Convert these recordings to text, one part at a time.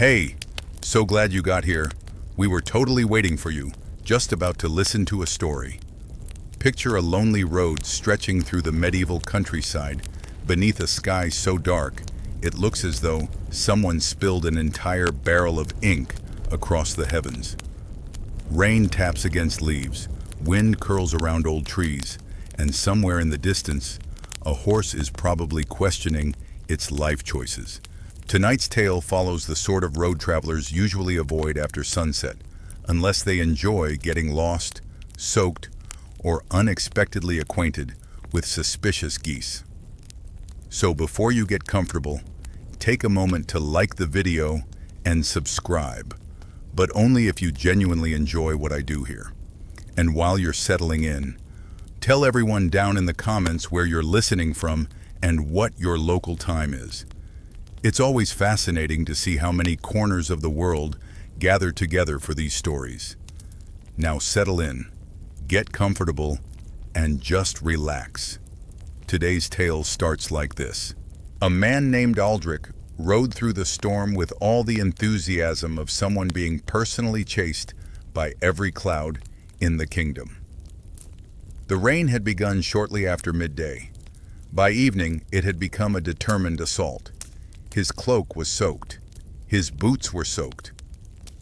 Hey, so glad you got here. We were totally waiting for you, just about to listen to a story. Picture a lonely road stretching through the medieval countryside beneath a sky so dark it looks as though someone spilled an entire barrel of ink across the heavens. Rain taps against leaves, wind curls around old trees, and somewhere in the distance, a horse is probably questioning its life choices. Tonight's tale follows the sort of road travelers usually avoid after sunset, unless they enjoy getting lost, soaked, or unexpectedly acquainted with suspicious geese. So before you get comfortable, take a moment to like the video and subscribe, but only if you genuinely enjoy what I do here. And while you're settling in, tell everyone down in the comments where you're listening from and what your local time is. It's always fascinating to see how many corners of the world gather together for these stories. Now settle in, get comfortable, and just relax. Today's tale starts like this. A man named Aldrich rode through the storm with all the enthusiasm of someone being personally chased by every cloud in the kingdom. The rain had begun shortly after midday. By evening, it had become a determined assault. His cloak was soaked. His boots were soaked.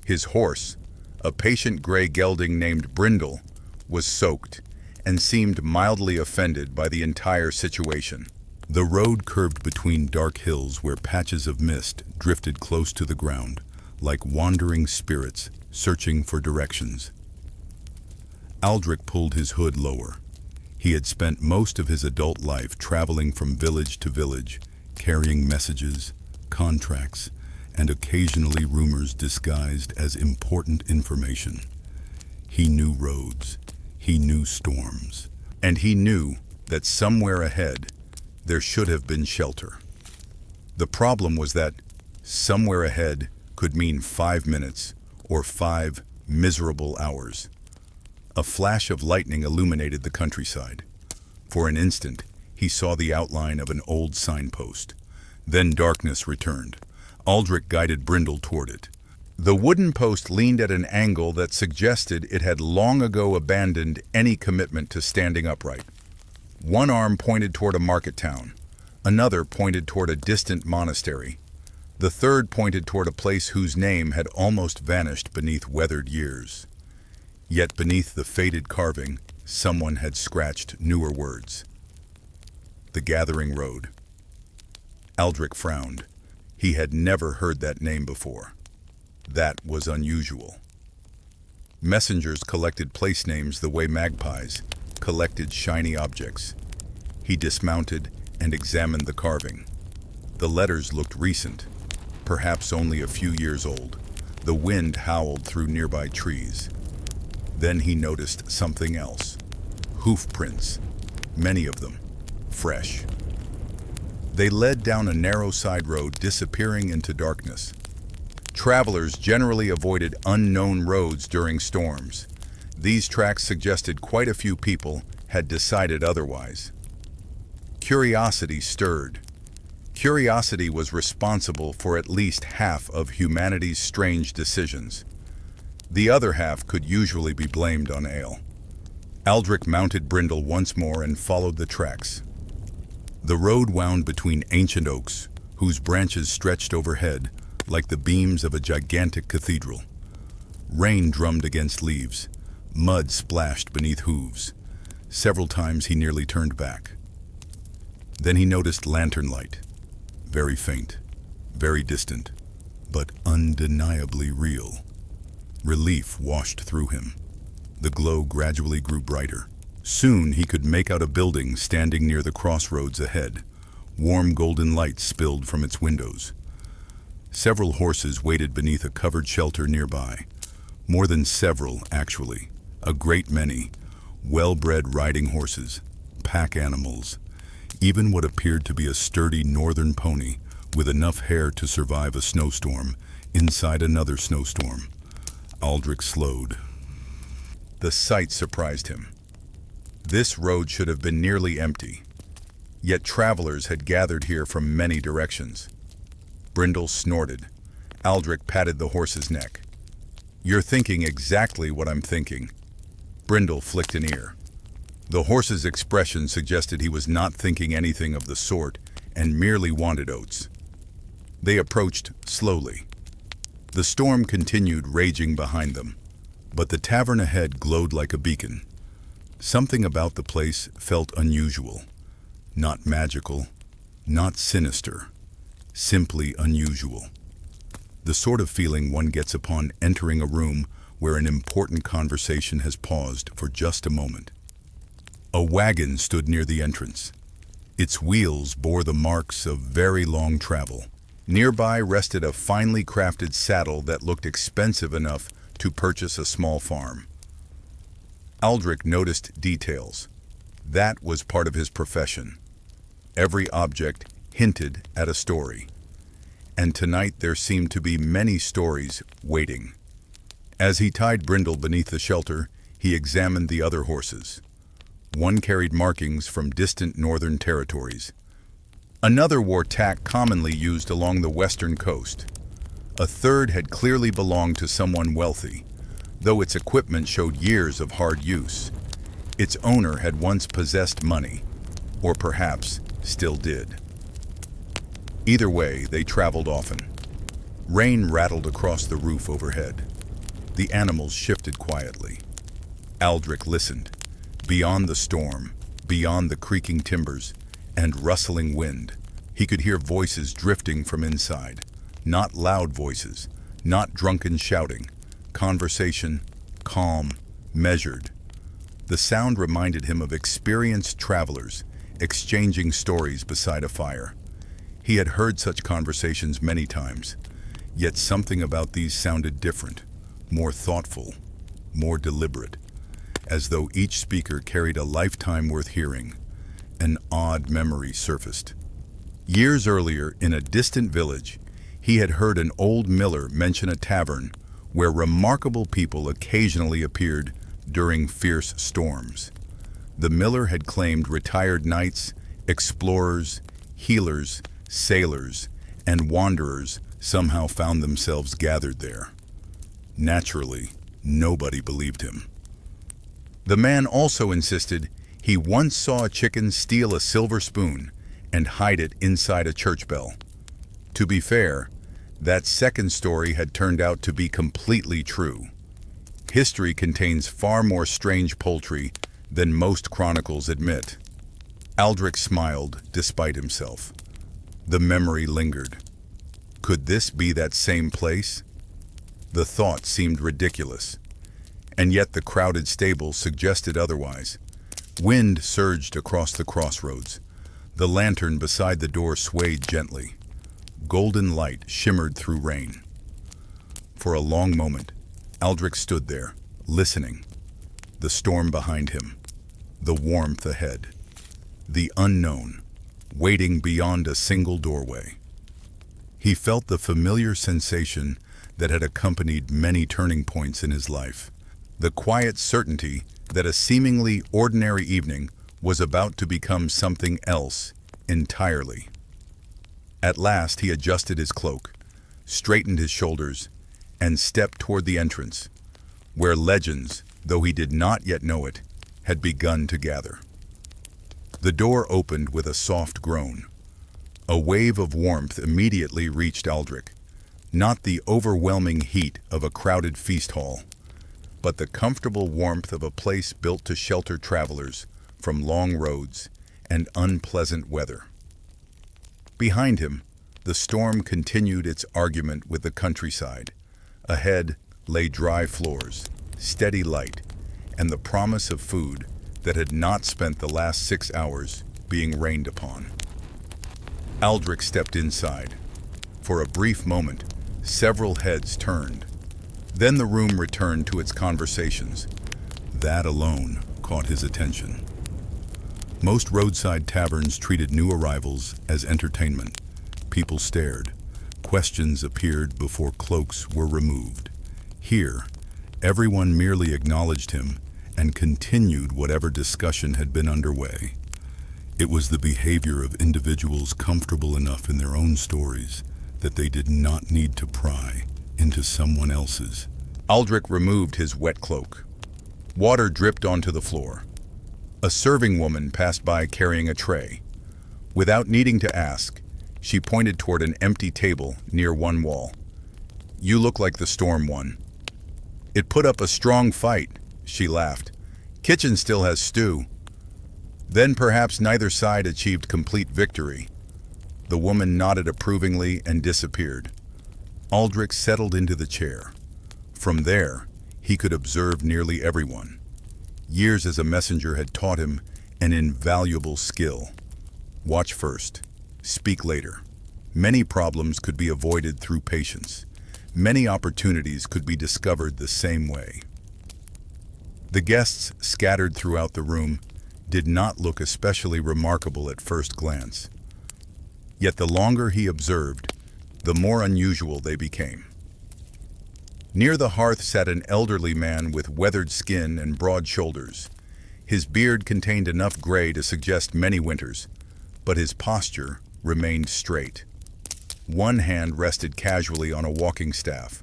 His horse, a patient gray gelding named Brindle, was soaked and seemed mildly offended by the entire situation. The road curved between dark hills where patches of mist drifted close to the ground, like wandering spirits searching for directions. Aldrich pulled his hood lower. He had spent most of his adult life traveling from village to village, carrying messages, contracts, and occasionally rumors disguised as important information. He knew roads, he knew storms, and he knew that somewhere ahead there should have been shelter. The problem was that somewhere ahead could mean 5 minutes or 5 miserable hours. A flash of lightning illuminated the countryside. For an instant, he saw the outline of an old signpost. Then darkness returned. Aldrich guided Brindle toward it. The wooden post leaned at an angle that suggested it had long ago abandoned any commitment to standing upright. One arm pointed toward a market town. Another pointed toward a distant monastery. The third pointed toward a place whose name had almost vanished beneath weathered years. Yet beneath the faded carving, someone had scratched newer words. The Gathering Road. Aldrich frowned. He had never heard that name before. That was unusual. Messengers collected place names the way magpies collected shiny objects. He dismounted and examined the carving. The letters looked recent, perhaps only a few years old. The wind howled through nearby trees. Then he noticed something else. Hoof prints, many of them, fresh. They led down a narrow side road, disappearing into darkness. Travelers generally avoided unknown roads during storms. These tracks suggested quite a few people had decided otherwise. Curiosity stirred. Curiosity was responsible for at least half of humanity's strange decisions. The other half could usually be blamed on ale. Aldrich mounted Brindle once more and followed the tracks. The road wound between ancient oaks, whose branches stretched overhead like the beams of a gigantic cathedral. Rain drummed against leaves. Mud splashed beneath hooves. Several times he nearly turned back. Then he noticed lantern light. Very faint, very distant, but undeniably real. Relief washed through him. The glow gradually grew brighter. Soon he could make out a building standing near the crossroads ahead. Warm golden light spilled from its windows. Several horses waited beneath a covered shelter nearby. More than several, actually. A great many. Well-bred riding horses, pack animals, even what appeared to be a sturdy northern pony with enough hair to survive a snowstorm inside another snowstorm. Aldrich slowed. The sight surprised him. This road should have been nearly empty, yet travelers had gathered here from many directions. Brindle snorted. Aldrich patted the horse's neck. "You're thinking exactly what I'm thinking." Brindle flicked an ear. The horse's expression suggested he was not thinking anything of the sort and merely wanted oats. They approached slowly. The storm continued raging behind them, but the tavern ahead glowed like a beacon. Something about the place felt unusual. Not magical, not sinister, simply unusual. The sort of feeling one gets upon entering a room where an important conversation has paused for just a moment. A wagon stood near the entrance. Its wheels bore the marks of very long travel. Nearby rested a finely crafted saddle that looked expensive enough to purchase a small farm. Aldrich noticed details. That was part of his profession. Every object hinted at a story. And tonight there seemed to be many stories waiting. As he tied Brindle beneath the shelter, he examined the other horses. One carried markings from distant northern territories. Another wore tack commonly used along the western coast. A third had clearly belonged to someone wealthy, though its equipment showed years of hard use. Its owner had once possessed money, or perhaps still did. Either way, they traveled often. Rain rattled across the roof overhead. The animals shifted quietly. Aldrich listened. Beyond the storm, beyond the creaking timbers and rustling wind, he could hear voices drifting from inside. Not loud voices, not drunken shouting. Conversation, calm, measured. The sound reminded him of experienced travelers exchanging stories beside a fire. He had heard such conversations many times, yet something about these sounded different, more thoughtful, more deliberate, as though each speaker carried a lifetime worth hearing. An odd memory surfaced. Years earlier, in a distant village, he had heard an old miller mention a tavern where remarkable people occasionally appeared during fierce storms. The miller had claimed retired knights, explorers, healers, sailors, and wanderers somehow found themselves gathered there. Naturally, nobody believed him. The man also insisted he once saw a chicken steal a silver spoon and hide it inside a church bell. To be fair, that second story had turned out to be completely true. History contains far more strange poultry than most chronicles admit. Aldrich smiled despite himself. The memory lingered. Could this be that same place? The thought seemed ridiculous, and yet the crowded stable suggested otherwise. Wind surged across the crossroads. The lantern beside the door swayed gently. Golden light shimmered through rain. For a long moment, Aldrich stood there, listening. The storm behind him, the warmth ahead, the unknown, waiting beyond a single doorway. He felt the familiar sensation that had accompanied many turning points in his life, the quiet certainty that a seemingly ordinary evening was about to become something else entirely. At last he adjusted his cloak, straightened his shoulders, and stepped toward the entrance, where legends, though he did not yet know it, had begun to gather. The door opened with a soft groan. A wave of warmth immediately reached Aldrich, not the overwhelming heat of a crowded feast hall, but the comfortable warmth of a place built to shelter travelers from long roads and unpleasant weather. Behind him, the storm continued its argument with the countryside. Ahead lay dry floors, steady light, and the promise of food that had not spent the last 6 hours being rained upon. Aldrich stepped inside. For a brief moment, several heads turned. Then the room returned to its conversations. That alone caught his attention. Most roadside taverns treated new arrivals as entertainment. People stared. Questions appeared before cloaks were removed. Here, everyone merely acknowledged him and continued whatever discussion had been underway. It was the behavior of individuals comfortable enough in their own stories that they did not need to pry into someone else's. Aldrich removed his wet cloak. Water dripped onto the floor. A serving woman passed by carrying a tray. Without needing to ask, she pointed toward an empty table near one wall. "You look like the storm one." "It put up a strong fight," she laughed. "Kitchen still has stew." Then perhaps neither side achieved complete victory. The woman nodded approvingly and disappeared. Aldrich settled into the chair. From there, he could observe nearly everyone. Years as a messenger had taught him an invaluable skill. Watch first, speak later. Many problems could be avoided through patience. Many opportunities could be discovered the same way. The guests scattered throughout the room did not look especially remarkable at first glance. Yet the longer he observed, the more unusual they became. Near the hearth sat an elderly man with weathered skin and broad shoulders. His beard contained enough gray to suggest many winters, but his posture remained straight. One hand rested casually on a walking staff.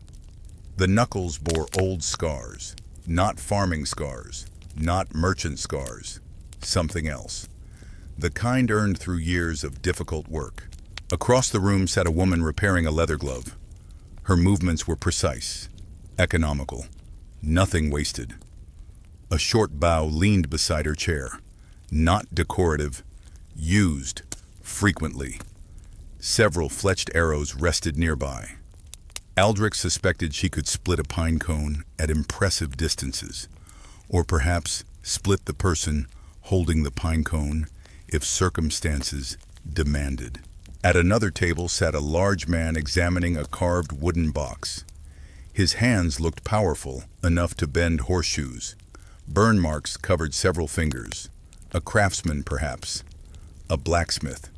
The knuckles bore old scars, not farming scars, not merchant scars, something else. The kind earned through years of difficult work. Across the room sat a woman repairing a leather glove. Her movements were precise, economical, nothing wasted. A short bow leaned beside her chair, not decorative, used frequently. Several fletched arrows rested nearby. Aldrich suspected she could split a pine cone at impressive distances, or perhaps split the person holding the pine cone if circumstances demanded. At another table sat a large man examining a carved wooden box. His hands looked powerful enough to bend horseshoes. Burn marks covered several fingers. A craftsman, perhaps. A blacksmith.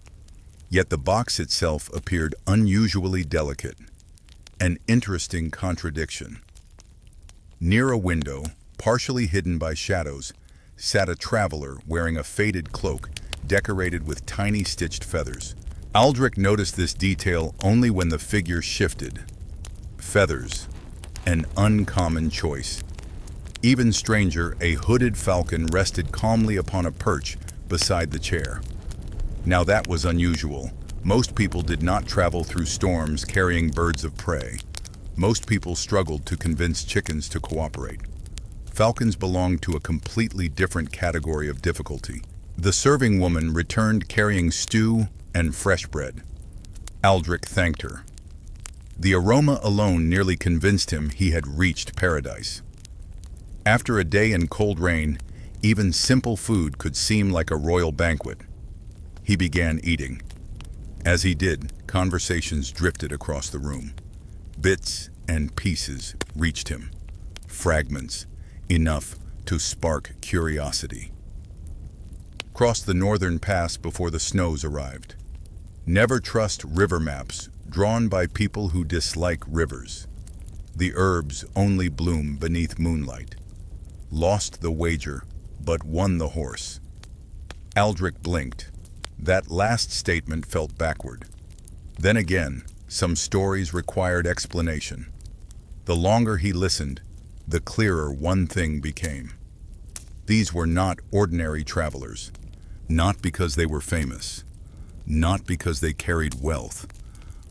Yet the box itself appeared unusually delicate. An interesting contradiction. Near a window, partially hidden by shadows, sat a traveler wearing a faded cloak decorated with tiny stitched feathers. Aldrich noticed this detail only when the figure shifted. Feathers, an uncommon choice. Even stranger, a hooded falcon rested calmly upon a perch beside the chair. Now that was unusual. Most people did not travel through storms carrying birds of prey. Most people struggled to convince chickens to cooperate. Falcons belonged to a completely different category of difficulty. The serving woman returned carrying stew and fresh bread. Aldrich thanked her. The aroma alone nearly convinced him he had reached paradise. After a day in cold rain, even simple food could seem like a royal banquet. He began eating. As he did, conversations drifted across the room. Bits and pieces reached him. Fragments, enough to spark curiosity. Crossed the northern pass before the snows arrived. Never trust river maps drawn by people who dislike rivers. The herbs only bloom beneath moonlight. Lost the wager, but won the horse. Aldrich blinked. That last statement felt backward. Then again, some stories required explanation. The longer he listened, the clearer one thing became. These were not ordinary travelers, not because they were famous, not because they carried wealth,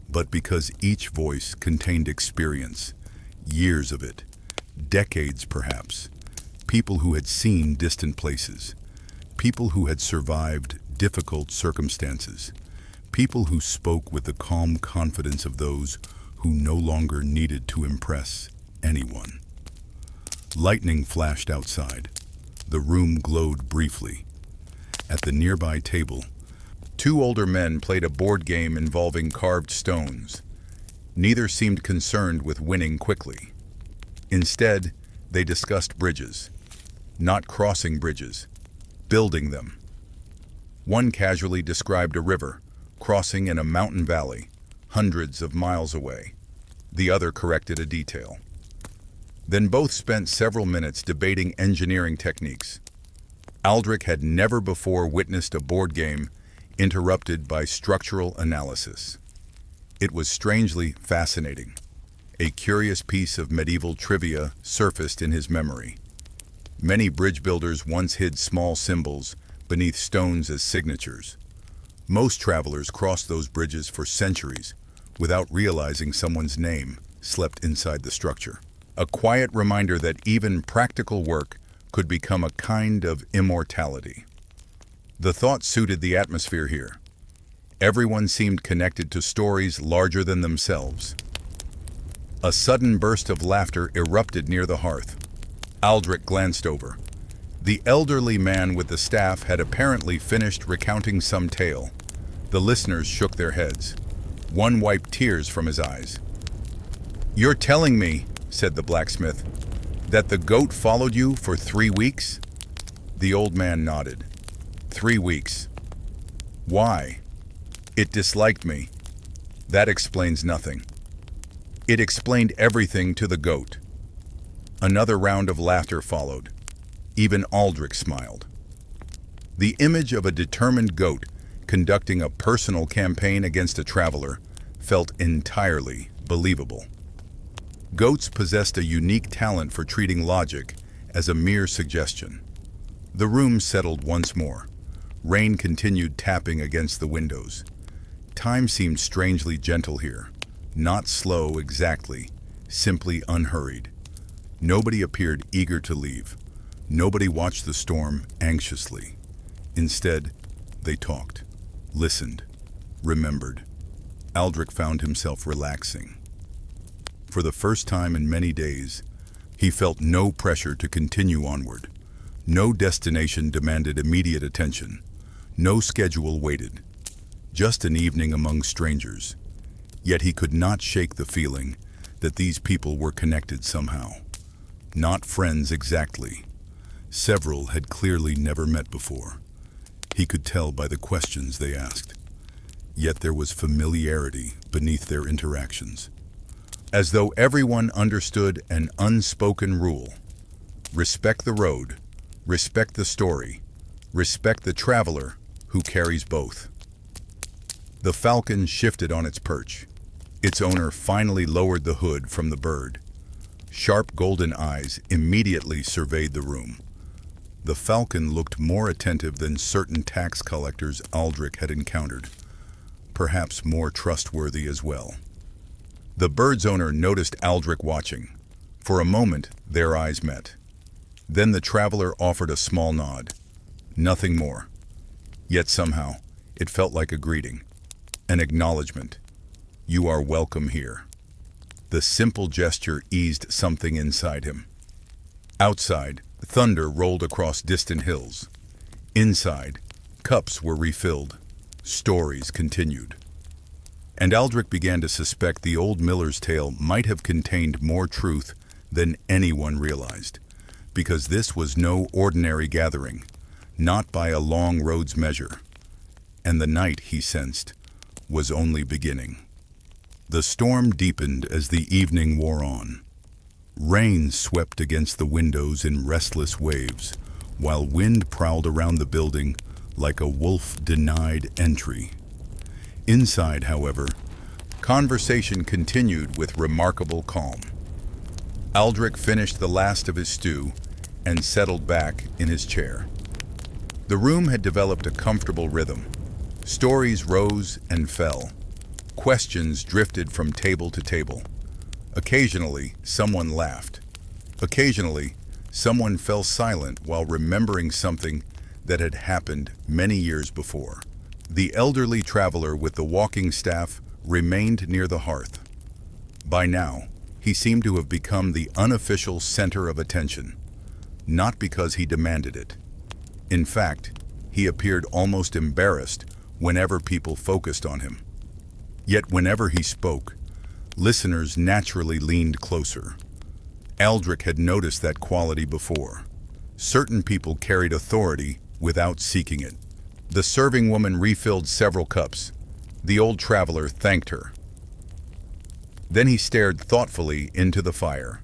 but because each voice contained experience, years of it, decades perhaps, people who had seen distant places, people who had survived difficult circumstances, people who spoke with the calm confidence of those who no longer needed to impress anyone. Lightning flashed outside. The room glowed briefly. At the nearby table, two older men played a board game involving carved stones. Neither seemed concerned with winning quickly. Instead, they discussed bridges. Not crossing bridges, building them. One casually described a river, crossing in a mountain valley, hundreds of miles away. The other corrected a detail. Then both spent several minutes debating engineering techniques. Aldrich had never before witnessed a board game interrupted by structural analysis. It was strangely fascinating. A curious piece of medieval trivia surfaced in his memory. Many bridge builders once hid small symbols beneath stones as signatures. Most travelers crossed those bridges for centuries without realizing someone's name slept inside the structure. A quiet reminder that even practical work could become a kind of immortality. The thought suited the atmosphere here. Everyone seemed connected to stories larger than themselves. A sudden burst of laughter erupted near the hearth. Aldrich glanced over. The elderly man with the staff had apparently finished recounting some tale. The listeners shook their heads. One wiped tears from his eyes. "You're telling me," said the blacksmith, "that the goat followed you for 3 weeks?" The old man nodded. 3 weeks. Why? It disliked me. That explains nothing. It explained everything to the goat. Another round of laughter followed. Even Aldrich smiled. The image of a determined goat conducting a personal campaign against a traveler felt entirely believable. Goats possessed a unique talent for treating logic as a mere suggestion. The room settled once more. Rain continued tapping against the windows. Time seemed strangely gentle here. Not slow exactly, simply unhurried. Nobody appeared eager to leave. Nobody watched the storm anxiously. Instead, they talked, listened, remembered. Aldrich found himself relaxing. For the first time in many days, he felt no pressure to continue onward. No destination demanded immediate attention. No schedule waited. Just an evening among strangers. Yet he could not shake the feeling that these people were connected somehow. Not friends exactly. Several had clearly never met before. He could tell by the questions they asked. Yet there was familiarity beneath their interactions. As though everyone understood an unspoken rule. Respect the road, respect the story, respect the traveler who carries both. The falcon shifted on its perch. Its owner finally lowered the hood from the bird. Sharp golden eyes immediately surveyed the room. The falcon looked more attentive than certain tax collectors Aldrich had encountered, perhaps more trustworthy as well. The bird's owner noticed Aldrich watching. For a moment, their eyes met. Then the traveler offered a small nod. Nothing more. Yet somehow, it felt like a greeting, an acknowledgement. You are welcome here. The simple gesture eased something inside him. Outside, thunder rolled across distant hills. Inside, cups were refilled. Stories continued. And Aldrich began to suspect the old miller's tale might have contained more truth than anyone realized, because this was no ordinary gathering, not by a long road's measure. And the night, he sensed, was only beginning. The storm deepened as the evening wore on. Rain swept against the windows in restless waves, while wind prowled around the building like a wolf denied entry. Inside, however, conversation continued with remarkable calm. Aldrich finished the last of his stew and settled back in his chair. The room had developed a comfortable rhythm. Stories rose and fell. Questions drifted from table to table. Occasionally, someone laughed. Occasionally, someone fell silent while remembering something that had happened many years before. The elderly traveler with the walking staff remained near the hearth. By now, he seemed to have become the unofficial center of attention, not because he demanded it. In fact, he appeared almost embarrassed whenever people focused on him. Yet whenever he spoke, listeners naturally leaned closer. Aldrich had noticed that quality before. Certain people carried authority without seeking it. The serving woman refilled several cups. The old traveler thanked her. Then he stared thoughtfully into the fire.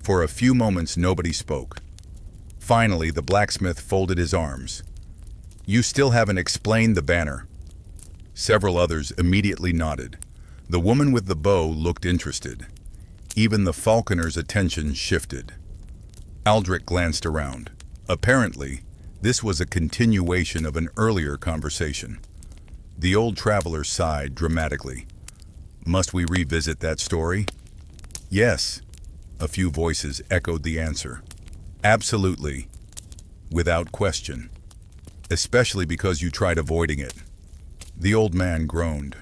For a few moments nobody spoke. Finally, the blacksmith folded his arms. "You still haven't explained the banner." Several others immediately nodded. The woman with the bow looked interested. Even the falconer's attention shifted. Aldrich glanced around. Apparently, this was a continuation of an earlier conversation. The old traveler sighed dramatically. Must we revisit that story? Yes. A few voices echoed the answer. Absolutely. Without question. Especially because you tried avoiding it. The old man groaned.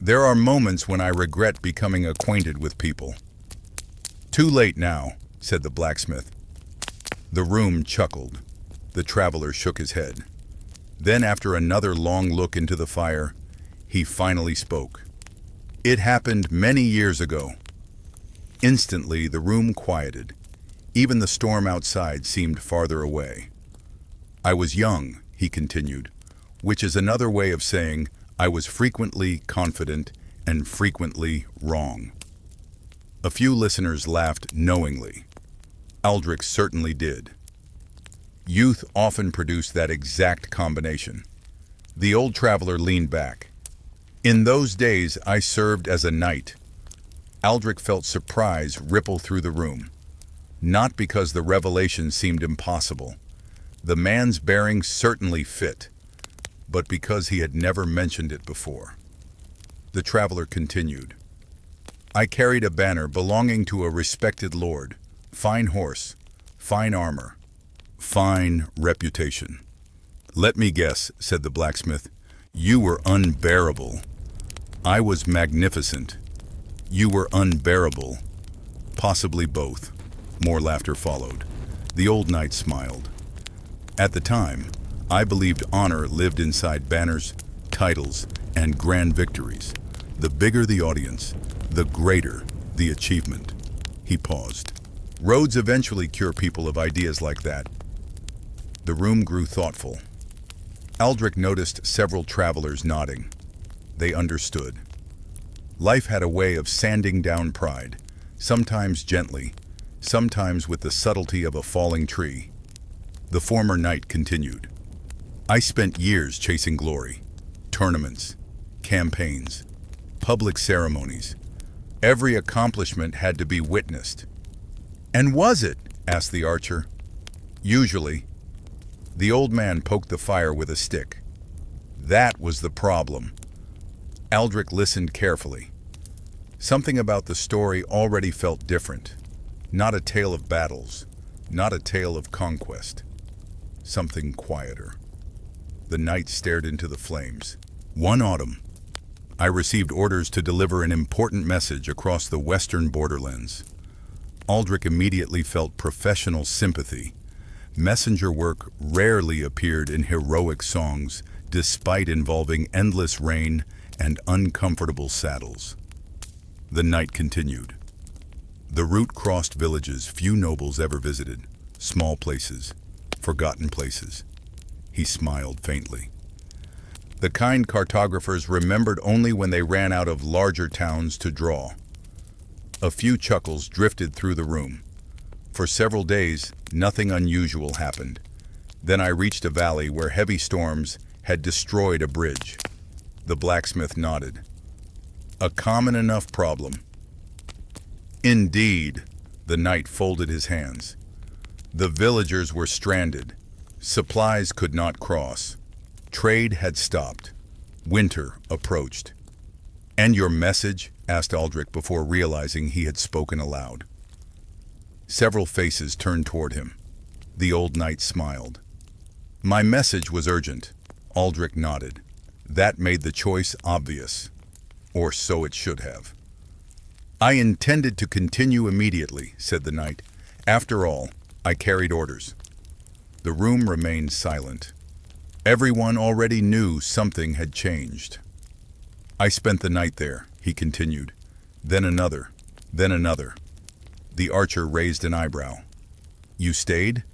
There are moments when I regret becoming acquainted with people. Too late now, said the blacksmith. The room chuckled. The traveler shook his head. Then, after another long look into the fire, he finally spoke. It happened many years ago. Instantly, the room quieted. Even the storm outside seemed farther away. I was young, he continued, which is another way of saying I was frequently confident and frequently wrong. A few listeners laughed knowingly. Aldrich certainly did. Youth often produced that exact combination. The old traveler leaned back. In those days, I served as a knight. Aldrich felt surprise ripple through the room. Not because the revelation seemed impossible. The man's bearing certainly fit, but because he had never mentioned it before. The traveler continued. I carried a banner belonging to a respected lord, fine horse, fine armor, fine reputation. Let me guess, said the blacksmith, you were unbearable. I was magnificent. You were unbearable. Possibly both. More laughter followed. The old knight smiled. At the time, I believed honor lived inside banners, titles, and grand victories. The bigger the audience, the greater the achievement. He paused. Roads eventually cure people of ideas like that. The room grew thoughtful. Aldrich noticed several travelers nodding. They understood. Life had a way of sanding down pride, sometimes gently, sometimes with the subtlety of a falling tree. The former knight continued. I spent years chasing glory, tournaments, campaigns, public ceremonies. Every accomplishment had to be witnessed. And was it? Asked the archer. Usually. The old man poked the fire with a stick. That was the problem. Aldrich listened carefully. Something about the story already felt different. Not a tale of battles, not a tale of conquest. Something quieter. The knight stared into the flames. One autumn, I received orders to deliver an important message across the western borderlands. Aldrich immediately felt professional sympathy. Messenger work rarely appeared in heroic songs, despite involving endless rain and uncomfortable saddles. The knight continued. The route crossed villages few nobles ever visited, small places, forgotten places. He smiled faintly. The kind cartographers remembered only when they ran out of larger towns to draw. A few chuckles drifted through the room. For several days, nothing unusual happened. Then I reached a valley where heavy storms had destroyed a bridge. The blacksmith nodded. A common enough problem. Indeed, the knight folded his hands. The villagers were stranded. Supplies could not cross. Trade had stopped. Winter approached. And your message? Asked Aldrich before realizing he had spoken aloud. Several faces turned toward him. The old knight smiled. My message was urgent. Aldrich nodded. That made the choice obvious. Or so it should have. I intended to continue immediately, said the knight. After all, I carried orders. The room remained silent. Everyone already knew something had changed. I spent the night there, he continued. Then another, then another. The archer raised an eyebrow. You stayed?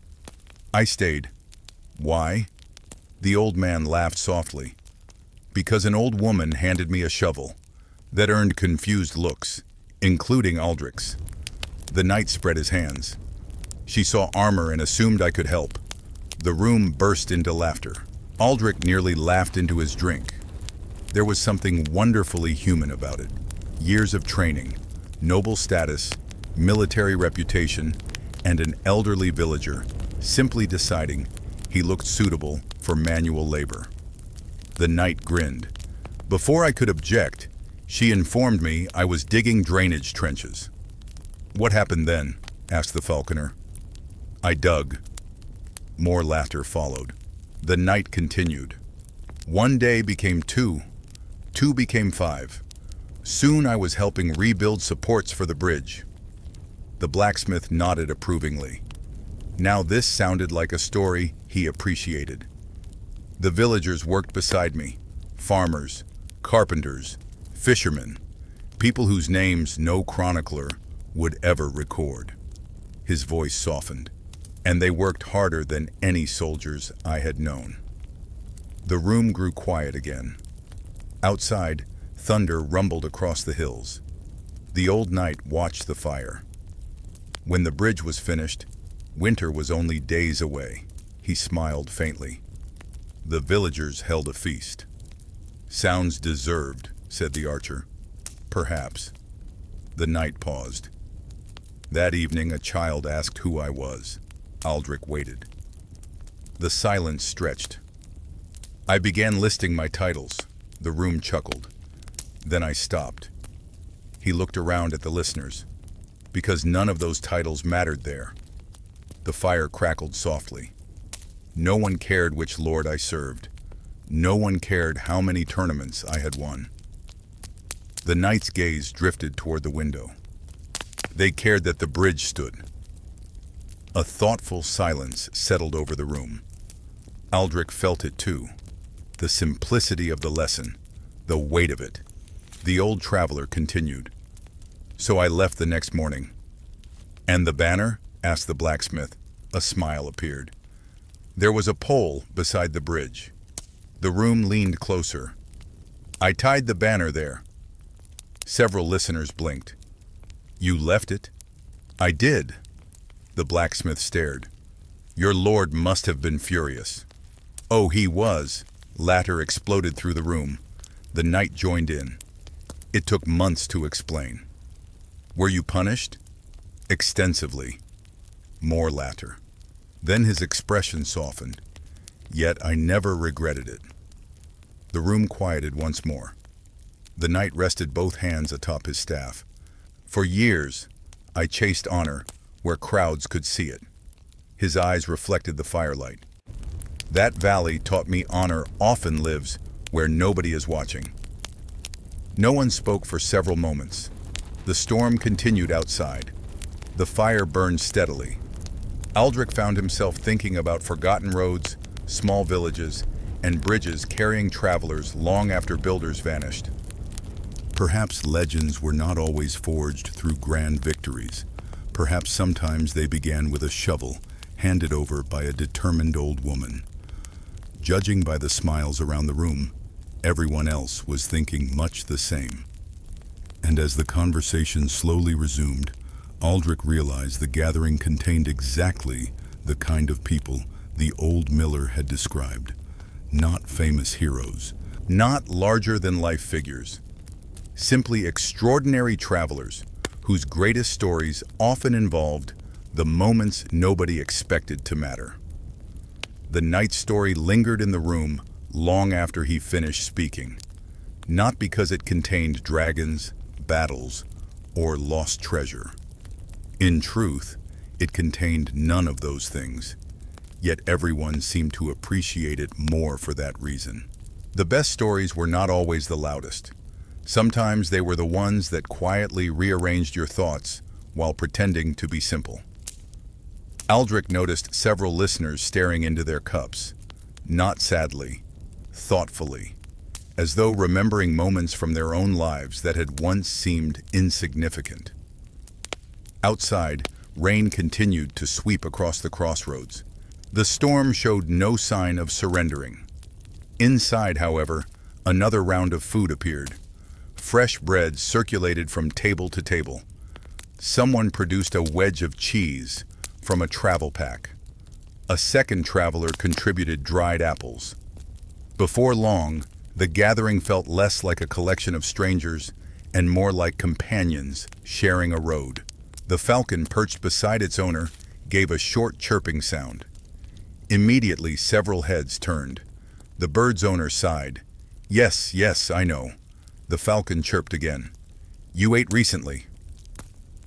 I stayed. Why? The old man laughed softly. Because an old woman handed me a shovel that earned confused looks, including Aldrich's. The knight spread his hands. She saw armor and assumed I could help. The room burst into laughter. Aldrich nearly laughed into his drink. There was something wonderfully human about it. Years of training, noble status, military reputation, and an elderly villager simply deciding he looked suitable for manual labor. The knight grinned. Before I could object, she informed me I was digging drainage trenches. "What happened then?" asked the falconer. "I dug." More laughter followed. The knight continued. "One day became two. Two became five. Soon I was helping rebuild supports for the bridge." The blacksmith nodded approvingly. Now this sounded like a story he appreciated. The villagers worked beside me. Farmers, carpenters, fishermen, people whose names no chronicler would ever record. His voice softened, and they worked harder than any soldiers I had known. The room grew quiet again. Outside, thunder rumbled across the hills. The old knight watched the fire. When the bridge was finished, winter was only days away. He smiled faintly. The villagers held a feast. "Sounds deserved," said the archer. "Perhaps." The knight paused. That evening a child asked who I was. Aldrich waited. The silence stretched. I began listing my titles. The room chuckled. Then I stopped. He looked around at the listeners, because none of those titles mattered there. The fire crackled softly. No one cared which lord I served. No one cared how many tournaments I had won. The knight's gaze drifted toward the window. They cared that the bridge stood. A thoughtful silence settled over the room. Aldrich felt it too. The simplicity of the lesson, the weight of it. The old traveler continued. "So I left the next morning." "And the banner?" asked the blacksmith. A smile appeared. "There was a pole beside the bridge." The room leaned closer. "I tied the banner there." Several listeners blinked. "You left it?" "I did." The blacksmith stared. "Your lord must have been furious." "Oh, he was." Laughter exploded through the room. The knight joined in. "It took months to explain." "Were you punished?" "Extensively." More laughter. Then his expression softened. "Yet I never regretted it." The room quieted once more. The knight rested both hands atop his staff. "For years, I chased honor where crowds could see it." His eyes reflected the firelight. "That valley taught me honor often lives where nobody is watching." No one spoke for several moments. The storm continued outside. The fire burned steadily. Aldrich found himself thinking about forgotten roads, small villages, and bridges carrying travelers long after builders vanished. Perhaps legends were not always forged through grand victories. Perhaps sometimes they began with a shovel handed over by a determined old woman. Judging by the smiles around the room, everyone else was thinking much the same. And as the conversation slowly resumed, Aldrich realized the gathering contained exactly the kind of people the old miller had described. Not famous heroes, not larger-than-life figures. Simply extraordinary travelers whose greatest stories often involved the moments nobody expected to matter. The knight's story lingered in the room long after he finished speaking, not because it contained dragons, battles, or lost treasure. In truth, it contained none of those things, yet everyone seemed to appreciate it more for that reason. The best stories were not always the loudest. Sometimes they were the ones that quietly rearranged your thoughts while pretending to be simple. Aldrich noticed several listeners staring into their cups, not sadly, thoughtfully, as though remembering moments from their own lives that had once seemed insignificant. Outside, rain continued to sweep across the crossroads. The storm showed no sign of surrendering. Inside, however, another round of food appeared. Fresh bread circulated from table to table. Someone produced a wedge of cheese from a travel pack. A second traveler contributed dried apples. Before long, the gathering felt less like a collection of strangers and more like companions sharing a road. The falcon perched beside its owner gave a short chirping sound. Immediately, several heads turned. The bird's owner sighed. "Yes, yes, I know." The falcon chirped again. "You ate recently."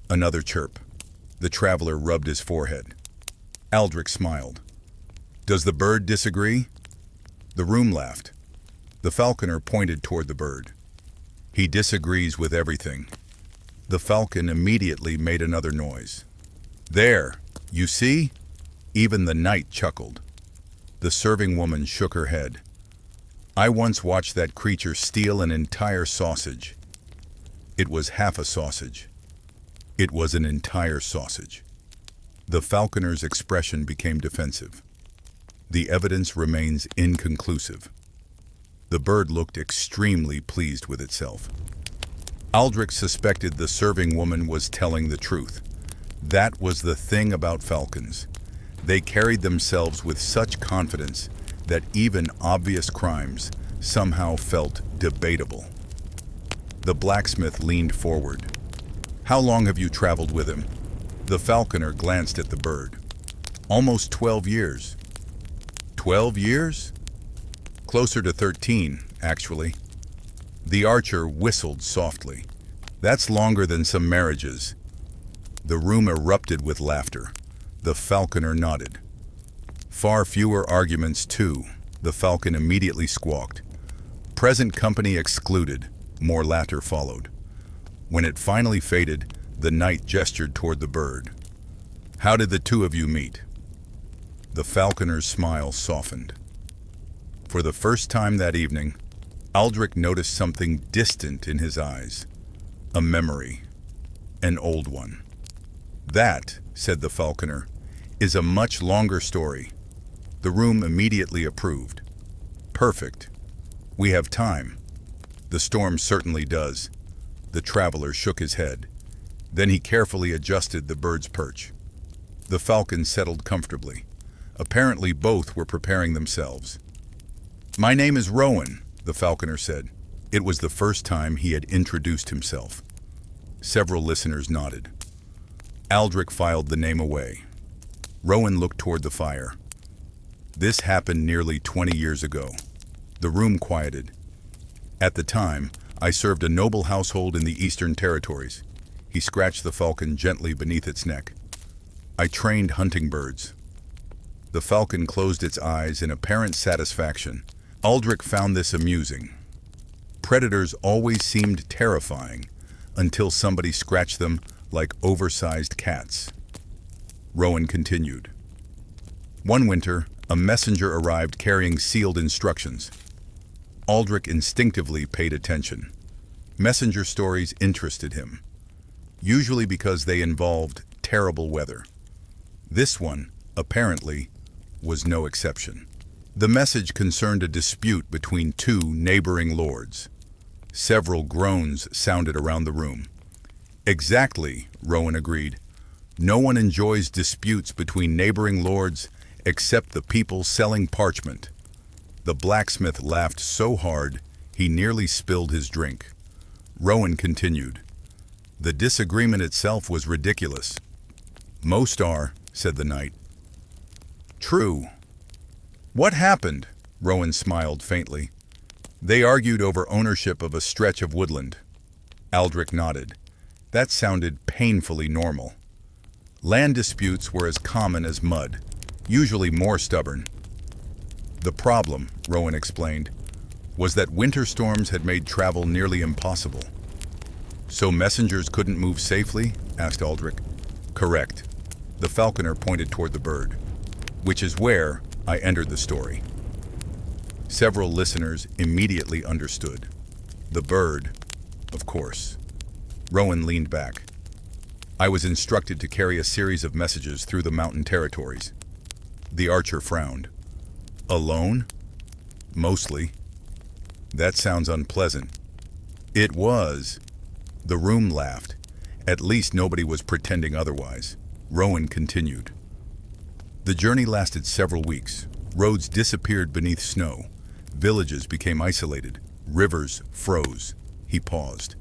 Another chirp. The traveler rubbed his forehead. Aldrich smiled. "Does the bird disagree?" The room laughed. The falconer pointed toward the bird. "He disagrees with everything." The falcon immediately made another noise. "There, you see?" Even the knight chuckled. The serving woman shook her head. "I once watched that creature steal an entire sausage." It was half a sausage. It was an entire sausage. The falconer's expression became defensive. The evidence remains inconclusive. The bird looked extremely pleased with itself. Aldrich suspected the serving woman was telling the truth. That was the thing about falcons. They carried themselves with such confidence that even obvious crimes somehow felt debatable. The blacksmith leaned forward. "How long have you traveled with him?" The falconer glanced at the bird. "Almost 12 years." 12 years? Closer to 13, actually. The archer whistled softly. "That's longer than some marriages." The room erupted with laughter. The falconer nodded. "Far fewer arguments, too," the falcon immediately squawked. "Present company excluded." More laughter followed. When it finally faded, the knight gestured toward the bird. "How did the two of you meet?" The falconer's smile softened. For the first time that evening, Aldrich noticed something distant in his eyes. A memory. An old one. "That," said the falconer, "is a much longer story." The room immediately approved. "Perfect. We have time." "The storm certainly does." The traveler shook his head. Then he carefully adjusted the bird's perch. The falcon settled comfortably. Apparently both were preparing themselves. "My name is Rowan," the falconer said. It was the first time he had introduced himself. Several listeners nodded. Aldrich filed the name away. Rowan looked toward the fire. "This happened nearly 20 years ago." The room quieted. "At the time, I served a noble household in the Eastern Territories." He scratched the falcon gently beneath its neck. "I trained hunting birds." The falcon closed its eyes in apparent satisfaction. Aldrich found this amusing. Predators always seemed terrifying until somebody scratched them like oversized cats. Rowan continued. "One winter, a messenger arrived carrying sealed instructions." Aldrich instinctively paid attention. Messenger stories interested him, usually because they involved terrible weather. This one, apparently, was no exception. The message concerned a dispute between two neighboring lords. Several groans sounded around the room. "Exactly," Rowan agreed. "No one enjoys disputes between neighboring lords except the people selling parchment." The blacksmith laughed so hard he nearly spilled his drink. Rowan continued. "The disagreement itself was ridiculous." "Most are," said the knight. "True." "What happened?" Rowan smiled faintly. "They argued over ownership of a stretch of woodland." Aldrich nodded. That sounded painfully normal. Land disputes were as common as mud, usually more stubborn. "The problem," Rowan explained, "was that winter storms had made travel nearly impossible." "So messengers couldn't move safely?" asked Aldrich. "Correct." The falconer pointed toward the bird. "Which is where I entered the story." Several listeners immediately understood. The bird, of course. Rowan leaned back. "I was instructed to carry a series of messages through the mountain territories." The archer frowned. "Alone?" "Mostly." "That sounds unpleasant." "It was." The room laughed. At least nobody was pretending otherwise. Rowan continued. The journey lasted several weeks. Roads disappeared beneath snow. Villages became isolated. Rivers froze. He paused.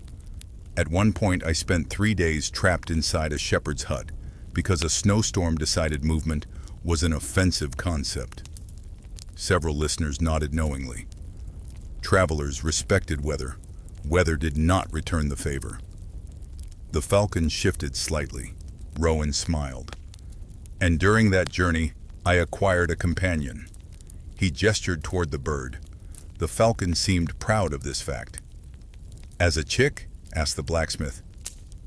At one point, I spent 3 days trapped inside a shepherd's hut because a snowstorm decided movement was an offensive concept. Several listeners nodded knowingly. Travelers respected weather. Weather did not return the favor. The falcon shifted slightly. Rowan smiled. And during that journey, I acquired a companion. He gestured toward the bird. The falcon seemed proud of this fact. As a chick? Asked the blacksmith.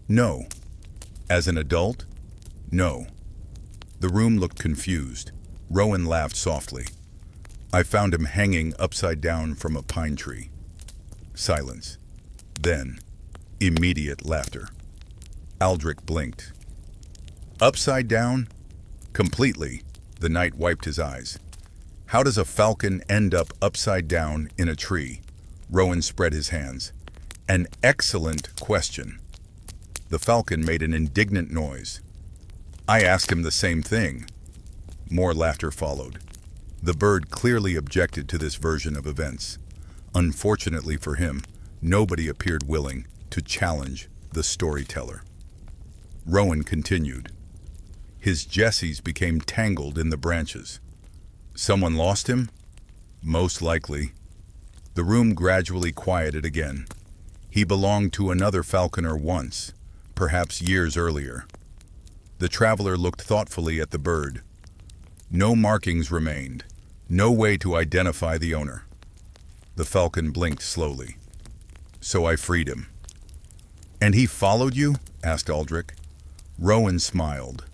No. As an adult? No. The room looked confused. Rowan laughed softly. I found him hanging upside down from a pine tree. Silence. Then, immediate laughter. Aldrich blinked. Upside down? Completely. The knight wiped his eyes. How does a falcon end up upside down in a tree? Rowan spread his hands. An excellent question. The falcon made an indignant noise. I asked him the same thing. More laughter followed. The bird clearly objected to this version of events. Unfortunately for him, nobody appeared willing to challenge the storyteller. Rowan continued. His jesses became tangled in the branches. Someone lost him? Most likely. The room gradually quieted again. He belonged to another falconer once, perhaps years earlier. The traveler looked thoughtfully at the bird. No markings remained, no way to identify the owner. The falcon blinked slowly. So I freed him. And he followed you? Asked Aldrich. Rowan smiled.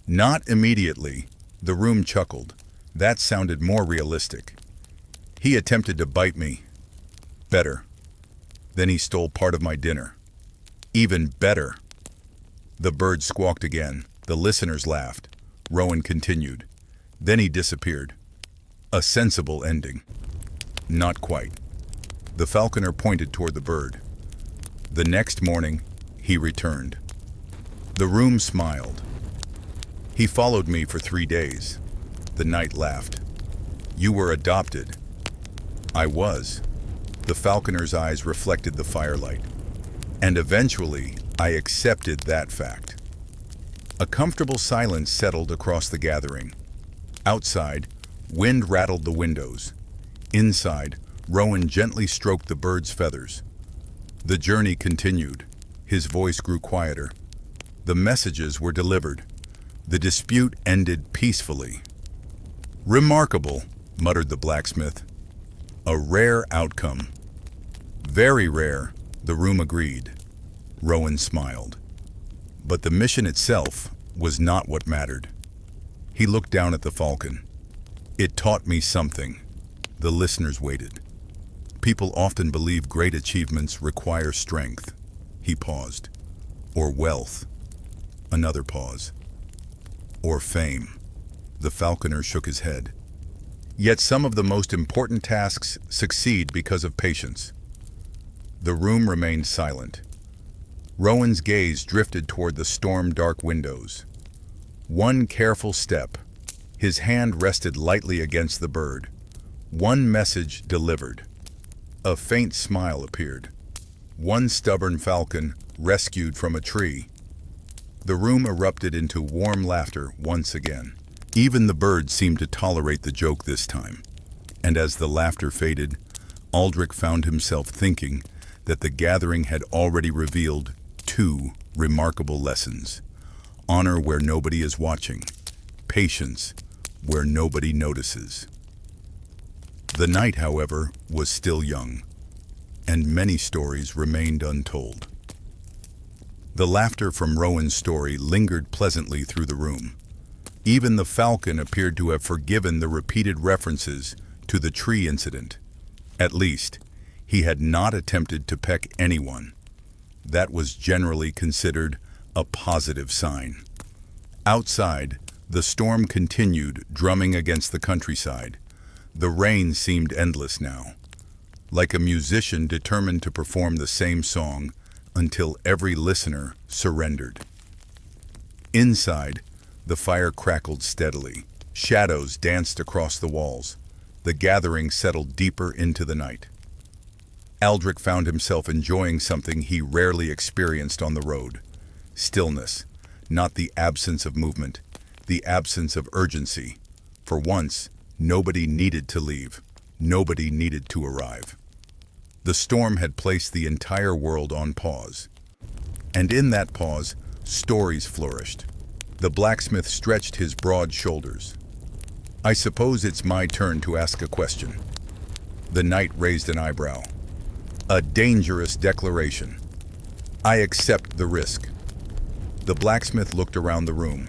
Not immediately. The room chuckled. That sounded more realistic. He attempted to bite me. Better. Then he stole part of my dinner. Even better. The bird squawked again. The listeners laughed. Rowan continued. Then he disappeared. A sensible ending. Not quite. The falconer pointed toward the bird. The next morning, he returned. The room smiled. He followed me for 3 days. The knight laughed. You were adopted. I was. The falconer's eyes reflected the firelight. And eventually, I accepted that fact. A comfortable silence settled across the gathering. Outside, wind rattled the windows. Inside, Rowan gently stroked the bird's feathers. The journey continued. His voice grew quieter. The messages were delivered. The dispute ended peacefully. Remarkable, muttered the blacksmith. A rare outcome. Very rare, the room agreed. Rowan smiled. But the mission itself was not what mattered. He looked down at the falcon. It taught me something. The listeners waited. People often believe great achievements require strength. He paused. Or wealth. Another pause. Or fame. The falconer shook his head. Yet some of the most important tasks succeed because of patience. The room remained silent. Rowan's gaze drifted toward the storm-dark windows. One careful step. His hand rested lightly against the bird. One message delivered. A faint smile appeared. One stubborn falcon rescued from a tree. The room erupted into warm laughter once again. Even the bird seemed to tolerate the joke this time. And as the laughter faded, Aldrich found himself thinking that the gathering had already revealed 2 remarkable lessons. Honor where nobody is watching. Patience where nobody notices. The night, however, was still young, and many stories remained untold. The laughter from Rowan's story lingered pleasantly through the room. Even the falcon appeared to have forgiven the repeated references to the tree incident. At least, he had not attempted to peck anyone. That was generally considered a positive sign. Outside, the storm continued, drumming against the countryside. The rain seemed endless now, like a musician determined to perform the same song until every listener surrendered. Inside, the fire crackled steadily. Shadows danced across the walls. The gathering settled deeper into the night. Aldrich found himself enjoying something he rarely experienced on the road. Stillness, not the absence of movement, the absence of urgency. For once, nobody needed to leave. Nobody needed to arrive. The storm had placed the entire world on pause. And in that pause, stories flourished. The blacksmith stretched his broad shoulders. "I suppose it's my turn to ask a question." The knight raised an eyebrow. "A dangerous declaration. I accept the risk." The blacksmith looked around the room.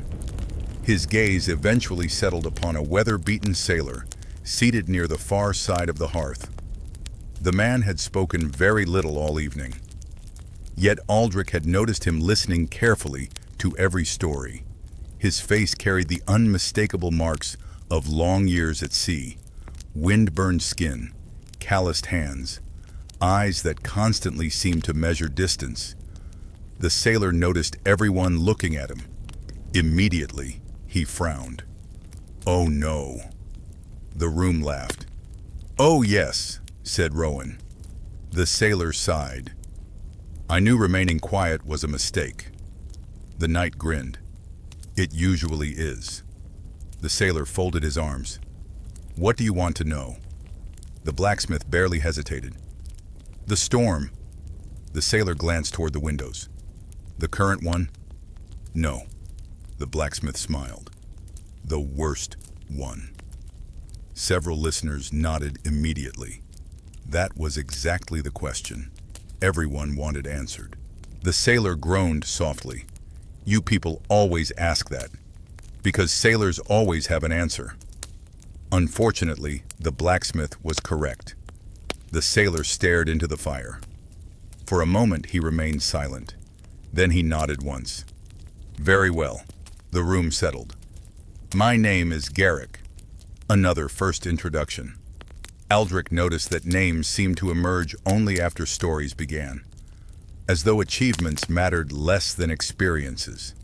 His gaze eventually settled upon a weather-beaten sailor seated near the far side of the hearth. The man had spoken very little all evening. Yet Aldrich had noticed him listening carefully to every story. His face carried the unmistakable marks of long years at sea, wind-burned skin, calloused hands, eyes that constantly seemed to measure distance. The sailor noticed everyone looking at him. Immediately, he frowned. "Oh no." The room laughed. "Oh yes," said Rowan. The sailor sighed. "I knew remaining quiet was a mistake." The knight grinned. "It usually is." The sailor folded his arms. "What do you want to know?" The blacksmith barely hesitated. "The storm." The sailor glanced toward the windows. "The current one?" "No." The blacksmith smiled. "The worst one." Several listeners nodded immediately. That was exactly the question everyone wanted answered. The sailor groaned softly. "You people always ask that, because sailors always have an answer." Unfortunately, the blacksmith was correct. The sailor stared into the fire. For a moment he remained silent. Then he nodded once. "Very well." The room settled. "My name is Garrick." Another first introduction. Aldrich noticed that names seemed to emerge only after stories began, as though achievements mattered less than experiences.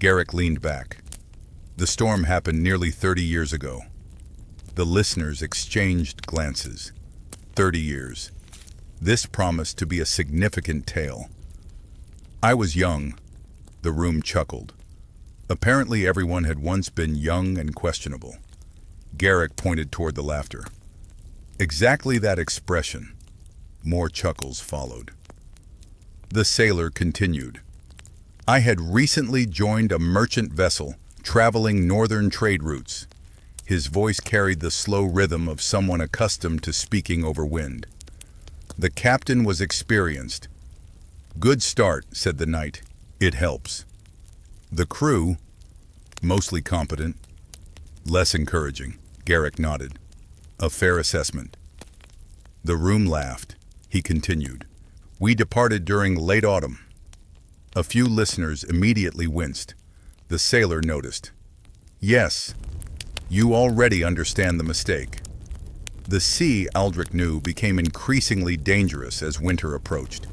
Garrick leaned back. "The storm happened nearly 30 years ago." The listeners exchanged glances. 30 years. This promised to be a significant tale. "I was young." The room chuckled. Apparently everyone had once been young and questionable. Garrick pointed toward the laughter. "Exactly that expression." More chuckles followed. The sailor continued. "I had recently joined a merchant vessel traveling northern trade routes." His voice carried the slow rhythm of someone accustomed to speaking over wind. "The captain was experienced." "Good start," said the knight. "It helps." "The crew?" "Mostly competent." "Less encouraging." Garrick nodded. "A fair assessment." The room laughed. He continued. "We departed during late autumn." A few listeners immediately winced. The sailor noticed. "Yes, you already understand the mistake." The sea, Aldrich knew, became increasingly dangerous as winter approached.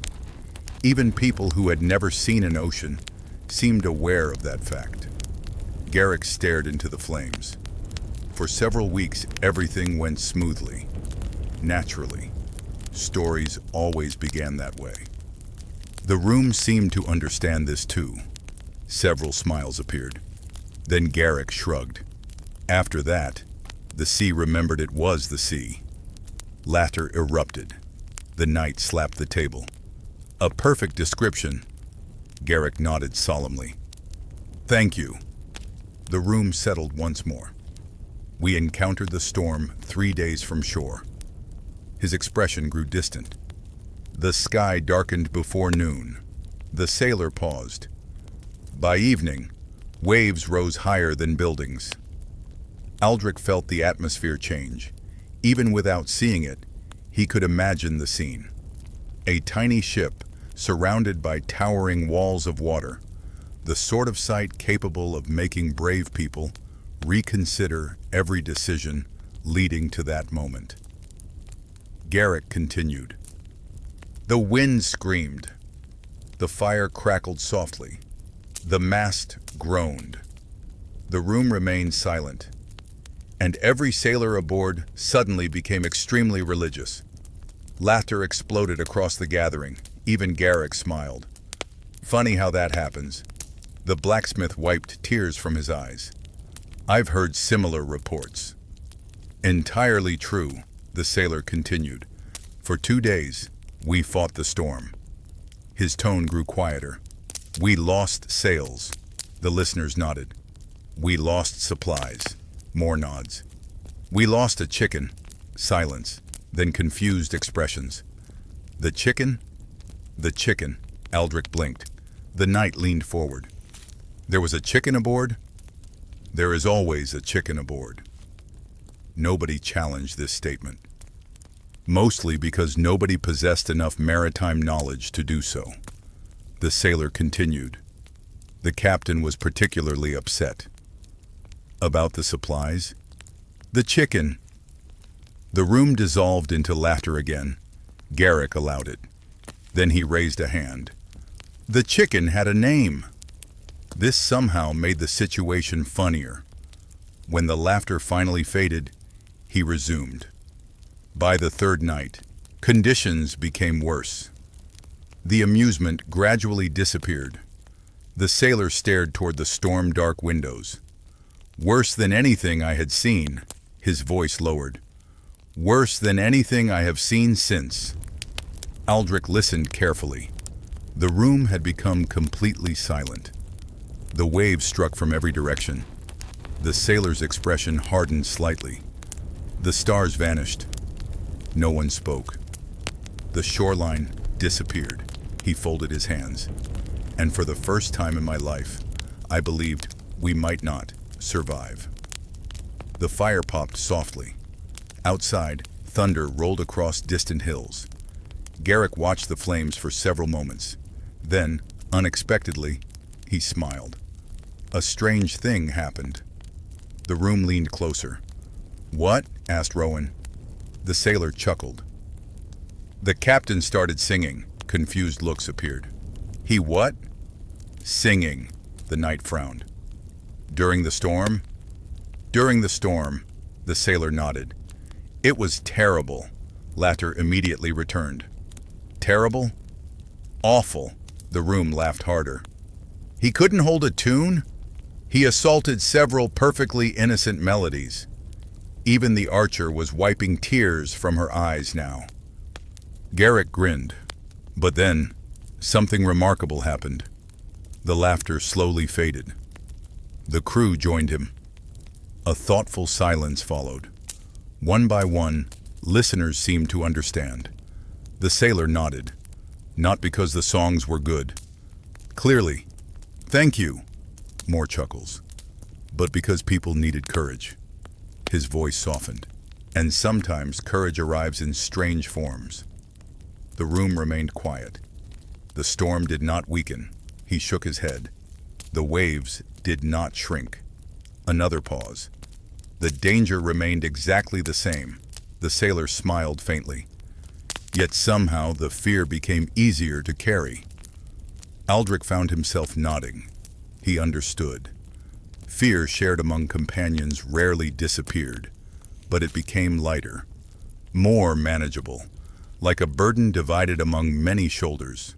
Even people who had never seen an ocean seemed aware of that fact. Garrick stared into the flames. For several weeks, everything went smoothly, naturally. Stories always began that way. The room seemed to understand this too. Several smiles appeared. Then Garrick shrugged. After that, the sea remembered it was the sea. Laughter erupted. The knight slapped the table. "A perfect description." Garrick nodded solemnly. "Thank you." The room settled once more. "We encountered the storm 3 days from shore." His expression grew distant. "The sky darkened before noon." The sailor paused. "By evening, waves rose higher than buildings." Aldrich felt the atmosphere change. Even without seeing it, he could imagine the scene. A tiny ship surrounded by towering walls of water, the sort of sight capable of making brave people reconsider every decision leading to that moment. Garrick continued. "The wind screamed. The fire crackled softly. The mast groaned. The room remained silent, and every sailor aboard suddenly became extremely religious. Laughter exploded across the gathering. Even Garrick smiled. Funny how that happens. The blacksmith wiped tears from his eyes. I've heard similar reports. Entirely true, the sailor continued. For 2 days, we fought the storm. His tone grew quieter. We lost sails. The listeners nodded. We lost supplies. More nods. We lost a chicken. Silence. Then confused expressions. The chicken? The chicken. Aldrich blinked. The knight leaned forward. There was a chicken aboard? There is always a chicken aboard. Nobody challenged this statement. Mostly because nobody possessed enough maritime knowledge to do so. The sailor continued. The captain was particularly upset. About the supplies? The chicken. The room dissolved into laughter again. Garrick allowed it. Then he raised a hand. The chicken had a name. This somehow made the situation funnier. When the laughter finally faded, he resumed. By the third night, conditions became worse. The amusement gradually disappeared. The sailor stared toward the storm-dark windows. Worse than anything I had seen, his voice lowered. Worse than anything I have seen since. Aldrich listened carefully. The room had become completely silent. The waves struck from every direction. The sailor's expression hardened slightly. The stars vanished. No one spoke. The shoreline disappeared. He folded his hands. And for the first time in my life, I believed we might not survive. The fire popped softly. Outside, thunder rolled across distant hills. Garrick watched the flames for several moments. Then, unexpectedly, he smiled. A strange thing happened. The room leaned closer. What? Asked Rowan. The sailor chuckled. The captain started singing. Confused looks appeared. He what? Singing. The knight frowned. During the storm? During the storm, the sailor nodded. It was terrible. Laughter immediately returned. Terrible? Awful. The room laughed harder. He couldn't hold a tune? He assaulted several perfectly innocent melodies. Even the archer was wiping tears from her eyes now. Garrick grinned. But then, something remarkable happened. The laughter slowly faded. The crew joined him. A thoughtful silence followed. One by one, listeners seemed to understand. The sailor nodded. Not because the songs were good. Clearly. Thank you. More chuckles. But because people needed courage. His voice softened. And sometimes courage arrives in strange forms. The room remained quiet. The storm did not weaken. He shook his head. The waves did not shrink. Another pause. The danger remained exactly the same. The sailor smiled faintly. Yet somehow the fear became easier to carry. Aldrich found himself nodding. He understood. Fear shared among companions rarely disappeared, but it became lighter, more manageable, like a burden divided among many shoulders.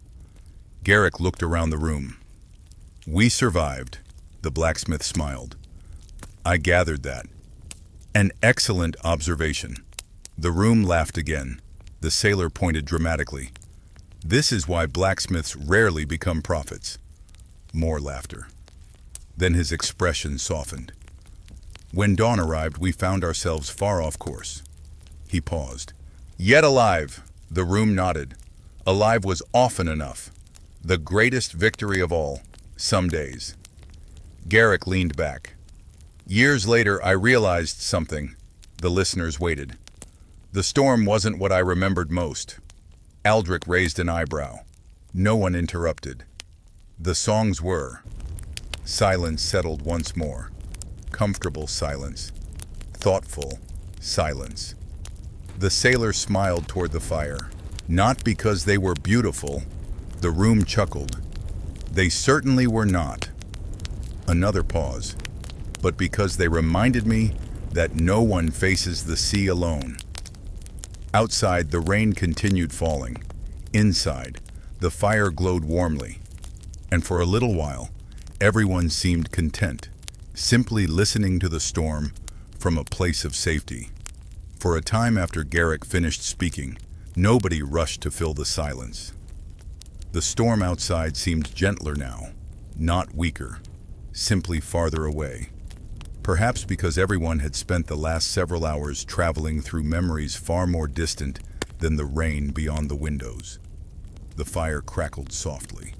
Garrick looked around the room. We survived, the blacksmith smiled. I gathered that. An excellent observation. The room laughed again. The sailor pointed dramatically. This is why blacksmiths rarely become prophets. More laughter. Then his expression softened. When dawn arrived, we found ourselves far off course. He paused. Yet alive, the room nodded. Alive was often enough. The greatest victory of all, some days. Garrick leaned back. Years later, I realized something. The listeners waited. The storm wasn't what I remembered most. Aldrich raised an eyebrow. No one interrupted. The songs were. Silence settled once more. Comfortable silence. Thoughtful silence. The sailor smiled toward the fire. Not because they were beautiful. The room chuckled. They certainly were not. Another pause. But because they reminded me that no one faces the sea alone. Outside, the rain continued falling. Inside, the fire glowed warmly. And for a little while, everyone seemed content, simply listening to the storm from a place of safety. For a time after Garrick finished speaking, nobody rushed to fill the silence. The storm outside seemed gentler now, not weaker, simply farther away. Perhaps because everyone had spent the last several hours traveling through memories far more distant than the rain beyond the windows. The fire crackled softly.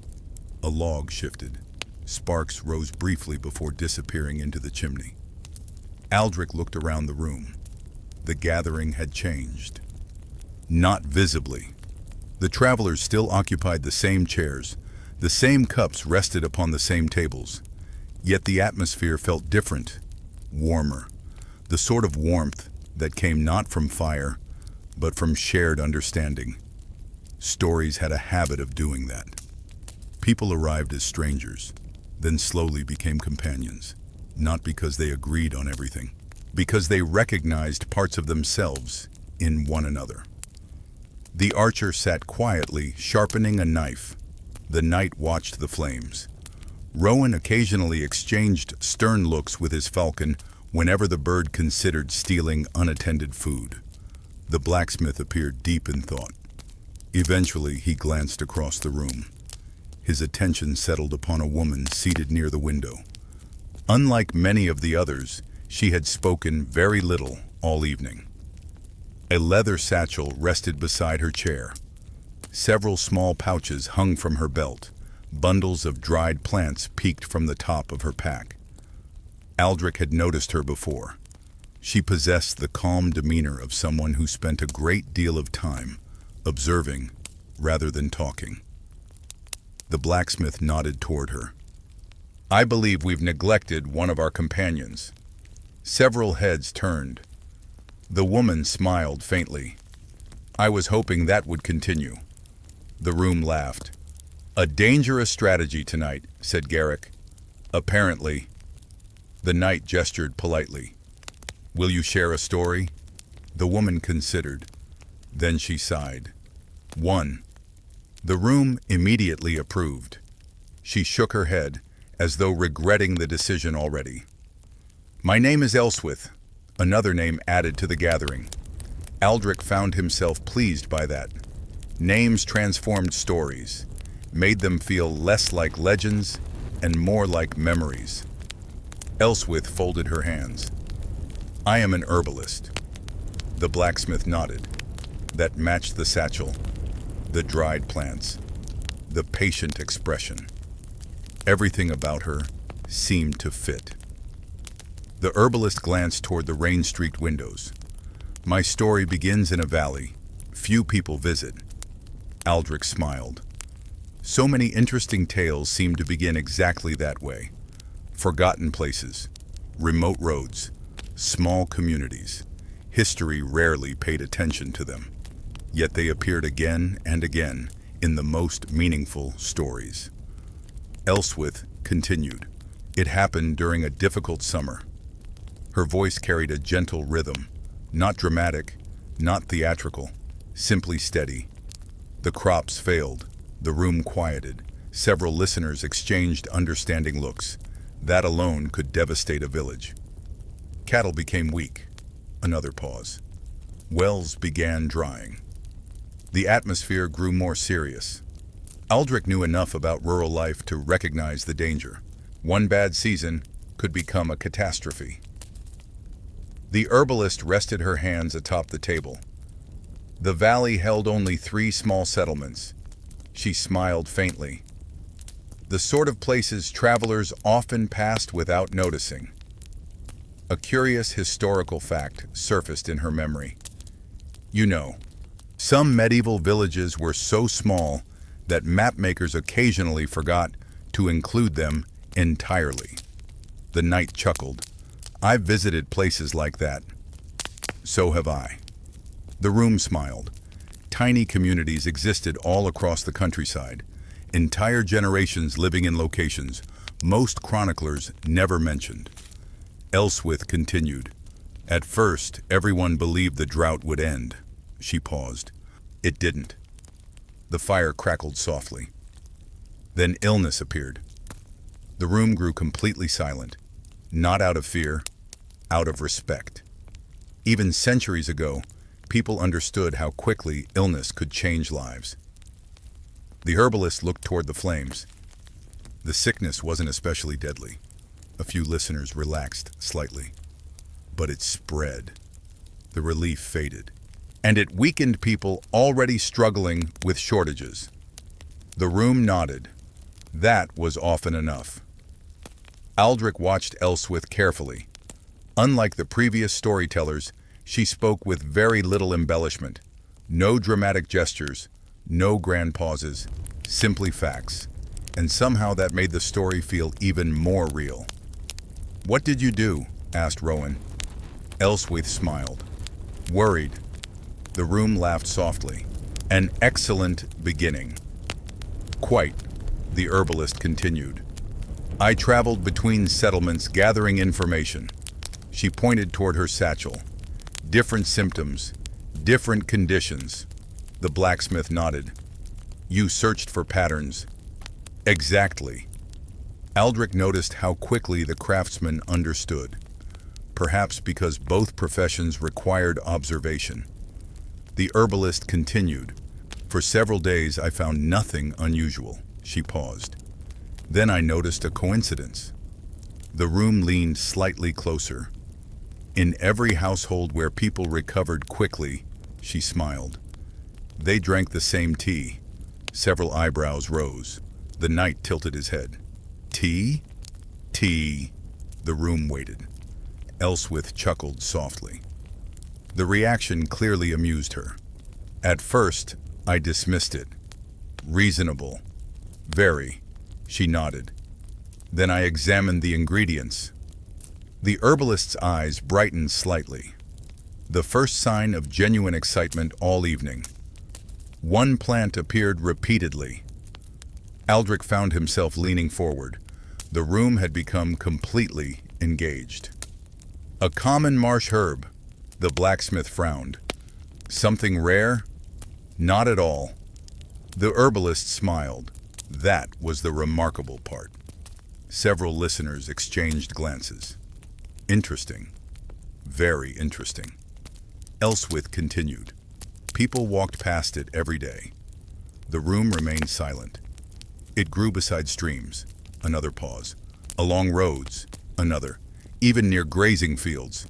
A log shifted. Sparks rose briefly before disappearing into the chimney. Aldrich looked around the room. The gathering had changed. Not visibly. The travelers still occupied the same chairs. The same cups rested upon the same tables. Yet the atmosphere felt different, warmer. The sort of warmth that came not from fire, but from shared understanding. Stories had a habit of doing that. People arrived as strangers, then slowly became companions, not because they agreed on everything, because they recognized parts of themselves in one another. The archer sat quietly, sharpening a knife. The knight watched the flames. Rowan occasionally exchanged stern looks with his falcon whenever the bird considered stealing unattended food. The blacksmith appeared deep in thought. Eventually, he glanced across the room. His attention settled upon a woman seated near the window. Unlike many of the others, she had spoken very little all evening. A leather satchel rested beside her chair. Several small pouches hung from her belt. Bundles of dried plants peeked from the top of her pack. Aldrich had noticed her before. She possessed the calm demeanor of someone who spent a great deal of time observing rather than talking. The blacksmith nodded toward her. "I believe we've neglected one of our companions." Several heads turned. The woman smiled faintly. "I was hoping that would continue." The room laughed. "A dangerous strategy tonight," said Garrick. "Apparently." The knight gestured politely. "Will you share a story?" The woman considered. Then she sighed. "One." The room immediately approved. She shook her head, as though regretting the decision already. "My name is Elswith," another name added to the gathering. Aldrich found himself pleased by that. Names transformed stories, made them feel less like legends and more like memories. Elswith folded her hands. "I am an herbalist." The blacksmith nodded. That matched the satchel, the dried plants, the patient expression. Everything about her seemed to fit. The herbalist glanced toward the rain-streaked windows. "My story begins in a valley. Few people visit." Aldrich smiled. So many interesting tales seemed to begin exactly that way. Forgotten places, remote roads, small communities. History rarely paid attention to them. Yet they appeared again and again in the most meaningful stories. Elswith continued. "It happened during a difficult summer." Her voice carried a gentle rhythm, not dramatic, not theatrical, simply steady. The crops failed, the room quieted, several listeners exchanged understanding looks. That alone could devastate a village. Cattle became weak. Another pause. Wells began drying. The atmosphere grew more serious. Aldrich knew enough about rural life to recognize the danger. One bad season could become a catastrophe. The herbalist rested her hands atop the table. The valley held only 3 small settlements. She smiled faintly. The sort of places travelers often passed without noticing. A curious historical fact surfaced in her memory. You know, some medieval villages were so small that mapmakers occasionally forgot to include them entirely. The knight chuckled. "I've visited places like that." "So have I." The room smiled. Tiny communities existed all across the countryside. Entire generations living in locations most chroniclers never mentioned. Elswith continued. "At first, everyone believed the drought would end. She paused. It didn't. The fire crackled softly. Then illness appeared. The room grew completely silent, not out of fear, out of respect. Even centuries ago, people understood how quickly illness could change lives. The herbalist looked toward the flames. The sickness wasn't especially deadly. A few listeners relaxed slightly. But it spread. The relief faded. And it weakened people already struggling with shortages. The room nodded. That was often enough. Aldrich watched Elswith carefully. Unlike the previous storytellers, she spoke with very little embellishment. No dramatic gestures, no grand pauses, simply facts. And somehow that made the story feel even more real. "What did you do?" asked Rowan. Elswith smiled. Worried. The room laughed softly. "An excellent beginning." "Quite," the herbalist continued. "I traveled between settlements gathering information." She pointed toward her satchel. "Different symptoms, different conditions." The blacksmith nodded. "You searched for patterns." "Exactly." Aldrich noticed how quickly the craftsman understood. Perhaps because both professions required observation. The herbalist continued. "For several days I found nothing unusual." She paused. "Then I noticed a coincidence." The room leaned slightly closer. "In every household where people recovered quickly," she smiled, "they drank the same tea." Several eyebrows rose. The knight tilted his head. "Tea? Tea." The room waited. Elswith chuckled softly. The reaction clearly amused her. "At first, I dismissed it. Reasonable. Very." She nodded. "Then I examined the ingredients." The herbalist's eyes brightened slightly. The first sign of genuine excitement all evening. One plant appeared repeatedly. Aldrich found himself leaning forward. The room had become completely engaged. "A common marsh herb." The blacksmith frowned. "Something rare?" "Not at all." The herbalist smiled. That was the remarkable part. Several listeners exchanged glances. "Interesting. Very interesting." Elswith continued. "People walked past it every day." The room remained silent. "It grew beside streams." Another pause. "Along roads." Another. "Even near grazing fields."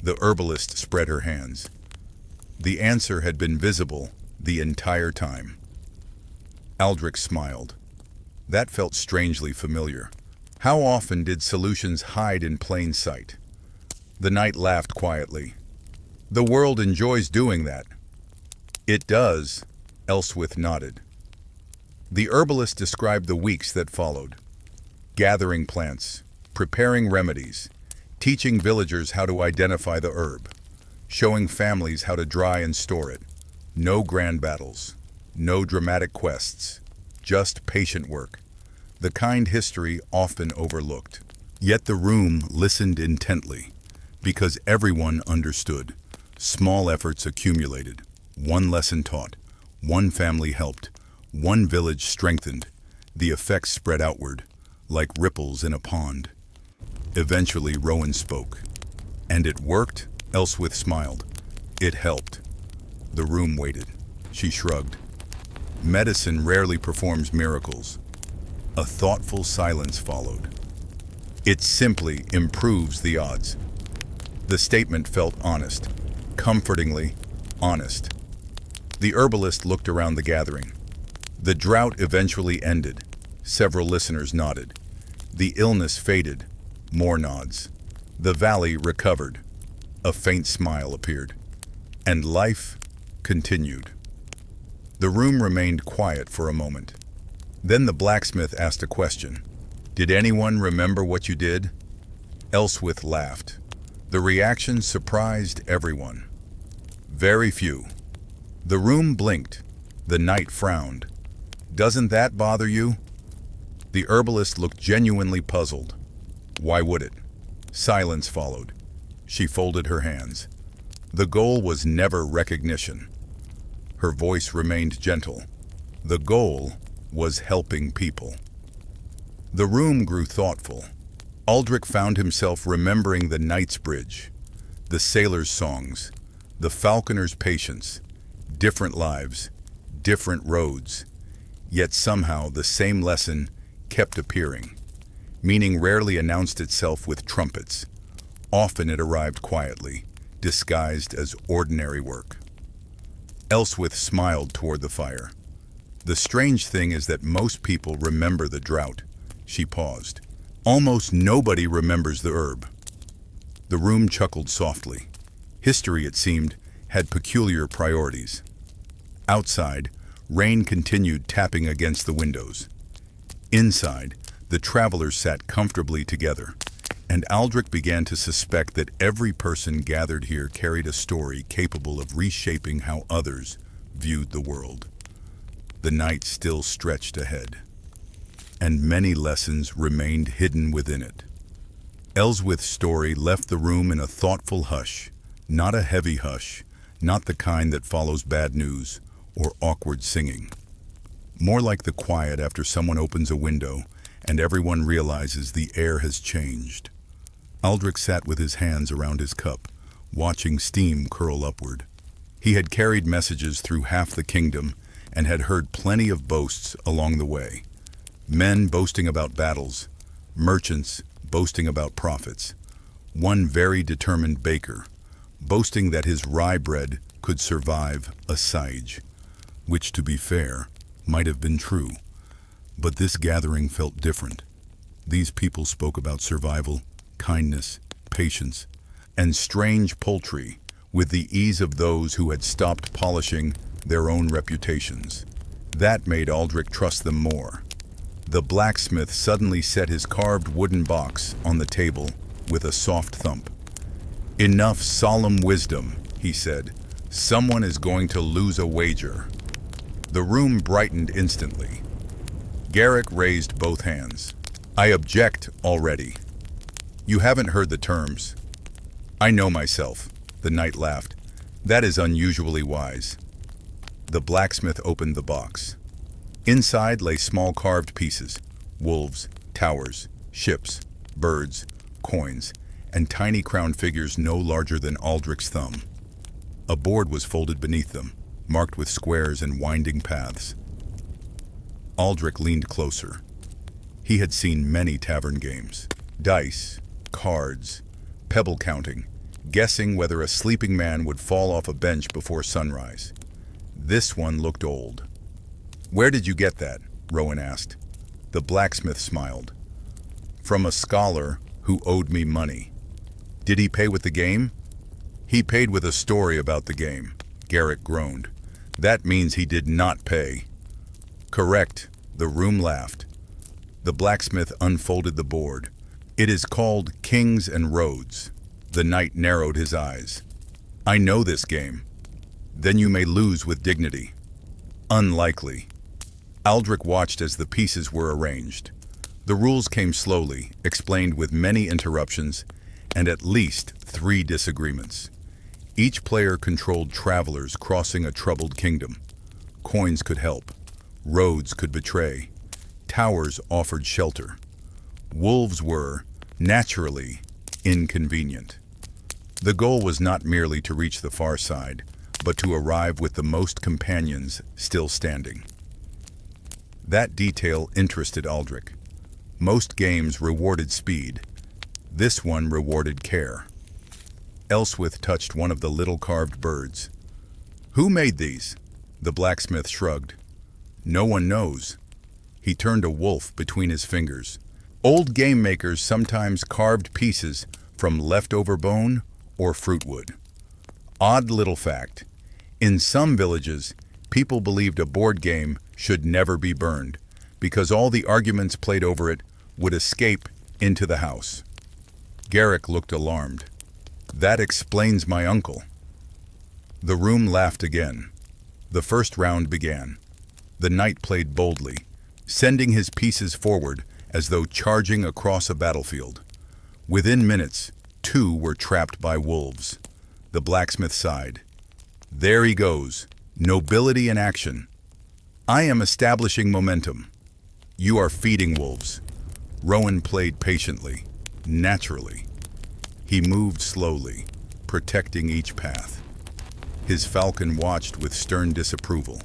The herbalist spread her hands. The answer had been visible the entire time. Aldrich smiled. That felt strangely familiar. How often did solutions hide in plain sight? The knight laughed quietly. "The world enjoys doing that." "It does," Elswith nodded. The herbalist described the weeks that followed. Gathering plants, preparing remedies, teaching villagers how to identify the herb, showing families how to dry and store it. No grand battles, no dramatic quests, just patient work, the kind history often overlooked. Yet the room listened intently, because everyone understood. Small efforts accumulated, one lesson taught, one family helped, one village strengthened. The effects spread outward, like ripples in a pond. Eventually Rowan spoke. "And it worked?" Elswith smiled. "It helped." The room waited. She shrugged. "Medicine rarely performs miracles." A thoughtful silence followed. "It simply improves the odds." The statement felt honest, comfortingly honest. The herbalist looked around the gathering. The drought eventually ended. Several listeners nodded. The illness faded. More nods. The valley recovered. A faint smile appeared. And life continued. The room remained quiet for a moment. Then the blacksmith asked a question. "Did anyone remember what you did?" Elswith laughed. The reaction surprised everyone. "Very few." The room blinked. The knight frowned. "Doesn't that bother you?" The herbalist looked genuinely puzzled. "Why would it?" Silence followed. She folded her hands. The goal was never recognition. Her voice remained gentle. The goal was helping people. The room grew thoughtful. Aldrich found himself remembering the knight's bridge, the sailor's songs, the falconer's patience, different lives, different roads. Yet somehow the same lesson kept appearing. Meaning rarely announced itself with trumpets. Often it arrived quietly, disguised as ordinary work. Elswith smiled toward the fire. The strange thing is that most people remember the drought. She paused. Almost nobody remembers the herb. The room chuckled softly. History, it seemed, had peculiar priorities. Outside, rain continued tapping against the windows. Inside, the travelers sat comfortably together, and Aldrich began to suspect that every person gathered here carried a story capable of reshaping how others viewed the world. The night still stretched ahead, and many lessons remained hidden within it. Elswith's story left the room in a thoughtful hush, not a heavy hush, not the kind that follows bad news or awkward singing. More like the quiet after someone opens a window and everyone realizes the air has changed. Aldrich sat with his hands around his cup, watching steam curl upward. He had carried messages through half the kingdom and had heard plenty of boasts along the way. Men boasting about battles, merchants boasting about profits. One very determined baker, boasting that his rye bread could survive a siege, which, to be fair, might have been true. But this gathering felt different. These people spoke about survival, kindness, patience, and strange poultry with the ease of those who had stopped polishing their own reputations. That made Aldrich trust them more. The blacksmith suddenly set his carved wooden box on the table with a soft thump. "Enough solemn wisdom," he said. "Someone is going to lose a wager." The room brightened instantly. Garrick raised both hands. "I object already. You haven't heard the terms." "I know myself," the knight laughed. "That is unusually wise." The blacksmith opened the box. Inside lay small carved pieces, wolves, towers, ships, birds, coins, and tiny crowned figures no larger than Aldrich's thumb. A board was folded beneath them, marked with squares and winding paths. Aldrich leaned closer. He had seen many tavern games. Dice, cards, pebble counting, guessing whether a sleeping man would fall off a bench before sunrise. This one looked old. "Where did you get that?" Rowan asked. The blacksmith smiled. "From a scholar who owed me money." "Did he pay with the game?" "He paid with a story about the game," Garrick groaned. "That means he did not pay." "Correct," the room laughed. The blacksmith unfolded the board. "It is called Kings and Roads." The knight narrowed his eyes. "I know this game." "Then you may lose with dignity." "Unlikely." Aldrich watched as the pieces were arranged. The rules came slowly, explained with many interruptions, and at least 3 disagreements. Each player controlled travelers crossing a troubled kingdom. Coins could help. Roads could betray. Towers offered shelter. Wolves were, naturally, inconvenient. The goal was not merely to reach the far side, but to arrive with the most companions still standing. That detail interested Aldrich. Most games rewarded speed. This one rewarded care. Elswith touched one of the little carved birds. "Who made these?" The blacksmith shrugged. "No one knows." He turned a wolf between his fingers. Old game makers sometimes carved pieces from leftover bone or fruitwood. Odd little fact. In some villages, people believed a board game should never be burned, because all the arguments played over it would escape into the house. Garrick looked alarmed. "That explains my uncle." The room laughed again. The first round began. The knight played boldly, sending his pieces forward as though charging across a battlefield. Within minutes, 2 were trapped by wolves. The blacksmith sighed. There he goes. Nobility in action. I am establishing momentum. You are feeding wolves. Rowan played patiently, naturally. He moved slowly, protecting each path. His falcon watched with stern disapproval,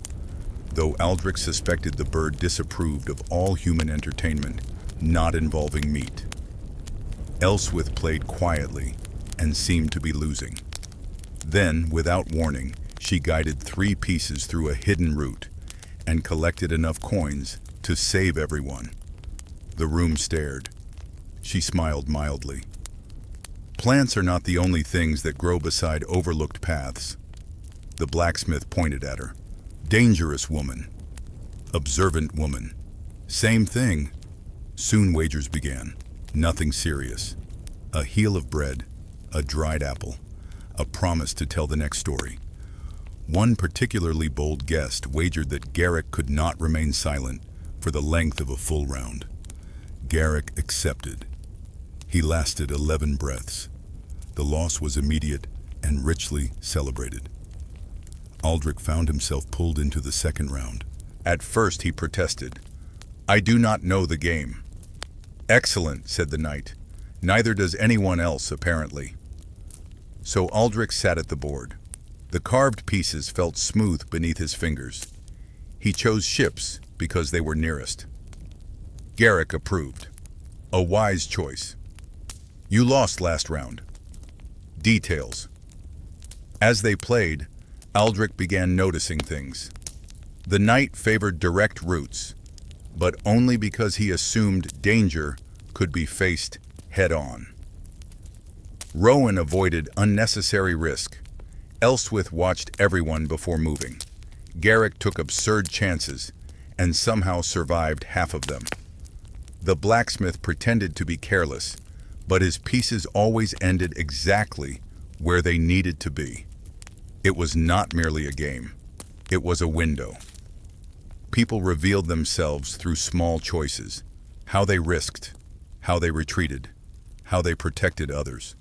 though Aldrich suspected the bird disapproved of all human entertainment not involving meat. Elswith played quietly and seemed to be losing. Then, without warning, she guided 3 pieces through a hidden route and collected enough coins to save everyone. The room stared. She smiled mildly. Plants are not the only things that grow beside overlooked paths. The blacksmith pointed at her. Dangerous woman. Observant woman. Same thing. Soon wagers began. Nothing serious. A heel of bread, a dried apple, a promise to tell the next story. One particularly bold guest wagered that Garrick could not remain silent for the length of a full round. Garrick accepted. He lasted 11 breaths. The loss was immediate and richly celebrated. Aldrich found himself pulled into the second round. At first he protested. I do not know the game. Excellent, said the knight. Neither does anyone else, apparently. So Aldrich sat at the board. The carved pieces felt smooth beneath his fingers. He chose ships because they were nearest. Garrick approved. A wise choice. You lost last round. Details. As they played, Aldrich began noticing things. The knight favored direct routes, but only because he assumed danger could be faced head-on. Rowan avoided unnecessary risk. Elswith watched everyone before moving. Garrick took absurd chances and somehow survived half of them. The blacksmith pretended to be careless, but his pieces always ended exactly where they needed to be. It was not merely a game. It was a window. People revealed themselves through small choices. How they risked, how they retreated, how they protected others.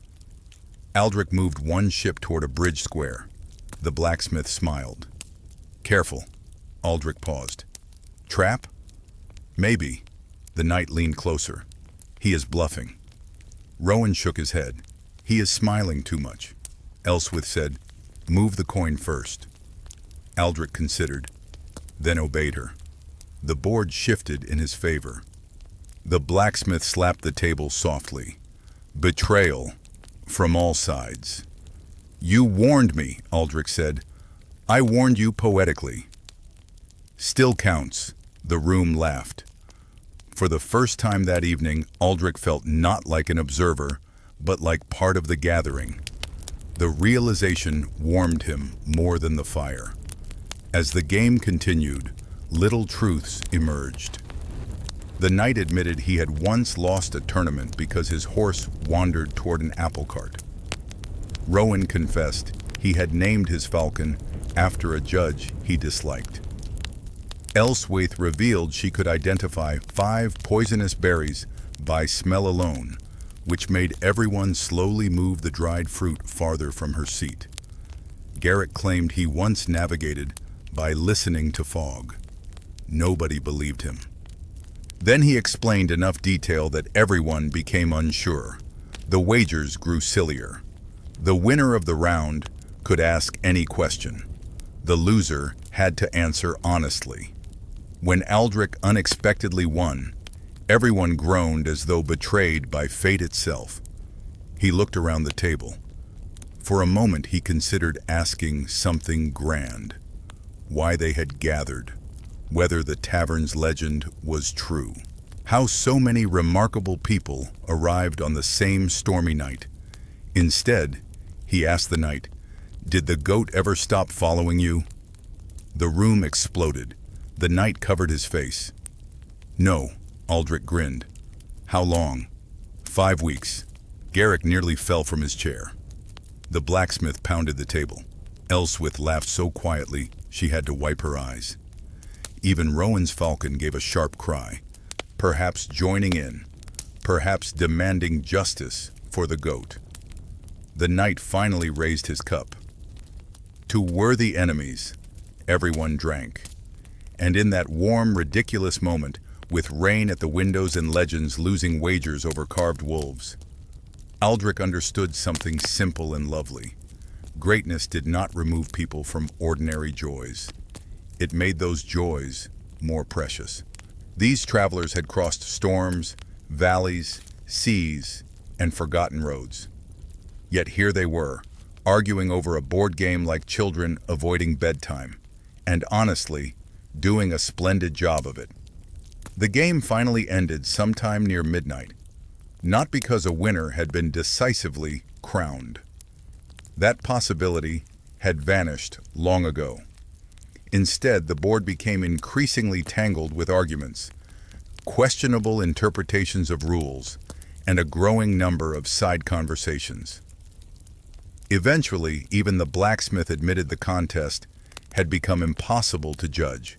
Aldrich moved one ship toward a bridge square. The blacksmith smiled. Careful. Aldrich paused. Trap? Maybe. The knight leaned closer. He is bluffing. Rowan shook his head. He is smiling too much. Elswith said, move the coin first. Aldrich considered, then obeyed her. The board shifted in his favor. The blacksmith slapped the table softly. Betrayal. From all sides. You warned me, Aldrich said. I warned you poetically. Still counts. The room laughed. For the first time that evening, Aldrich felt not like an observer, but like part of the gathering. The realization warmed him more than the fire. As the game continued, little truths emerged. The knight admitted he had once lost a tournament because his horse wandered toward an apple cart. Rowan confessed he had named his falcon after a judge he disliked. Elswith revealed she could identify 5 poisonous berries by smell alone, which made everyone slowly move the dried fruit farther from her seat. Garrick claimed he once navigated by listening to fog. Nobody believed him. Then he explained enough detail that everyone became unsure. The wagers grew sillier. The winner of the round could ask any question. The loser had to answer honestly. When Aldrich unexpectedly won, everyone groaned as though betrayed by fate itself. He looked around the table. For a moment he considered asking something grand. Why they had gathered. Whether the tavern's legend was true. How so many remarkable people arrived on the same stormy night. Instead, he asked the knight, "Did the goat ever stop following you?" The room exploded. The knight covered his face. "No," Aldrich grinned. "How long?" 5 weeks. Garrick nearly fell from his chair. The blacksmith pounded the table. Elswith laughed so quietly she had to wipe her eyes. Even Rowan's falcon gave a sharp cry, perhaps joining in, perhaps demanding justice for the goat. The knight finally raised his cup. To worthy enemies, everyone drank. And in that warm, ridiculous moment, with rain at the windows and legends losing wagers over carved wolves, Aldrich understood something simple and lovely. Greatness did not remove people from ordinary joys. It made those joys more precious. These travelers had crossed storms, valleys, seas, and forgotten roads. Yet here they were, arguing over a board game like children avoiding bedtime, and honestly, doing a splendid job of it. The game finally ended sometime near midnight, not because a winner had been decisively crowned. That possibility had vanished long ago. Instead, the board became increasingly tangled with arguments, questionable interpretations of rules, and a growing number of side conversations. Eventually, even the blacksmith admitted the contest had become impossible to judge,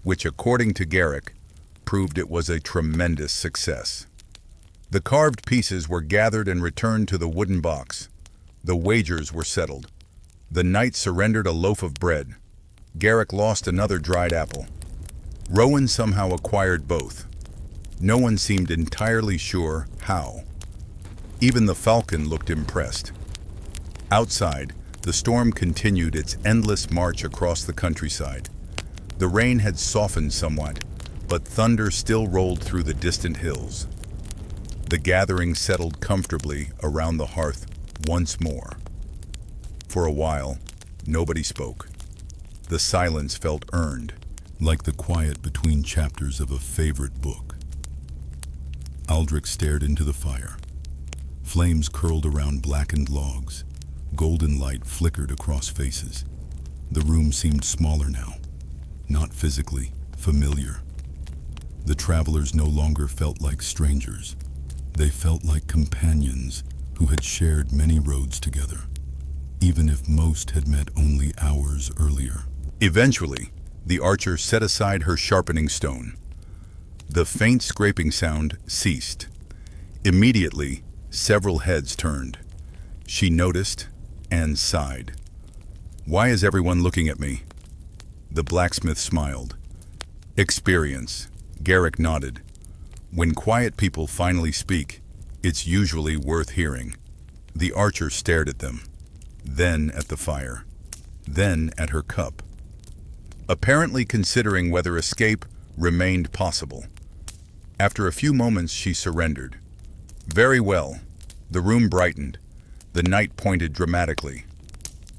which, according to Garrick, proved it was a tremendous success. The carved pieces were gathered and returned to the wooden box. The wagers were settled. The knight surrendered a loaf of bread. Garrick lost another dried apple. Rowan somehow acquired both. No one seemed entirely sure how. Even the falcon looked impressed. Outside, the storm continued its endless march across the countryside. The rain had softened somewhat, but thunder still rolled through the distant hills. The gathering settled comfortably around the hearth once more. For a while, nobody spoke. The silence felt earned, like the quiet between chapters of a favorite book. Aldrich stared into the fire. Flames curled around blackened logs. Golden light flickered across faces. The room seemed smaller now, not physically, familiar. The travelers no longer felt like strangers. They felt like companions who had shared many roads together, even if most had met only hours earlier. Eventually, the archer set aside her sharpening stone. The faint scraping sound ceased. Immediately, several heads turned. She noticed and sighed. "Why is everyone looking at me?" The blacksmith smiled. "Experience." Garrick nodded. "When quiet people finally speak, it's usually worth hearing." The archer stared at them, then at the fire, then at her cup, apparently considering whether escape remained possible. After a few moments, she surrendered. "Very well." The room brightened. The knight pointed dramatically.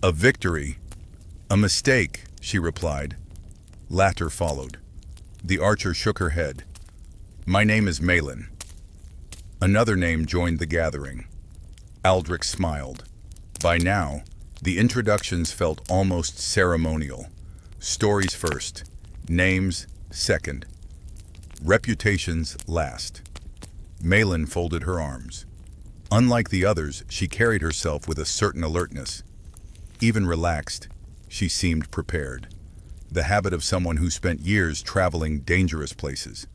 "A victory." "A mistake," she replied. Laughter followed. The archer shook her head. "My name is Malin." Another name joined the gathering. Aldrich smiled. By now, the introductions felt almost ceremonial. Stories first, names second, reputations last. Malin folded her arms. Unlike the others, she carried herself with a certain alertness. Even relaxed, she seemed prepared. The habit of someone who spent years traveling dangerous places.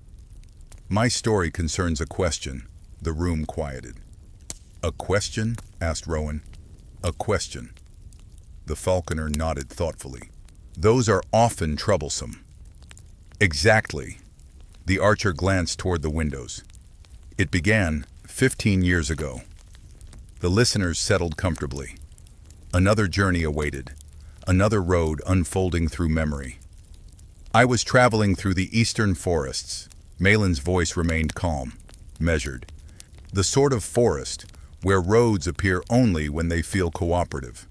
"My story concerns a question." The room quieted. "A question?" asked Rowan. "A question." The falconer nodded thoughtfully. "Those are often troublesome." "Exactly." The archer glanced toward the windows. "It began 15 years ago." The listeners settled comfortably. Another journey awaited, another road unfolding through memory. "I was traveling through the eastern forests." Malin's voice remained calm, measured. "The sort of forest where roads appear only when they feel cooperative."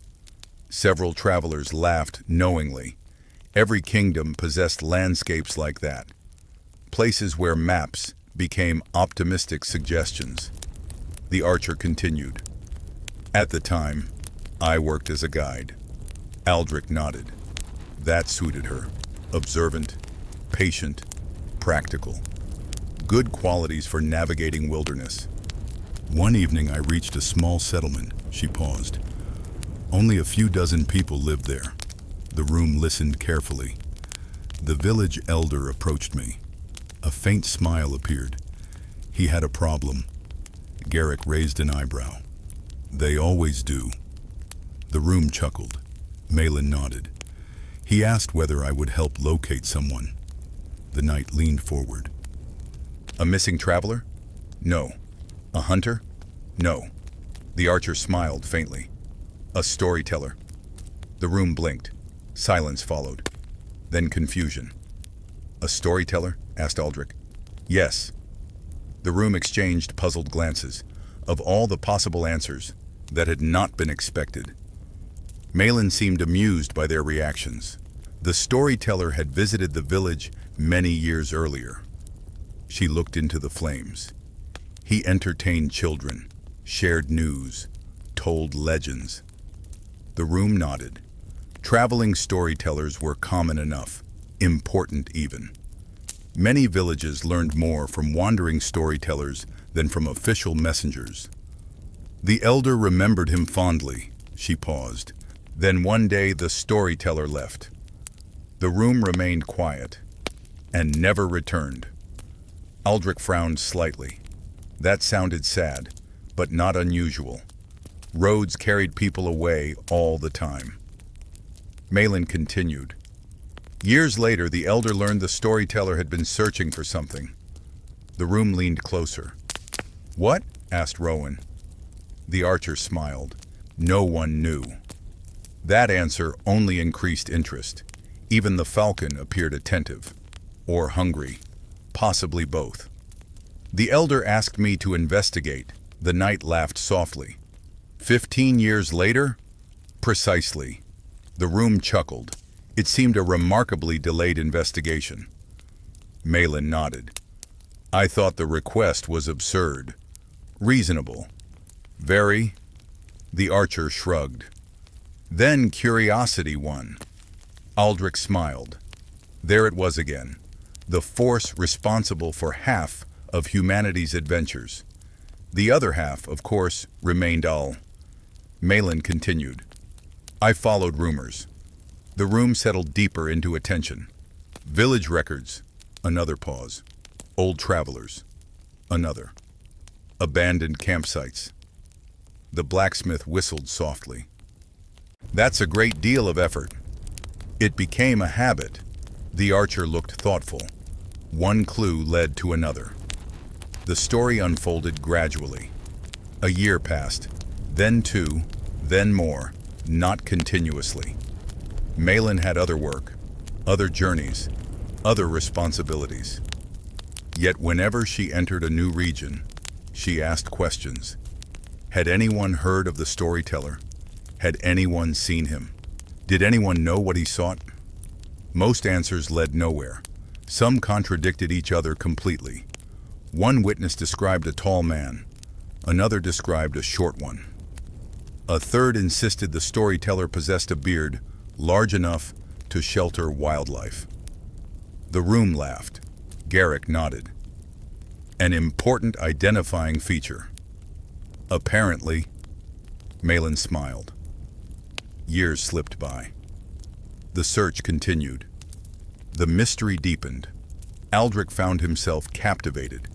Several travelers laughed knowingly. Every kingdom possessed landscapes like that. Places where maps became optimistic suggestions. The archer continued. "At the time, I worked as a guide." Aldrich nodded. That suited her. Observant, patient, practical. Good qualities for navigating wilderness. "One evening I reached a small settlement," she paused. "Only a few dozen people lived there." The room listened carefully. The village elder approached me. A faint smile appeared. He had a problem. Garrick raised an eyebrow. They always do. The room chuckled. Malin nodded. He asked whether I would help locate someone. The knight leaned forward. A missing traveler? No. A hunter? No. The archer smiled faintly. A storyteller? The room blinked. Silence followed. Then confusion. A storyteller? Asked Aldrich. Yes. The room exchanged puzzled glances. Of all the possible answers, that had not been expected. Malin seemed amused by their reactions. The storyteller had visited the village many years earlier. She looked into the flames. He entertained children, shared news, told legends. The room nodded. Traveling storytellers were common enough, important even. Many villages learned more from wandering storytellers than from official messengers. The elder remembered him fondly. She paused. Then one day the storyteller left. The room remained quiet and never returned. Aldrich frowned slightly. That sounded sad, but not unusual. Roads carried people away all the time. Malin continued. Years later, the elder learned the storyteller had been searching for something. The room leaned closer. What? Asked Rowan. The archer smiled. No one knew. That answer only increased interest. Even the falcon appeared attentive. Or hungry. Possibly both. The elder asked me to investigate. The knight laughed softly. 15 years later? Precisely. The room chuckled. It seemed a remarkably delayed investigation. Malin nodded. I thought the request was absurd. Reasonable. Very. The archer shrugged. Then curiosity won. Aldrich smiled. There it was again. The force responsible for half of humanity's adventures. The other half, of course, remained all. Malin continued. I followed rumors. The room settled deeper into attention. Village records. Another pause. Old travelers. Another. Abandoned campsites. The blacksmith whistled softly. That's a great deal of effort. It became a habit. The archer looked thoughtful. One clue led to another. The story unfolded gradually. A year passed, then two, then more, not continuously. Malin had other work, other journeys, other responsibilities. Yet whenever she entered a new region, she asked questions. Had anyone heard of the storyteller? Had anyone seen him? Did anyone know what he sought? Most answers led nowhere. Some contradicted each other completely. One witness described a tall man. Another described a short one. A third insisted the storyteller possessed a beard large enough to shelter wildlife. The room laughed. Garrick nodded. An important identifying feature. Apparently. Malin smiled. Years slipped by. The search continued. The mystery deepened. Aldrich found himself captivated,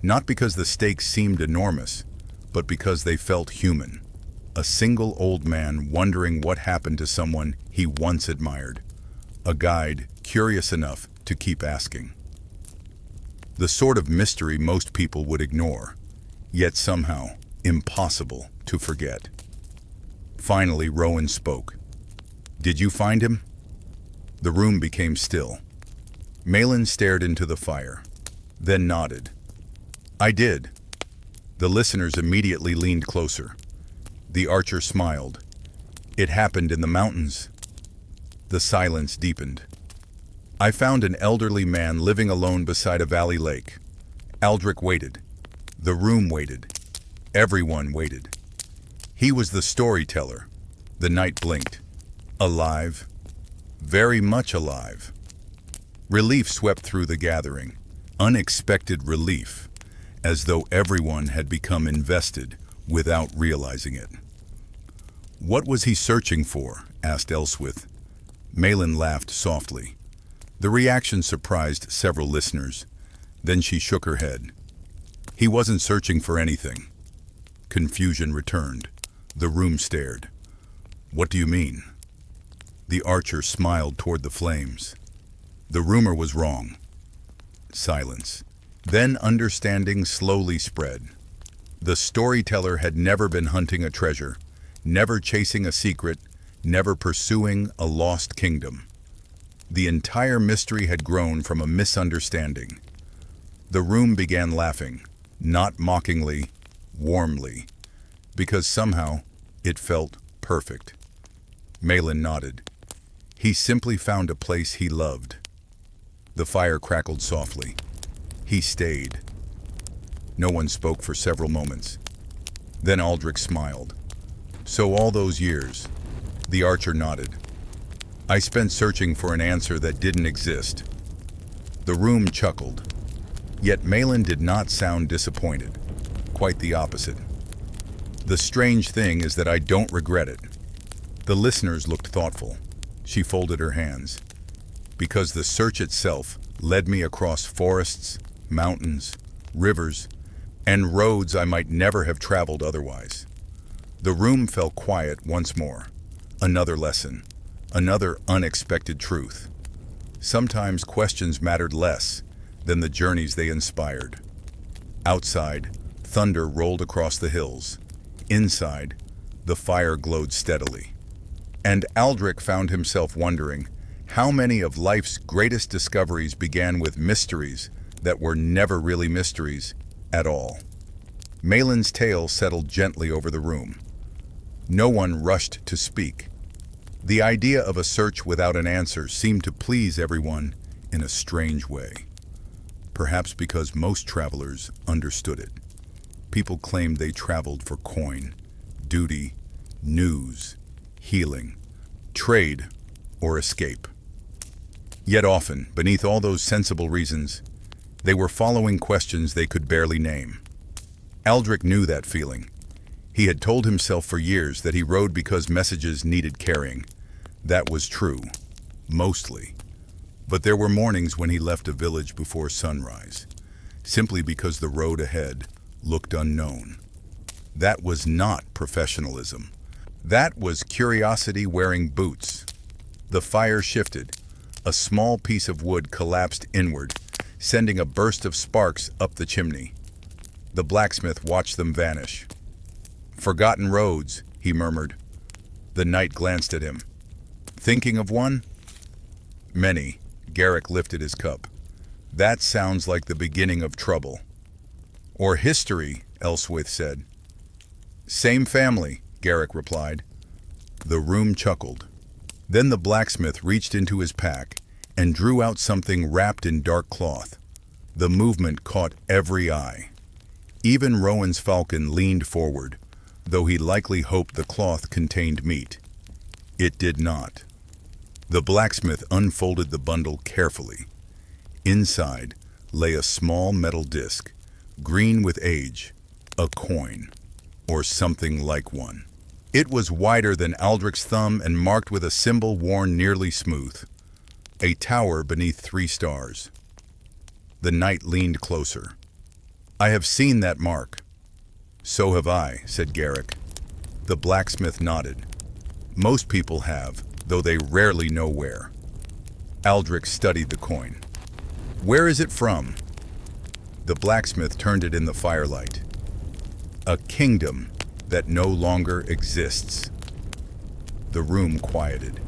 not because the stakes seemed enormous, but because they felt human. A single old man wondering what happened to someone he once admired. A guide curious enough to keep asking. The sort of mystery most people would ignore, yet somehow impossible to forget. Finally, Rowan spoke. Did you find him? The room became still. Malin stared into the fire, then nodded. I did. The listeners immediately leaned closer. The archer smiled. It happened in the mountains. The silence deepened. I found an elderly man living alone beside a valley lake. Aldrich waited. The room waited. Everyone waited. He was the storyteller. The night blinked. Alive. Very much alive. Relief swept through the gathering. Unexpected relief, as though everyone had become invested without realizing it. What was he searching for? Asked Elswith. Malin laughed softly. The reaction surprised several listeners. Then she shook her head. He wasn't searching for anything. Confusion returned. The room stared. What do you mean? The archer smiled toward the flames. The rumor was wrong. Silence. Then understanding slowly spread. The storyteller had never been hunting a treasure, never chasing a secret, never pursuing a lost kingdom. The entire mystery had grown from a misunderstanding. The room began laughing, not mockingly, warmly, because somehow it felt perfect. Malin nodded. He simply found a place he loved. The fire crackled softly. He stayed. No one spoke for several moments. Then Aldrich smiled. So all those years, the archer nodded. I spent searching for an answer that didn't exist. The room chuckled. Yet Malin did not sound disappointed. Quite the opposite. The strange thing is that I don't regret it. The listeners looked thoughtful. She folded her hands. Because the search itself led me across forests, mountains, rivers, and roads I might never have traveled otherwise. The room fell quiet once more. Another lesson, another unexpected truth. Sometimes questions mattered less than the journeys they inspired. Outside, thunder rolled across the hills. Inside, the fire glowed steadily. And Aldrich found himself wondering how many of life's greatest discoveries began with mysteries that were never really mysteries at all. Malin's tale settled gently over the room. No one rushed to speak. The idea of a search without an answer seemed to please everyone in a strange way. Perhaps because most travelers understood it. People claimed they traveled for coin, duty, news, healing, trade, or escape. Yet often, beneath all those sensible reasons, they were following questions they could barely name. Aldrich knew that feeling. He had told himself for years that he rode because messages needed carrying. That was true, mostly. But there were mornings when he left a village before sunrise, simply because the road ahead looked unknown. That was not professionalism. That was curiosity wearing boots. The fire shifted. A small piece of wood collapsed inward, sending a burst of sparks up the chimney. The blacksmith watched them vanish. Forgotten roads, he murmured. The knight glanced at him. Thinking of one? Many. Garrick lifted his cup. That sounds like the beginning of trouble. Or history, Elswith said. Same family, Garrick replied. The room chuckled. Then the blacksmith reached into his pack and drew out something wrapped in dark cloth. The movement caught every eye. Even Rowan's falcon leaned forward, though he likely hoped the cloth contained meat. It did not. The blacksmith unfolded the bundle carefully. Inside lay a small metal disc, green with age, a coin, or something like one. It was wider than Aldrich's thumb and marked with a symbol worn nearly smooth. A tower beneath 3 stars. The knight leaned closer. I have seen that mark. So have I, said Garrick. The blacksmith nodded. Most people have, though they rarely know where. Aldrich studied the coin. Where is it from? The blacksmith turned it in the firelight. A kingdom that no longer exists. The room quieted.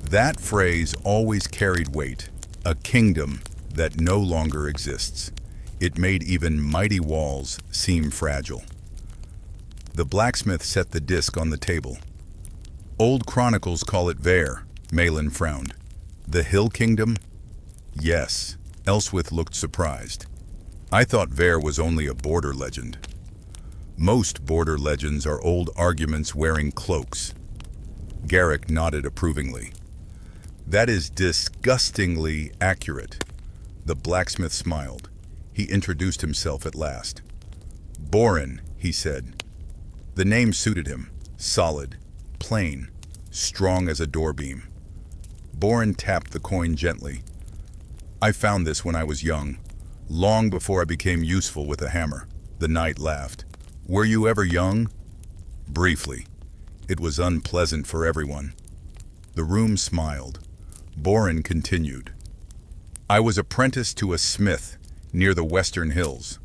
That phrase always carried weight. A kingdom that no longer exists. It made even mighty walls seem fragile. The blacksmith set the disc on the table. Old chronicles call it Ver, Malin frowned. The Hill Kingdom? Yes. Elswith looked surprised. I thought Ver was only a border legend. Most border legends are old arguments wearing cloaks. Garrick nodded approvingly. That is disgustingly accurate. The blacksmith smiled. He introduced himself at last. Borin, he said. The name suited him. Solid, plain, strong as a doorbeam. Borin tapped the coin gently. I found this when I was young, long before I became useful with a hammer. The knight laughed. Were you ever young? Briefly. It was unpleasant for everyone. The room smiled. Boren continued. I was apprenticed to a smith near the western hills.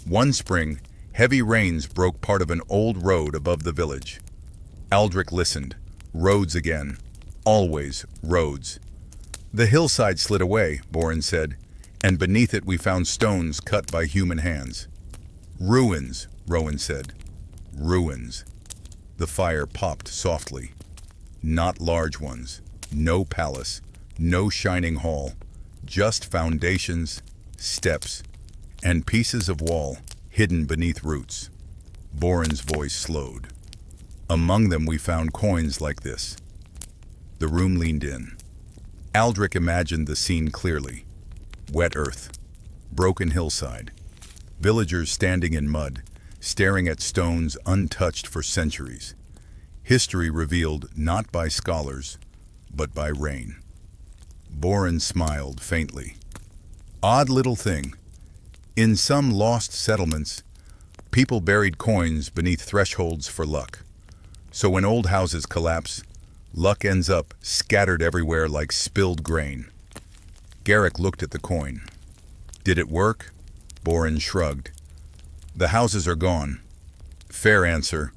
One spring, heavy rains broke part of an old road above the village. Aldrich listened. Roads again. Always roads. The hillside slid away, Boren said, and beneath it we found stones cut by human hands. Ruins, Rowan said. Ruins. The fire popped softly. Not large ones. No palace. No shining hall. Just foundations, steps, and pieces of wall hidden beneath roots. Boren's voice slowed. Among them we found coins like this. The room leaned in. Aldrich imagined the scene clearly. Wet earth. Broken hillside. Villagers standing in mud, staring at stones untouched for centuries. History revealed not by scholars, but by rain. Boren smiled faintly. Odd little thing. In some lost settlements, people buried coins beneath thresholds for luck. So when old houses collapse, luck ends up scattered everywhere like spilled grain. Garrick looked at the coin. Did it work? Boren shrugged. The houses are gone. Fair answer.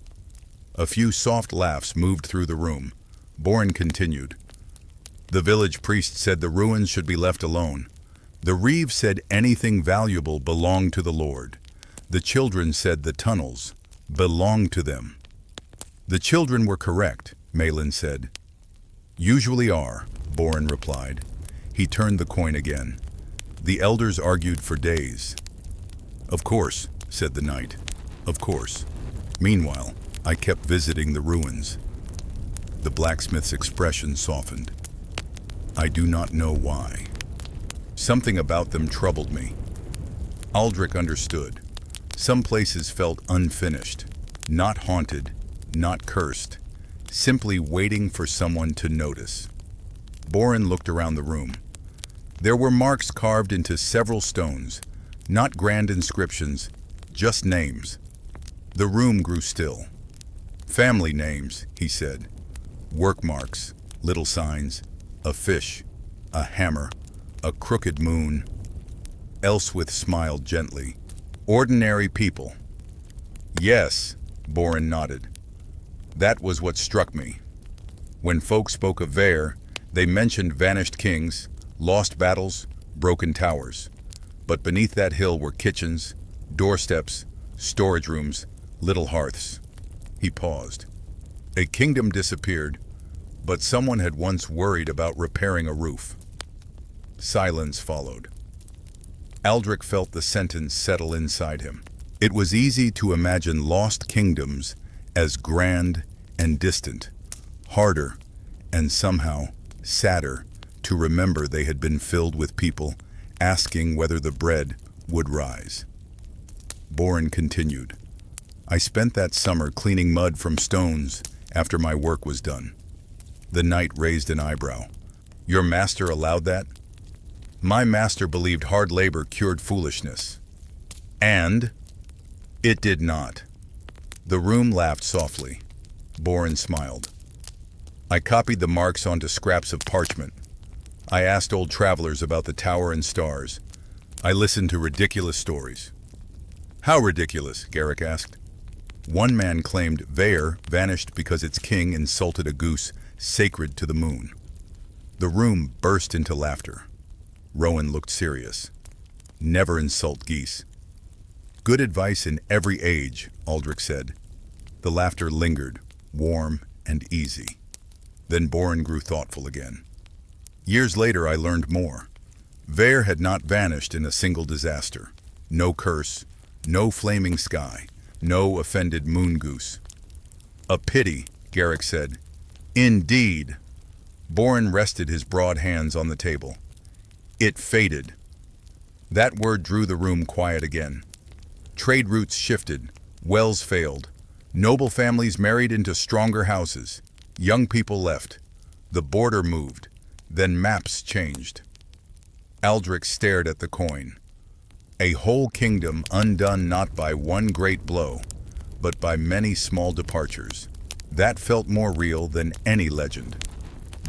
A few soft laughs moved through the room. Boren continued. The village priest said the ruins should be left alone. The reeve said anything valuable belonged to the Lord. The children said the tunnels belonged to them. The children were correct, Malin said. Usually are, Boren replied. He turned the coin again. The elders argued for days. Of course, said the knight. Of course. Meanwhile, I kept visiting the ruins. The blacksmith's expression softened. I do not know why. Something about them troubled me. Aldrich understood. Some places felt unfinished, not haunted, not cursed, simply waiting for someone to notice. Boren looked around the room. There were marks carved into several stones, not grand inscriptions, just names. The room grew still. Family names, he said. Work marks, little signs, a fish, a hammer, a crooked moon. Elswith smiled gently. Ordinary people. Yes, Boren nodded. That was what struck me. When folk spoke of Vare, they mentioned vanished kings, lost battles, broken towers. But beneath that hill were kitchens, doorsteps, storage rooms, little hearths. He paused. A kingdom disappeared, but someone had once worried about repairing a roof. Silence followed. Aldrich felt the sentence settle inside him. It was easy to imagine lost kingdoms as grand and distant, harder and somehow sadder to remember they had been filled with people asking whether the bread would rise. Boren continued. I spent that summer cleaning mud from stones after my work was done. The knight raised an eyebrow. Your master allowed that? My master believed hard labor cured foolishness. And it did not. The room laughed softly. Boren smiled. I copied the marks onto scraps of parchment. I asked old travelers about the tower and stars. I listened to ridiculous stories. How ridiculous? Garrick asked. One man claimed Vare vanished because its king insulted a goose sacred to the moon. The room burst into laughter. Rowan looked serious. Never insult geese. Good advice in every age, Aldrich said. The laughter lingered, warm and easy. Then Boren grew thoughtful again. Years later I learned more. Vare had not vanished in a single disaster. No curse, no flaming sky, no offended moon goose. A pity, Garrick said. Indeed. Boren rested his broad hands on the table. It faded. That word drew the room quiet again. Trade routes shifted, wells failed, noble families married into stronger houses, young people left, the border moved, then maps changed. Aldrich stared at the coin. A whole kingdom undone not by one great blow, but by many small departures. That felt more real than any legend.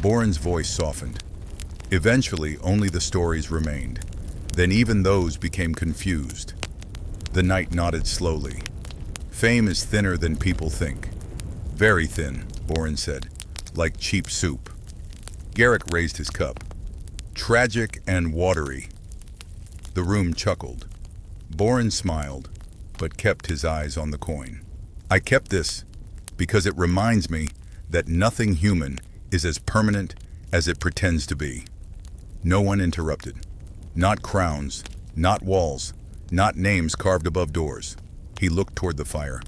Boren's voice softened. Eventually, only the stories remained. Then even those became confused. The knight nodded slowly. Fame is thinner than people think. Very thin, Boren said, like cheap soup. Garrick raised his cup. Tragic and watery. The room chuckled. Boren smiled, but kept his eyes on the coin. I kept this because it reminds me that nothing human is as permanent as it pretends to be. No one interrupted. Not crowns, not walls, not names carved above doors. He looked toward the fire.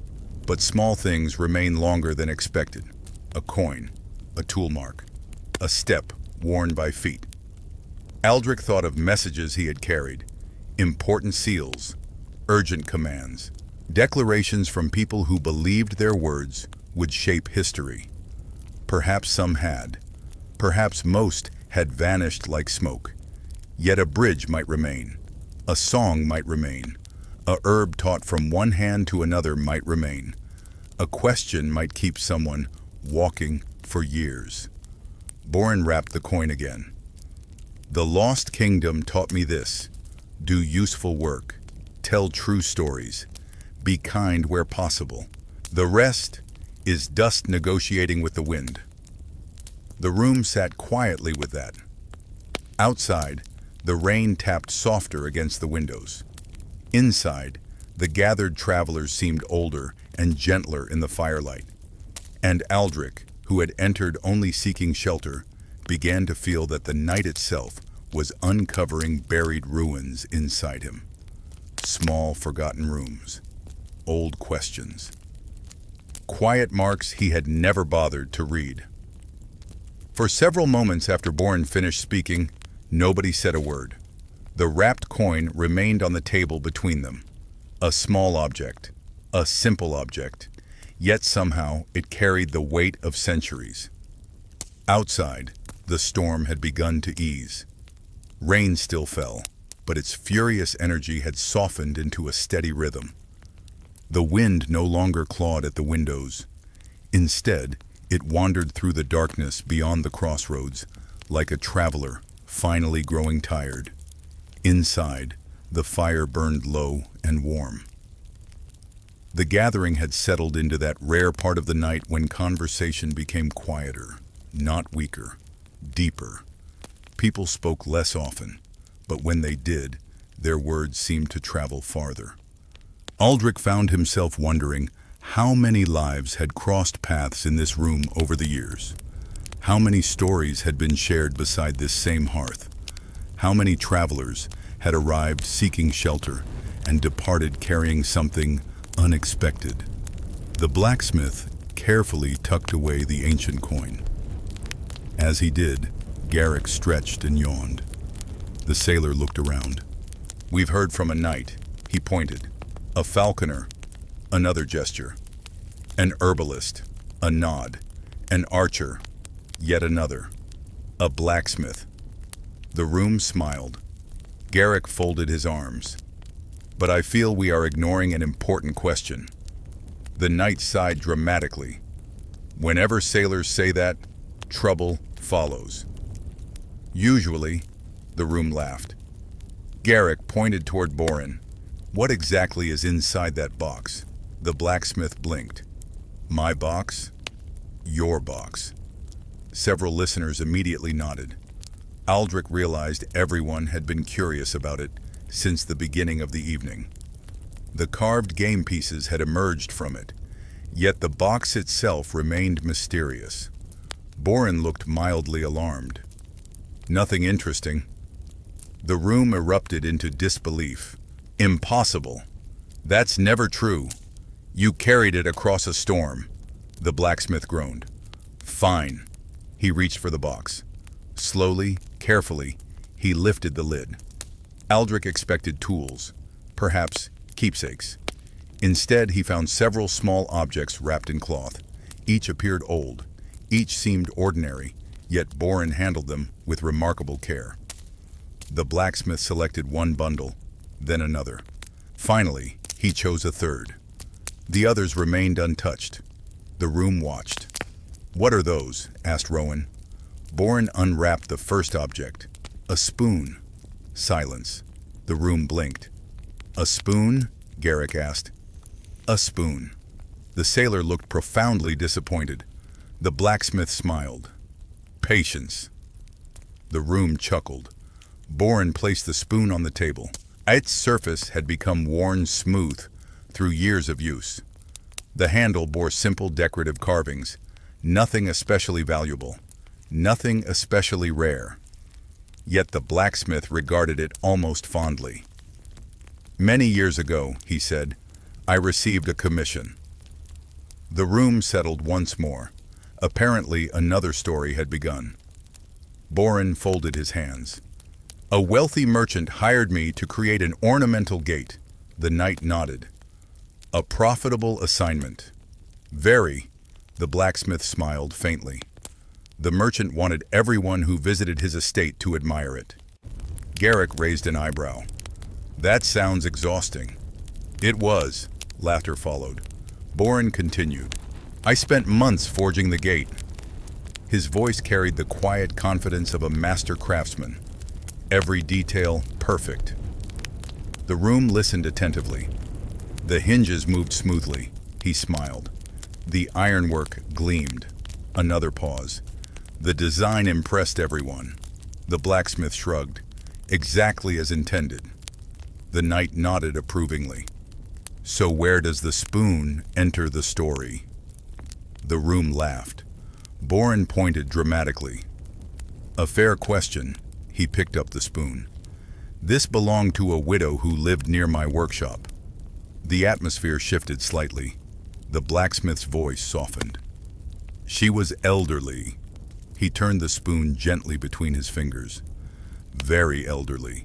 But small things remain longer than expected. A coin, a tool mark, a step worn by feet. Aldrich thought of messages he had carried, important seals, urgent commands, declarations from people who believed their words would shape history. Perhaps some had. Perhaps most had vanished like smoke. Yet a bridge might remain. A song might remain. A herb taught from one hand to another might remain. A question might keep someone walking for years. Boren wrapped the coin again. The Lost Kingdom taught me this. Do useful work. Tell true stories. Be kind where possible. The rest is dust negotiating with the wind. The room sat quietly with that. Outside, the rain tapped softer against the windows. Inside, the gathered travelers seemed older and gentler in the firelight. And Aldrich, who had entered only seeking shelter, began to feel that the night itself was uncovering buried ruins inside him. Small, forgotten rooms. Old questions. Quiet marks he had never bothered to read. For several moments after Boren finished speaking, nobody said a word. The wrapped coin remained on the table between them. A small object, a simple object, yet somehow it carried the weight of centuries. Outside, the storm had begun to ease. Rain still fell, but its furious energy had softened into a steady rhythm. The wind no longer clawed at the windows. Instead, it wandered through the darkness beyond the crossroads, like a traveler finally growing tired. Inside, the fire burned low and warm. The gathering had settled into that rare part of the night when conversation became quieter, not weaker, deeper. People spoke less often, but when they did, their words seemed to travel farther. Aldrich found himself wondering how many lives had crossed paths in this room over the years. How many stories had been shared beside this same hearth? How many travelers had arrived seeking shelter and departed carrying something unexpected? The blacksmith carefully tucked away the ancient coin. As he did, Garrick stretched and yawned. The sailor looked around. We've heard from a knight, he pointed. A falconer, another gesture. An herbalist, a nod. An archer, yet another. A blacksmith. The room smiled. Garrick folded his arms. But I feel we are ignoring an important question. The knight sighed dramatically. Whenever sailors say that, trouble follows. Usually, the room laughed. Garrick pointed toward Boren. What exactly is inside that box? The blacksmith blinked. My box? Your box. Several listeners immediately nodded. Aldrich realized everyone had been curious about it since the beginning of the evening. The carved game pieces had emerged from it, yet the box itself remained mysterious. Boren looked mildly alarmed. Nothing interesting. The room erupted into disbelief. Impossible. That's never true. You carried it across a storm. The blacksmith groaned. Fine. He reached for the box. Slowly, carefully, he lifted the lid. Aldrich expected tools, perhaps keepsakes. Instead, he found several small objects wrapped in cloth. Each appeared old. Each seemed ordinary, yet Boren handled them with remarkable care. The blacksmith selected one bundle, then another. Finally, he chose a third. The others remained untouched. The room watched. "What are those?" asked Rowan. Boren unwrapped the first object. A spoon. Silence. The room blinked. "A spoon?" Garrick asked. "A spoon." The sailor looked profoundly disappointed. The blacksmith smiled. "Patience." The room chuckled. Boren placed the spoon on the table. Its surface had become worn smooth through years of use. The handle bore simple decorative carvings, nothing especially valuable, nothing especially rare. Yet the blacksmith regarded it almost fondly. "Many years ago," he said, "I received a commission." The room settled once more. Apparently another story had begun. Boren folded his hands. "A wealthy merchant hired me to create an ornamental gate." The knight nodded. "A profitable assignment." "Very." The blacksmith smiled faintly. The merchant wanted everyone who visited his estate to admire it. Garrick raised an eyebrow. "That sounds exhausting." "It was." Laughter followed. Boren continued. "I spent months forging the gate." His voice carried the quiet confidence of a master craftsman. Every detail perfect. The room listened attentively. The hinges moved smoothly. He smiled. The ironwork gleamed. Another pause. The design impressed everyone. The blacksmith shrugged. "Exactly as intended." The knight nodded approvingly. "So where does the spoon enter the story?" The room laughed. Boren pointed dramatically. "A fair question." He picked up the spoon. "This belonged to a widow who lived near my workshop." The atmosphere shifted slightly. The blacksmith's voice softened. "She was elderly." He turned the spoon gently between his fingers. "Very elderly."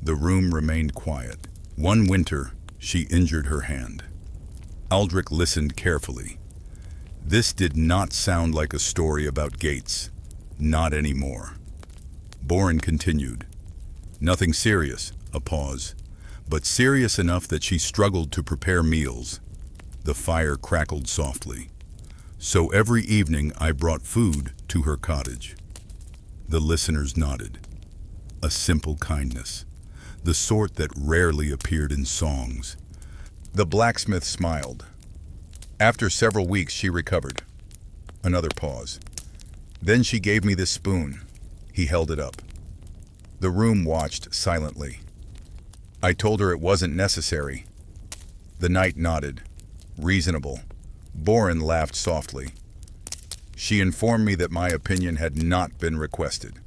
The room remained quiet. "One winter, she injured her hand." Aldrich listened carefully. This did not sound like a story about gates. Not anymore. Boren continued. "Nothing serious." A pause. "But serious enough that she struggled to prepare meals." The fire crackled softly. "So every evening I brought food to her cottage." The listeners nodded. A simple kindness, the sort that rarely appeared in songs. The blacksmith smiled. "After several weeks she recovered." Another pause. "Then she gave me this spoon." He held it up. The room watched silently. "I told her it wasn't necessary." The knight nodded. "Reasonable." Boren laughed softly. "She informed me that my opinion had not been requested."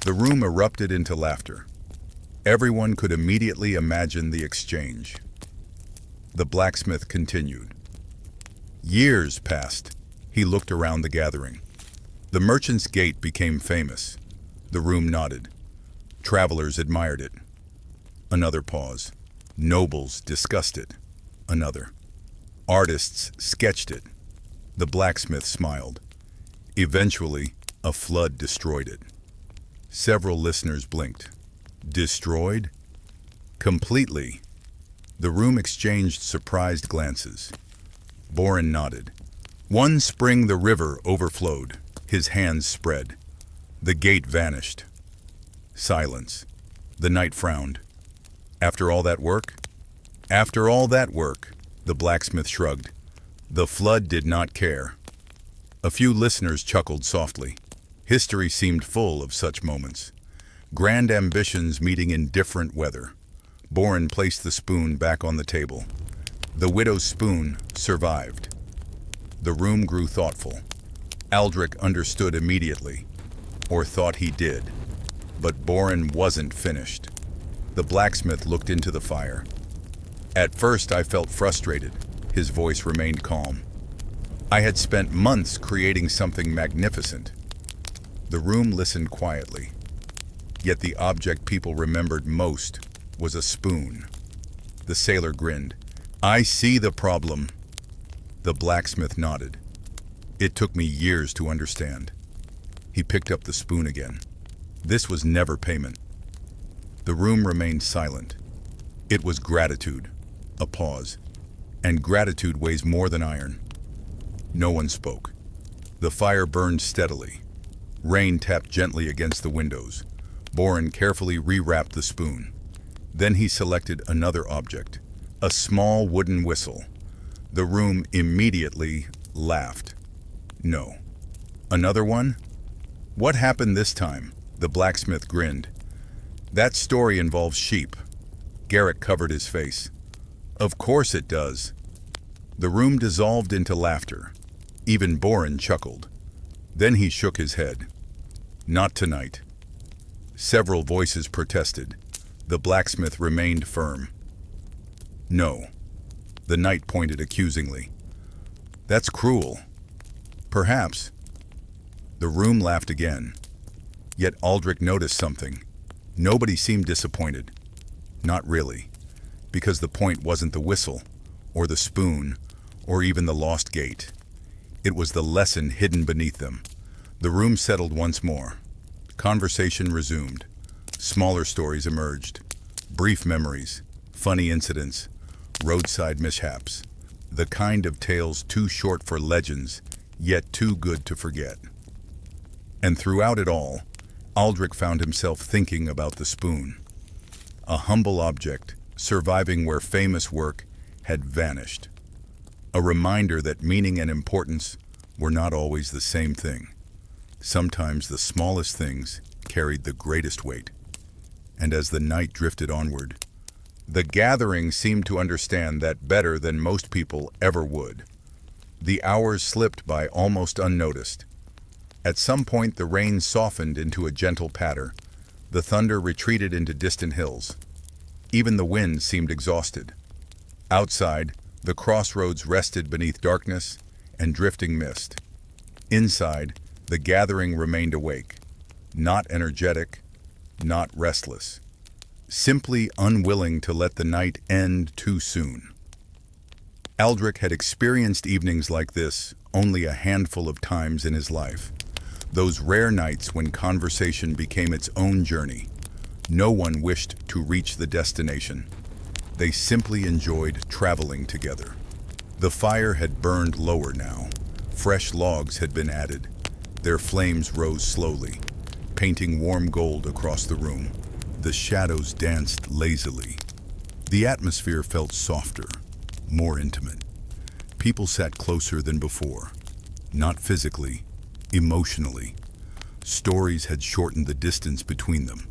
The room erupted into laughter. Everyone could immediately imagine the exchange. The blacksmith continued. Years passed. He looked around the gathering. The merchant's gate became famous. The room nodded. Travelers admired it. Another pause. Nobles discussed it. Another. Artists sketched it. The blacksmith smiled. Eventually, a flood destroyed it. Several listeners blinked. Destroyed? Completely. The room exchanged surprised glances. Boren nodded. One spring the river overflowed. His hands spread. The gate vanished. Silence. The knight frowned. After all that work? After all that work, the blacksmith shrugged. The flood did not care. A few listeners chuckled softly. History seemed full of such moments. Grand ambitions meeting in different weather. Boren placed the spoon back on the table. The widow's spoon survived. The room grew thoughtful. Aldrich understood immediately, or thought he did. But Boren wasn't finished. The blacksmith looked into the fire. At first I felt frustrated. His voice remained calm. I had spent months creating something magnificent. The room listened quietly. Yet the object people remembered most was a spoon. The sailor grinned. I see the problem. The blacksmith nodded. It took me years to understand. He picked up the spoon again. This was never payment. The room remained silent. It was gratitude. A pause. and gratitude weighs more than iron. No one spoke. The fire burned steadily. Rain tapped gently against the windows. Boren carefully rewrapped the spoon. Then he selected another object, a small wooden whistle. The room immediately laughed. No. Another one? What happened this time? The blacksmith grinned. That story involves sheep. Garrick covered his face. Of course it does. The room dissolved into laughter. Even Boren chuckled. Then he shook his head. Not tonight. Several voices protested. The blacksmith remained firm. No. The knight pointed accusingly. That's cruel. Perhaps. The room laughed again. Yet Aldrich noticed something. Nobody seemed disappointed. Not really. Because the point wasn't the whistle, or the spoon, or even the lost gate. It was the lesson hidden beneath them. The room settled once more. Conversation resumed. Smaller stories emerged. Brief memories, funny incidents, roadside mishaps. The kind of tales too short for legends, yet too good to forget. And throughout it all, Aldrich found himself thinking about the spoon. A humble object, surviving where famous work had vanished. A reminder that meaning and importance were not always the same thing. Sometimes the smallest things carried the greatest weight. And as the night drifted onward, the gathering seemed to understand that better than most people ever would. The hours slipped by almost unnoticed. At some point the rain softened into a gentle patter. The thunder retreated into distant hills. Even the wind seemed exhausted. Outside, the crossroads rested beneath darkness and drifting mist. Inside, the gathering remained awake, not energetic, not restless, simply unwilling to let the night end too soon. Aldrich had experienced evenings like this only a handful of times in his life. Those rare nights when conversation became its own journey. No one wished to reach the destination. They simply enjoyed traveling together. The fire had burned lower now. Fresh logs had been added. Their flames rose slowly, painting warm gold across the room. The shadows danced lazily. The atmosphere felt softer, more intimate. People sat closer than before, not physically, emotionally. Stories had shortened the distance between them.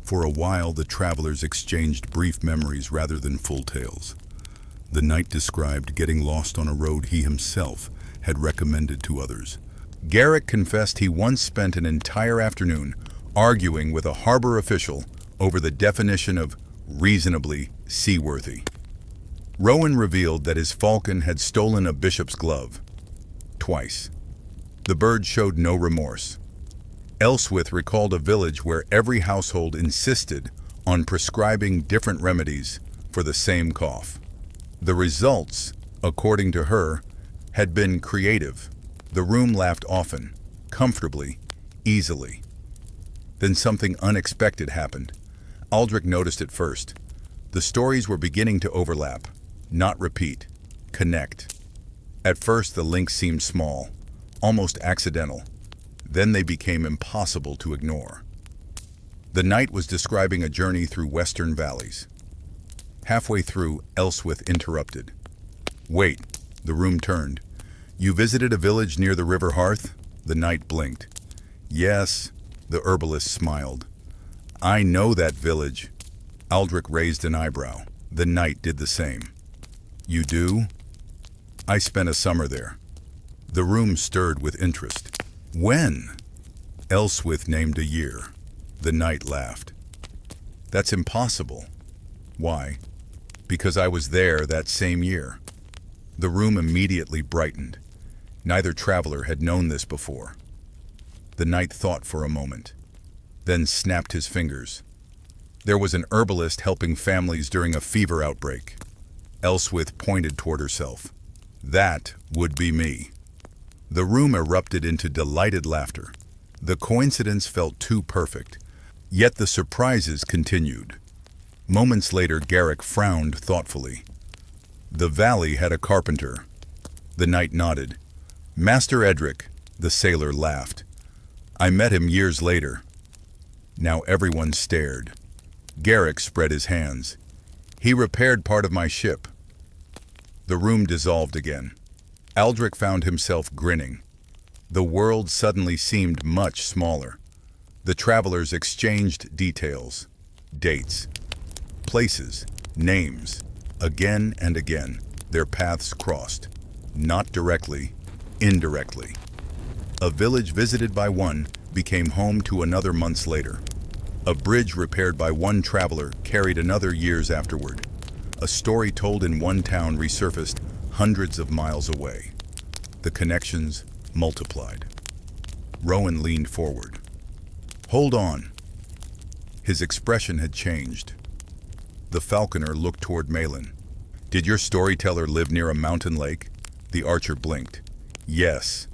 For a while, the travelers exchanged brief memories rather than full tales. The knight described getting lost on a road he himself had recommended to others. Garrick confessed he once spent an entire afternoon arguing with a harbor official over the definition of reasonably seaworthy. Rowan revealed that his falcon had stolen a bishop's glove. Twice. The bird showed no remorse. Elswith recalled a village where every household insisted on prescribing different remedies for the same cough. The results, according to her, had been creative. The room laughed often, comfortably, easily. Then something unexpected happened. Aldrich noticed it first. The stories were beginning to overlap, not repeat, connect. At first the links seemed small, almost accidental. Then they became impossible to ignore. The knight was describing a journey through western valleys. Halfway through, Elswith interrupted. Wait, the room turned. You visited a village near the river Hearth? The knight blinked. Yes, the herbalist smiled. I know that village. Aldrich raised an eyebrow. The knight did the same. You do? I spent a summer there. The room stirred with interest. When? Elswith named a year. The knight laughed. That's impossible. Why? Because I was there that same year. The room immediately brightened. Neither traveler had known this before. The knight thought for a moment, then snapped his fingers. There was an herbalist helping families during a fever outbreak. Elswith pointed toward herself. That would be me. The room erupted into delighted laughter. The coincidence felt too perfect, yet the surprises continued. Moments later, Garrick frowned thoughtfully. The valley had a carpenter. The knight nodded. Master Edric, the sailor laughed. I met him years later. Now everyone stared. Garrick spread his hands. He repaired part of my ship. The room dissolved again. Aldrich found himself grinning. The world suddenly seemed much smaller. The travelers exchanged details, dates, places, names. Again and again, their paths crossed. Not directly, indirectly. A village visited by one became home to another months later. A bridge repaired by one traveler carried another years afterward. A story told in one town resurfaced hundreds of miles away. The connections multiplied. Rowan leaned forward. Hold on. His expression had changed. The falconer looked toward Malin. Did your storyteller live near a mountain lake? The archer blinked. Yes.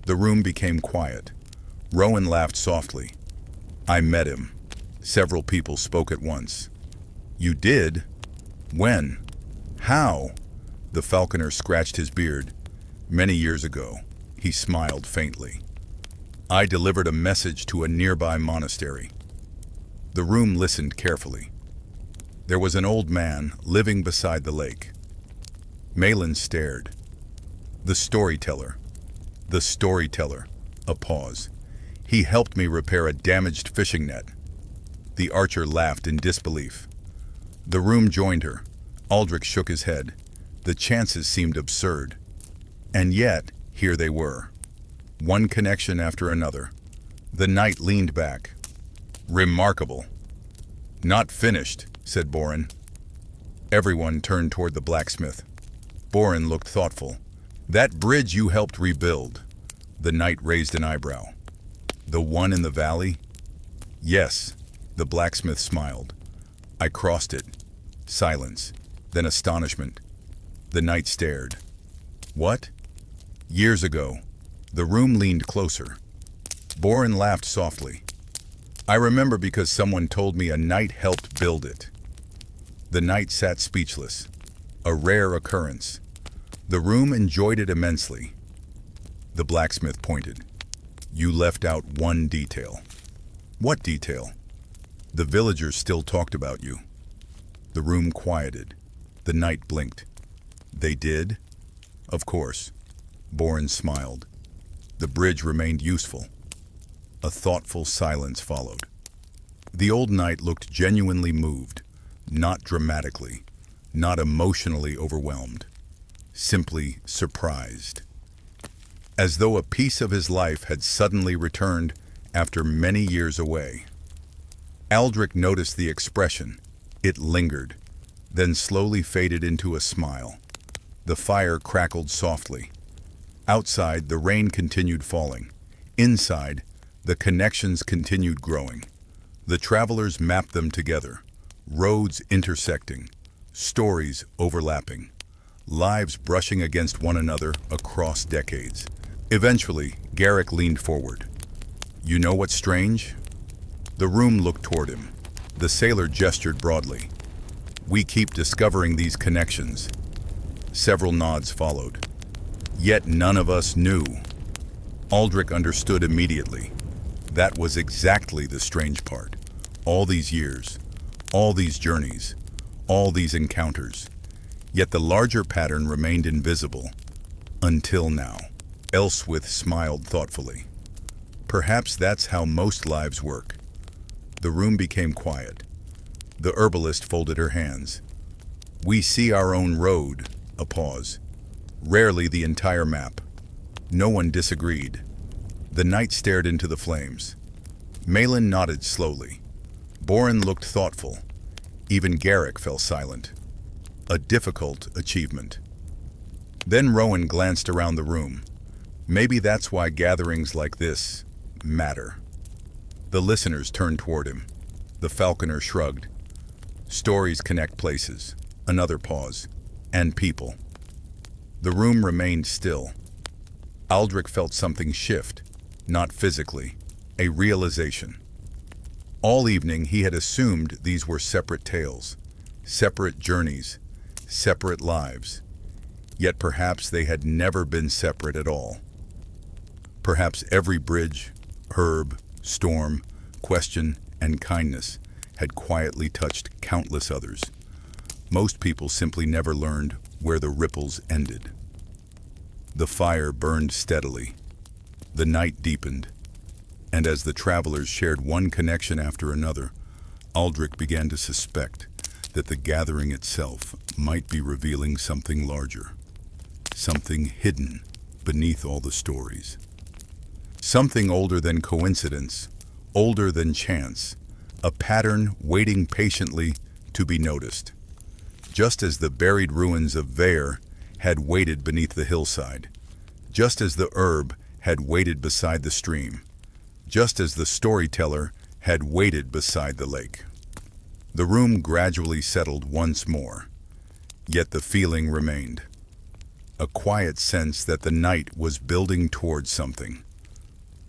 The room became quiet. Rowan laughed softly. I met him. Several people spoke at once. You did? When? How? The falconer scratched his beard. Many years ago. He smiled faintly. I delivered a message to a nearby monastery. The room listened carefully. There was an old man living beside the lake. Malin stared. The storyteller. The storyteller. A pause. He helped me repair a damaged fishing net. The archer laughed in disbelief. The room joined her. Aldrich shook his head. The chances seemed absurd. And yet, here they were. One connection after another. The knight leaned back. Remarkable. Not finished, said Boren. Everyone turned toward the blacksmith. Boren looked thoughtful. That bridge you helped rebuild. The knight raised an eyebrow. The one in the valley? Yes, the blacksmith smiled. I crossed it. Silence, then astonishment. The knight stared. What? Years ago. The room leaned closer. Boren laughed softly. I remember because someone told me a knight helped build it. The knight sat speechless. A rare occurrence. The room enjoyed it immensely. The blacksmith pointed. You left out one detail. What detail? The villagers still talked about you. The room quieted. The knight blinked. They did? Of course. Boren smiled. The bridge remained useful. A thoughtful silence followed. The old knight looked genuinely moved, not dramatically, not emotionally overwhelmed, simply surprised. As though a piece of his life had suddenly returned after many years away. Aldrich noticed the expression. It lingered, then slowly faded into a smile. The fire crackled softly. Outside, the rain continued falling. Inside, the connections continued growing. The travelers mapped them together, roads intersecting, stories overlapping, lives brushing against one another across decades. Eventually, Garrick leaned forward. You know what's strange? The room looked toward him. The sailor gestured broadly. We keep discovering these connections. Several nods followed. Yet none of us knew. Aldrich understood immediately. That was exactly the strange part. All these years, all these journeys, all these encounters. Yet the larger pattern remained invisible. Until now. Elswith smiled thoughtfully. Perhaps that's how most lives work. The room became quiet. The herbalist folded her hands. We see our own road. A pause. Rarely the entire map. No one disagreed. The knight stared into the flames. Malin nodded slowly. Boren looked thoughtful. Even Garrick fell silent. A difficult achievement. Then Rowan glanced around the room. Maybe that's why gatherings like this matter. The listeners turned toward him. The falconer shrugged. Stories connect places. Another pause. And people. The room remained still. Aldrich felt something shift, not physically, a realization. All evening he had assumed these were separate tales, separate journeys, separate lives. Yet perhaps they had never been separate at all. Perhaps every bridge, herb, storm, question, and kindness had quietly touched countless others. Most people simply never learned where the ripples ended. The fire burned steadily. The night deepened. And as the travelers shared one connection after another, Aldrich began to suspect that the gathering itself might be revealing something larger, something hidden beneath all the stories. Something older than coincidence, older than chance, a pattern waiting patiently to be noticed. Just as the buried ruins of Vare had waited beneath the hillside, just as the herb had waited beside the stream, just as the storyteller had waited beside the lake. The room gradually settled once more, yet the feeling remained. A quiet sense that the night was building towards something,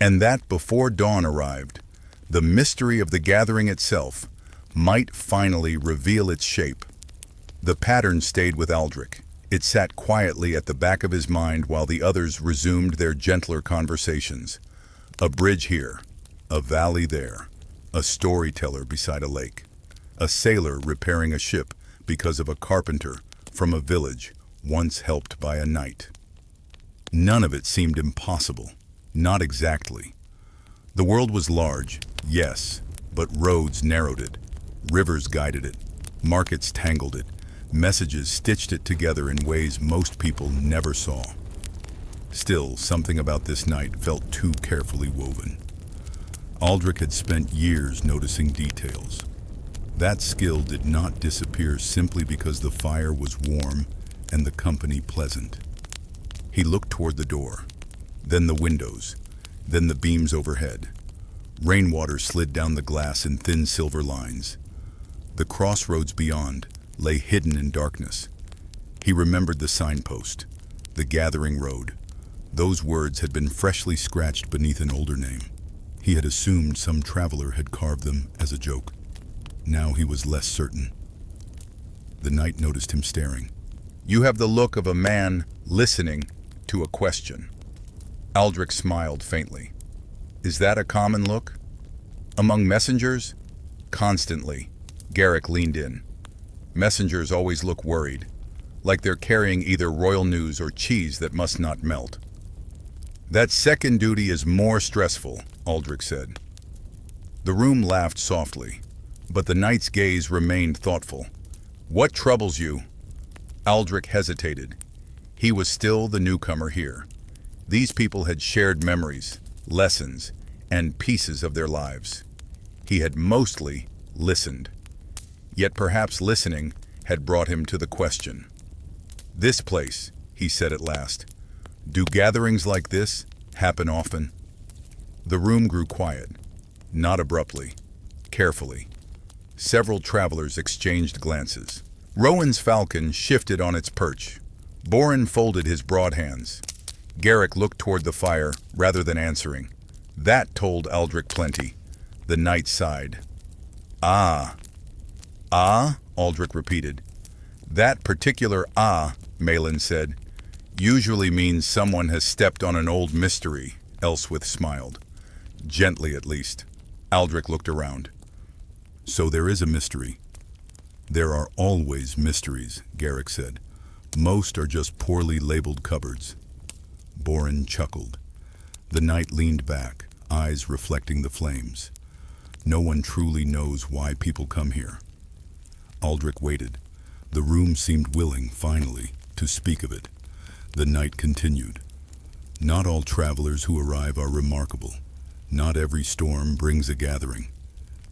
and that before dawn arrived, the mystery of the gathering itself might finally reveal its shape. The pattern stayed with Aldrich. It sat quietly at the back of his mind while the others resumed their gentler conversations. A bridge here, a valley there, a storyteller beside a lake, a sailor repairing a ship because of a carpenter from a village once helped by a knight. None of it seemed impossible, not exactly. The world was large, yes, but roads narrowed it, rivers guided it, markets tangled it, messages stitched it together in ways most people never saw. Still, something about this night felt too carefully woven. Aldrich had spent years noticing details. That skill did not disappear simply because the fire was warm and the company pleasant. He looked toward the door, then the windows, then the beams overhead. Rainwater slid down the glass in thin silver lines. The crossroads beyond lay hidden in darkness. He remembered the signpost, the gathering road. Those words had been freshly scratched beneath an older name. He had assumed some traveler had carved them as a joke. Now he was less certain. The knight noticed him staring. "You have the look of a man listening to a question." Aldrich smiled faintly. "Is that a common look? Among messengers?" "Constantly." Garrick leaned in. "Messengers always look worried, like they're carrying either royal news or cheese that must not melt." "That second duty is more stressful," Aldrich said. The room laughed softly, but the knight's gaze remained thoughtful. "What troubles you?" Aldrich hesitated. He was still the newcomer here. These people had shared memories, lessons, and pieces of their lives. He had mostly listened. Yet perhaps listening had brought him to the question. "This place," he said at last. "Do gatherings like this happen often?" The room grew quiet, not abruptly, carefully. Several travelers exchanged glances. Rowan's falcon shifted on its perch. Boren folded his broad hands. Garrick looked toward the fire rather than answering. That told Aldrich plenty. The knight sighed. "Ah." "Ah?" Aldrich repeated. "That particular ah," Malin said, "usually means someone has stepped on an old mystery," Elswith smiled. Gently, at least. Aldrich looked around. "So there is a mystery." "There are always mysteries," Garrick said. "Most are just poorly labeled cupboards." Boren chuckled. The knight leaned back, eyes reflecting the flames. "No one truly knows why people come here." Aldrich waited. The room seemed willing, finally, to speak of it. The knight continued. "Not all travelers who arrive are remarkable. Not every storm brings a gathering.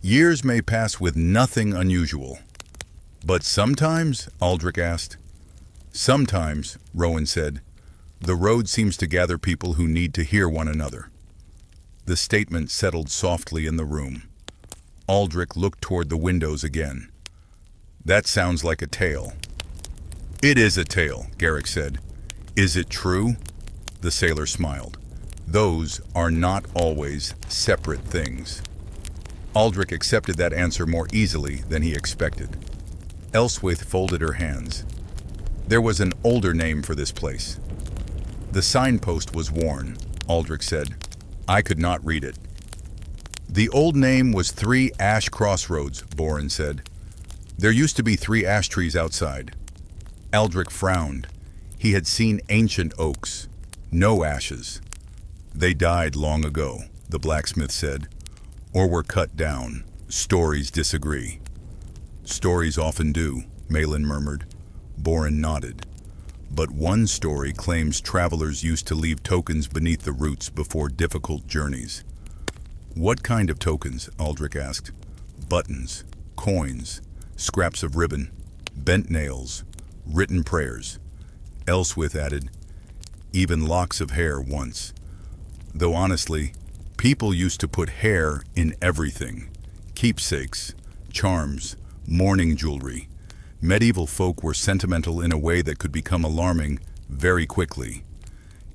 Years may pass with nothing unusual." "But sometimes?" Aldrich asked. "Sometimes," Rowan said. "The road seems to gather people who need to hear one another." The statement settled softly in the room. Aldrich looked toward the windows again. "That sounds like a tale." "It is a tale," Garrick said. "Is it true?" The sailor smiled. "Those are not always separate things." Aldrich accepted that answer more easily than he expected. Elswith folded her hands. There was an older name for this place. The signpost was worn, Aldrich said. I could not read it. The old name was 3 Ash Crossroads, Boren said. There used to be 3 ash trees outside. Aldrich frowned. He had seen ancient oaks. No ashes. They died long ago, the blacksmith said. Or were cut down. Stories disagree. Stories often do, Malin murmured. Boren nodded. But one story claims travelers used to leave tokens beneath the roots before difficult journeys. What kind of tokens? Aldrich asked. Buttons, coins, scraps of ribbon, bent nails, written prayers. Elswith added, even locks of hair once. Though honestly, people used to put hair in everything. Keepsakes, charms, mourning jewelry. Medieval folk were sentimental in a way that could become alarming very quickly.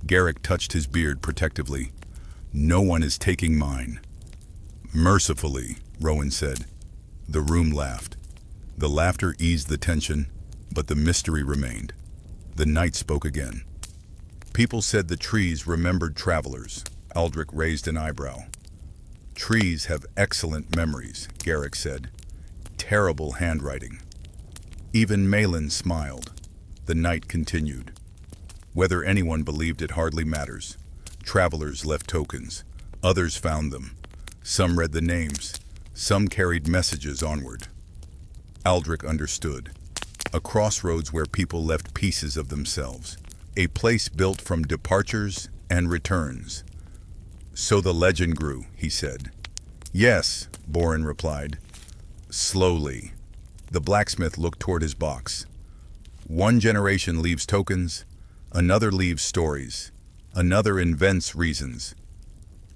Garrick touched his beard protectively. No one is taking mine. Mercifully, Rowan said. The room laughed. The laughter eased the tension, but the mystery remained. The knight spoke again. People said the trees remembered travelers. Aldrich raised an eyebrow. Trees have excellent memories, Garrick said. Terrible handwriting. Even Malin smiled. The knight continued. Whether anyone believed it hardly matters. Travelers left tokens. Others found them. Some read the names. Some carried messages onward. Aldrich understood. A crossroads where people left pieces of themselves. A place built from departures and returns. So the legend grew, he said. Yes, Boren replied. Slowly. The blacksmith looked toward his box. One generation leaves tokens, another leaves stories, another invents reasons.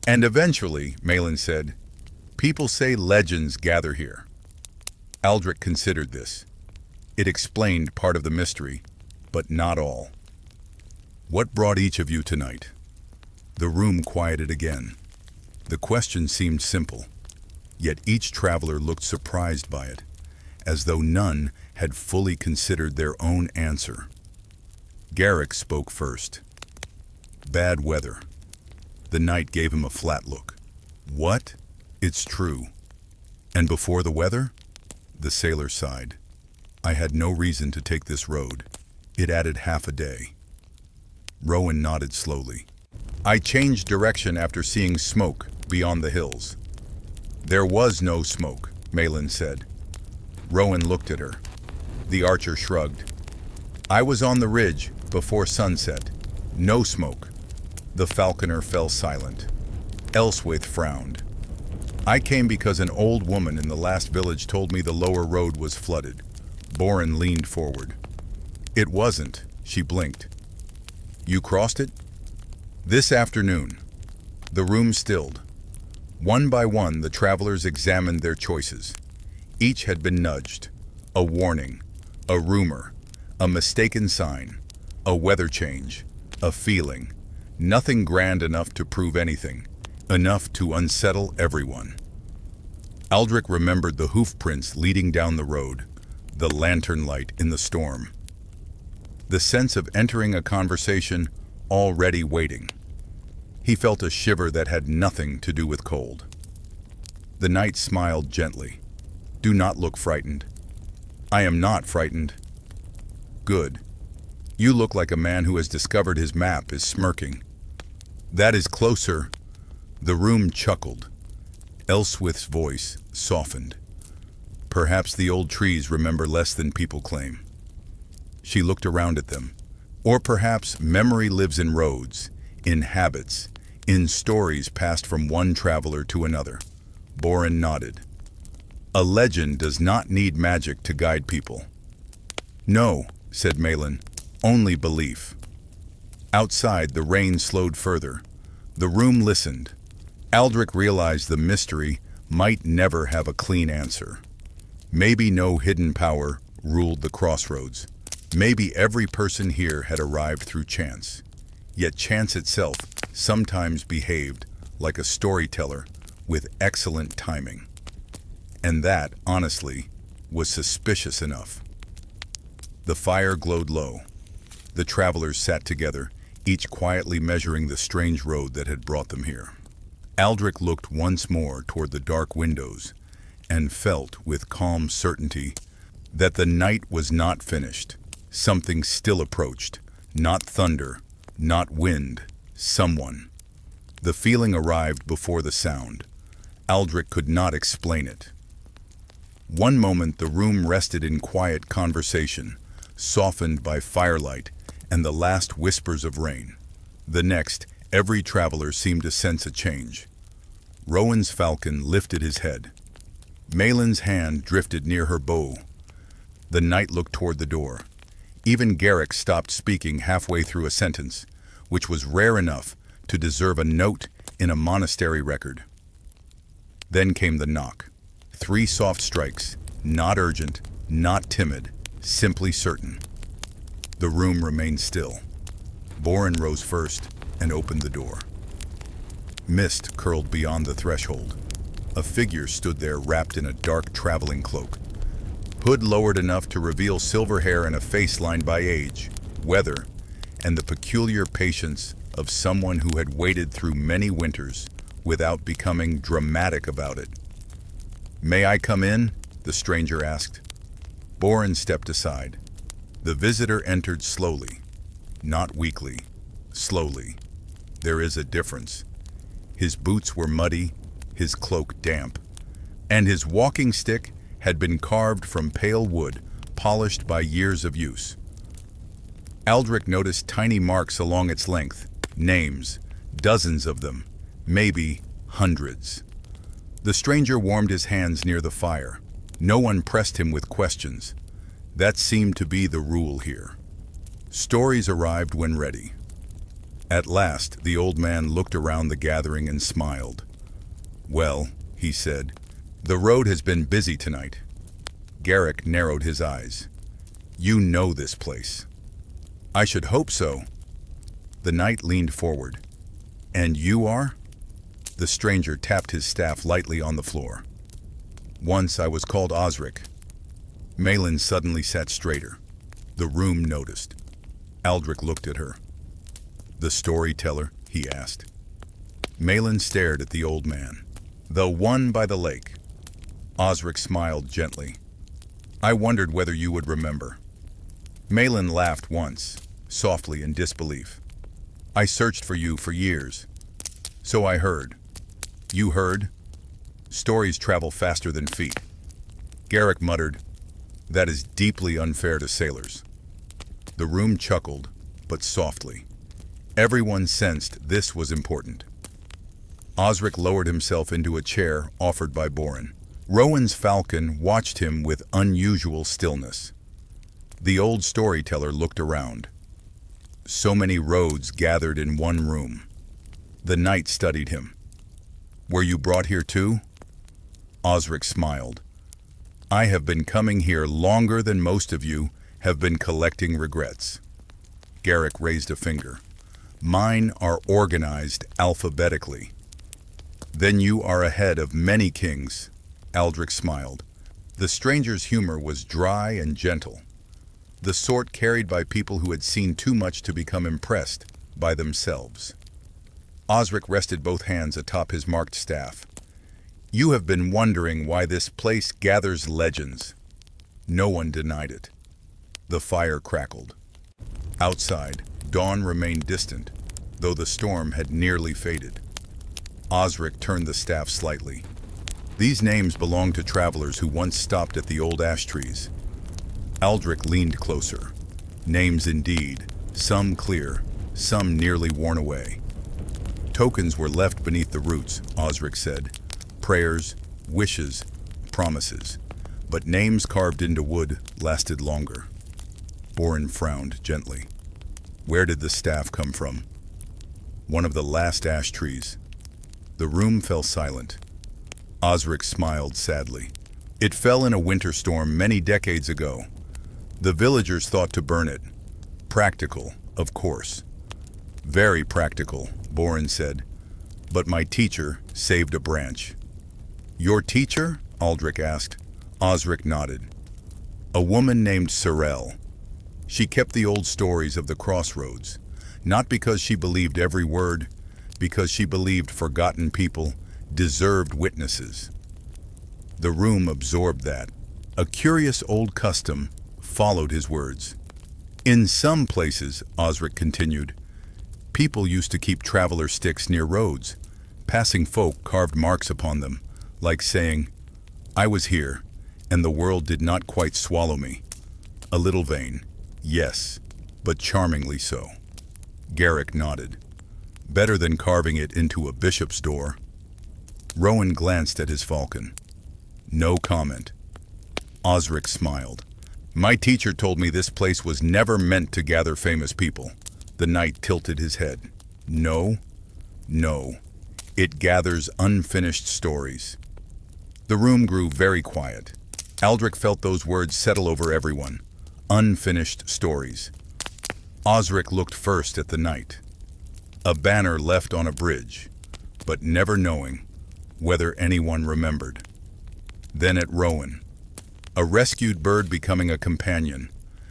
And eventually, Malin said, people say legends gather here. Aldrich considered this. It explained part of the mystery, but not all. What brought each of you tonight? The room quieted again. The question seemed simple, yet each traveler looked surprised by it, as though none had fully considered their own answer. Garrick spoke first. Bad weather. The knight gave him a flat look. What? It's true. And before the weather? The sailor sighed. I had no reason to take this road. It added half a day. Rowan nodded slowly. I changed direction after seeing smoke beyond the hills. There was no smoke, Malin said. Rowan looked at her. The archer shrugged. I was on the ridge before sunset. No smoke. The falconer fell silent. Elswith frowned. I came because an old woman in the last village told me the lower road was flooded. Boren leaned forward. It wasn't, she blinked. You crossed it? This afternoon. The room stilled. One by one, the travelers examined their choices. Each had been nudged. A warning, a rumor, a mistaken sign, a weather change, a feeling. Nothing grand enough to prove anything, enough to unsettle everyone. Aldrich remembered the hoof prints leading down the road, the lantern light in the storm. The sense of entering a conversation already waiting. He felt a shiver that had nothing to do with cold. The knight smiled gently. Do not look frightened. I am not frightened. Good. You look like a man who has discovered his map is smirking. That is closer. The room chuckled. Elswith's voice softened. Perhaps the old trees remember less than people claim. She looked around at them. Or perhaps memory lives in roads, in habits, in stories passed from one traveler to another. Boren nodded. A legend does not need magic to guide people. No, said Malin, only belief. Outside, the rain slowed further. The room listened. Aldrich realized the mystery might never have a clean answer. Maybe no hidden power ruled the crossroads. Maybe every person here had arrived through chance. Yet chance itself sometimes behaved like a storyteller with excellent timing. And that, honestly, was suspicious enough. The fire glowed low. The travelers sat together, each quietly measuring the strange road that had brought them here. Aldrich looked once more toward the dark windows and felt with calm certainty that the night was not finished. Something still approached, not thunder, not wind, someone. The feeling arrived before the sound. Aldrich could not explain it. One moment the room rested in quiet conversation, softened by firelight and the last whispers of rain. The next, every traveler seemed to sense a change. Rowan's falcon lifted his head. Malin's hand drifted near her bow. The knight looked toward the door. Even Garrick stopped speaking halfway through a sentence, which was rare enough to deserve a note in a monastery record. Then came the knock. 3 soft strikes, not urgent, not timid, simply certain. The room remained still. Boren rose first and opened the door. Mist curled beyond the threshold. A figure stood there wrapped in a dark traveling cloak. Hood lowered enough to reveal silver hair and a face lined by age, weather, and the peculiar patience of someone who had waded through many winters without becoming dramatic about it. "May I come in?" the stranger asked. Boren stepped aside. The visitor entered slowly, not weakly, slowly. There is a difference. His boots were muddy, his cloak damp, and his walking stick had been carved from pale wood, polished by years of use. Aldrich noticed tiny marks along its length, names, dozens of them, maybe hundreds. The stranger warmed his hands near the fire. No one pressed him with questions. That seemed to be the rule here. Stories arrived when ready. At last, the old man looked around the gathering and smiled. "Well," he said, "the road has been busy tonight." Garrick narrowed his eyes. "You know this place." "I should hope so." The knight leaned forward. "And you are?" The stranger tapped his staff lightly on the floor. "Once I was called Osric." Malin suddenly sat straighter. The room noticed. Aldrich looked at her. "The storyteller?" he asked. Malin stared at the old man. "The one by the lake." Osric smiled gently. "I wondered whether you would remember." Malin laughed once, softly in disbelief. "I searched for you for years." "So I heard." "You heard?" "Stories travel faster than feet." Garrick muttered, "That is deeply unfair to sailors." The room chuckled, but softly. Everyone sensed this was important. Osric lowered himself into a chair offered by Boren. Rowan's falcon watched him with unusual stillness. The old storyteller looked around. So many roads gathered in one room. The knight studied him. "Were you brought here too?" Osric smiled. "I have been coming here longer than most of you have been collecting regrets." Garrick raised a finger. "Mine are organized alphabetically." "Then you are ahead of many kings," Aldrich smiled. The stranger's humor was dry and gentle, the sort carried by people who had seen too much to become impressed by themselves. Osric rested both hands atop his marked staff. "You have been wondering why this place gathers legends." No one denied it. The fire crackled. Outside, dawn remained distant, though the storm had nearly faded. Osric turned the staff slightly. "These names belong to travelers who once stopped at the old ash trees." Aldrich leaned closer. Names indeed, some clear, some nearly worn away. "Tokens were left beneath the roots," Osric said. "Prayers, wishes, promises. But names carved into wood lasted longer." Boren frowned gently. "Where did the staff come from?" "One of the last ash trees." The room fell silent. Osric smiled sadly. "It fell in a winter storm many decades ago. The villagers thought to burn it. Practical, of course." "Very practical," Boren said. "But my teacher saved a branch." "Your teacher?" Aldrich asked. Osric nodded. "A woman named Sorel. She kept the old stories of the crossroads, not because she believed every word, because she believed forgotten people deserved witnesses. The room absorbed that. A curious old custom followed his words. In some places, Osric continued, people used to keep traveler sticks near roads. Passing folk carved marks upon them, like saying, I was here, and the world did not quite swallow me. A little vain, yes, but charmingly so. Garrick nodded. Better than carving it into a bishop's door. Rowan glanced at his falcon. No comment. Osric smiled. My teacher told me this place was never meant to gather famous people. The knight tilted his head. No. It gathers unfinished stories. The room grew very quiet. Aldrich felt those words settle over everyone. Unfinished stories. Osric looked first at the knight. A banner left on a bridge, but never knowing whether anyone remembered. Then at Rowan. A rescued bird becoming a companion,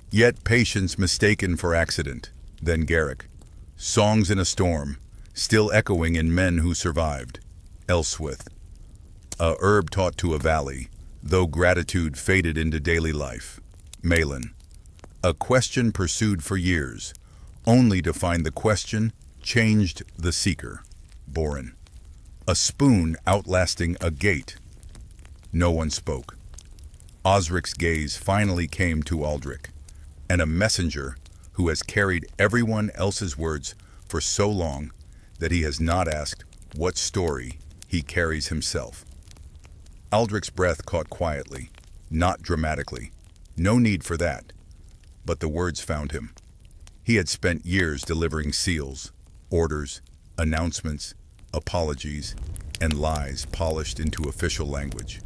yet patience mistaken for accident. Then Garrick. Songs in a storm, still echoing in men who survived. Elswith. A herb taught to a valley, though gratitude faded into daily life. Malin. A question pursued for years, only to find the question changed the seeker. Boren. A spoon outlasting a gate. No one spoke. Osric's gaze finally came to Aldrich, and a messenger who has carried everyone else's words for so long that he has not asked what story he carries himself. Aldrich's breath caught quietly, not dramatically. No need for that. But the words found him. He had spent years delivering seals, orders, announcements, apologies, and lies polished into official language.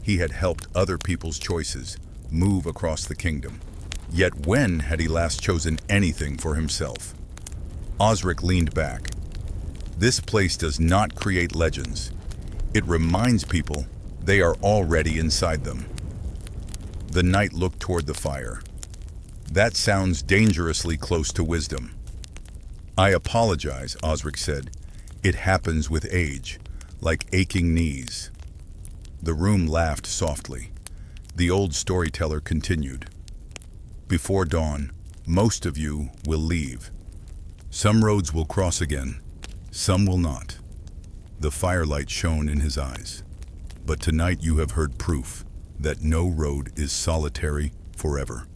He had helped other people's choices move across the kingdom. Yet when had he last chosen anything for himself? Osric leaned back. This place does not create legends. It reminds people they are already inside them. The knight looked toward the fire. That sounds dangerously close to wisdom. I apologize, Osric said. It happens with age, like aching knees. The room laughed softly. The old storyteller continued. Before dawn, most of you will leave. Some roads will cross again, some will not. The firelight shone in his eyes. But tonight you have heard proof that no road is solitary forever.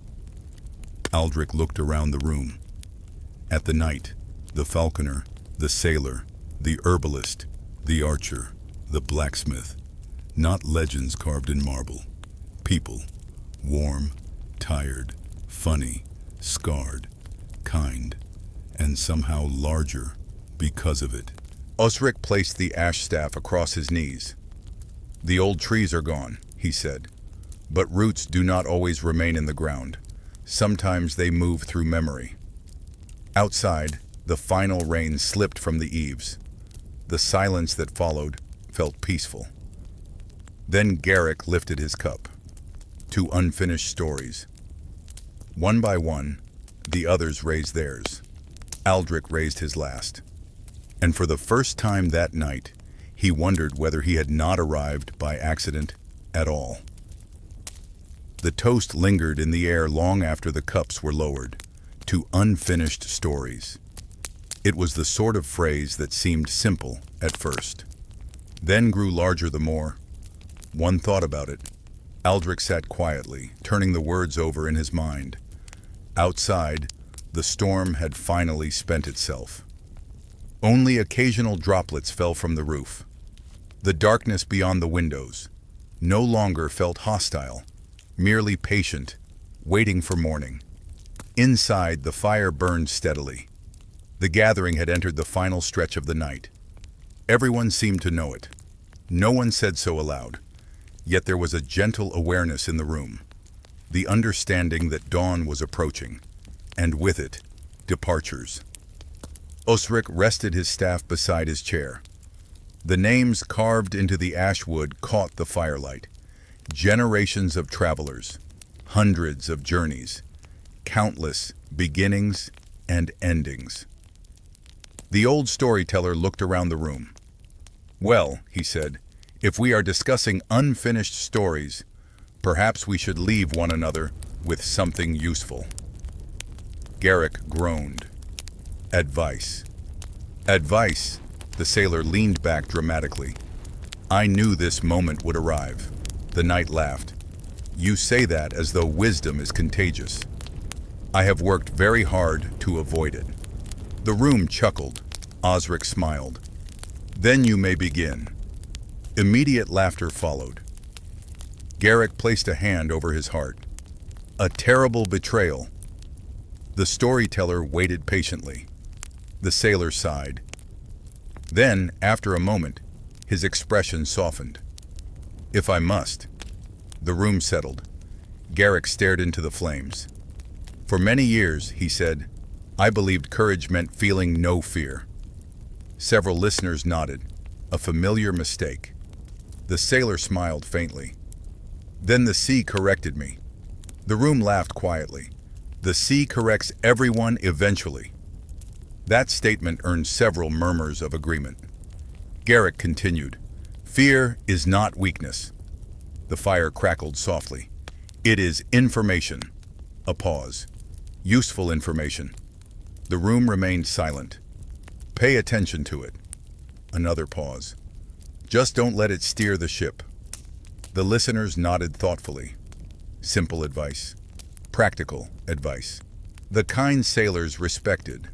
Aldrich looked around the room. At the knight, the falconer, the sailor, the herbalist, the archer, the blacksmith. Not legends carved in marble. People. Warm, tired, funny, scarred, kind, and somehow larger because of it. Osric placed the ash staff across his knees. The old trees are gone, he said, but roots do not always remain in the ground. Sometimes they move through memory. Outside, the final rain slipped from the eaves. The silence that followed felt peaceful. Then Garrick lifted his cup. 2 unfinished stories. One by one, the others raised theirs. Aldrich raised his last. And for the first time that night, he wondered whether he had not arrived by accident at all. The toast lingered in the air long after the cups were lowered. 2 unfinished stories. It was the sort of phrase that seemed simple at first, then grew larger the more. One thought about it. Aldrich sat quietly, turning the words over in his mind. Outside, the storm had finally spent itself. Only occasional droplets fell from the roof. The darkness beyond the windows no longer felt hostile, merely patient, waiting for morning. Inside, the fire burned steadily. The gathering had entered the final stretch of the night. Everyone seemed to know it. No one said so aloud. Yet there was a gentle awareness in the room, the understanding that dawn was approaching, and with it, departures. Osric rested his staff beside his chair. The names carved into the ash wood caught the firelight. Generations of travelers, hundreds of journeys, countless beginnings and endings. The old storyteller looked around the room. "Well," he said, "if we are discussing unfinished stories, perhaps we should leave one another with something useful." Garrick groaned. "Advice." "Advice," the sailor leaned back dramatically. "I knew this moment would arrive." The knight laughed. "You say that as though wisdom is contagious. I have worked very hard to avoid it." The room chuckled. Osric smiled. "Then you may begin." Immediate laughter followed. Garrick placed a hand over his heart. "A terrible betrayal." The storyteller waited patiently. The sailor sighed. Then, after a moment, his expression softened. "If I must." The room settled. Garrick stared into the flames. "For many years," he said, "I believed courage meant feeling no fear." Several listeners nodded. A familiar mistake. The sailor smiled faintly. "Then the sea corrected me." The room laughed quietly. "The sea corrects everyone eventually." That statement earned several murmurs of agreement. Garrick continued, "Fear is not weakness." The fire crackled softly. "It is information." A pause. "Useful information." The room remained silent. "Pay attention to it." Another pause. "Just don't let it steer the ship." The listeners nodded thoughtfully. Simple advice. Practical advice. The kind sailors respected.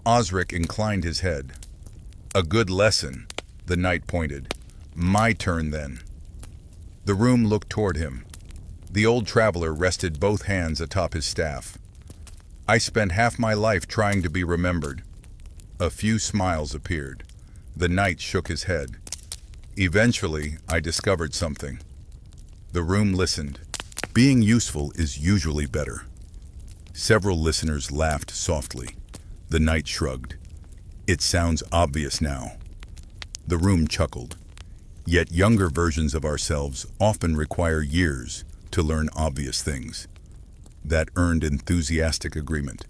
Osric inclined his head. "A good lesson," the knight pointed. "My turn then." The room looked toward him. The old traveler rested both hands atop his staff. "I spent half my life trying to be remembered." A few smiles appeared. The knight shook his head. "Eventually, I discovered something." The room listened. Being useful is usually better. Several listeners laughed softly. The knight shrugged. "It sounds obvious now." The room chuckled. Yet younger versions of ourselves often require years to learn obvious things. That earned enthusiastic agreement,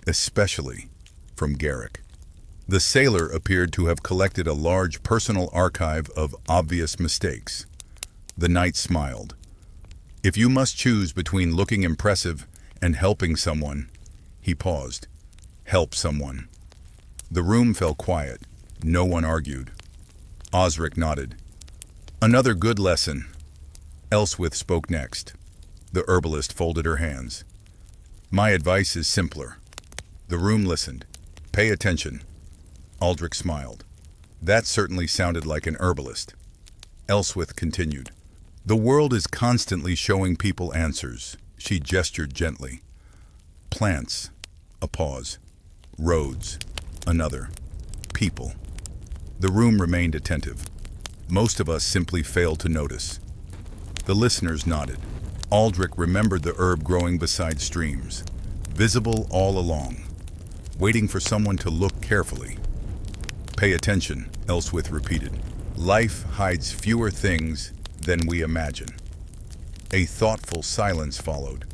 especially from Garrick. The sailor appeared to have collected a large personal archive of obvious mistakes. The knight smiled. "If you must choose between looking impressive and helping someone," he paused. "Help someone." The room fell quiet. No one argued. Osric nodded. "Another good lesson." Elswith spoke next. The herbalist folded her hands. "My advice is simpler." The room listened. "Pay attention." Aldrich smiled. "That certainly sounded like an herbalist." Elswith continued. "The world is constantly showing people answers." She gestured gently. "Plants." A pause. "Roads." Another. "People." The room remained attentive. Most of us simply failed to notice. The listeners nodded. Aldrich remembered the herb growing beside streams, visible all along, waiting for someone to look carefully. "Pay attention," Elswith repeated. "Life hides fewer things than we imagine." A thoughtful silence followed.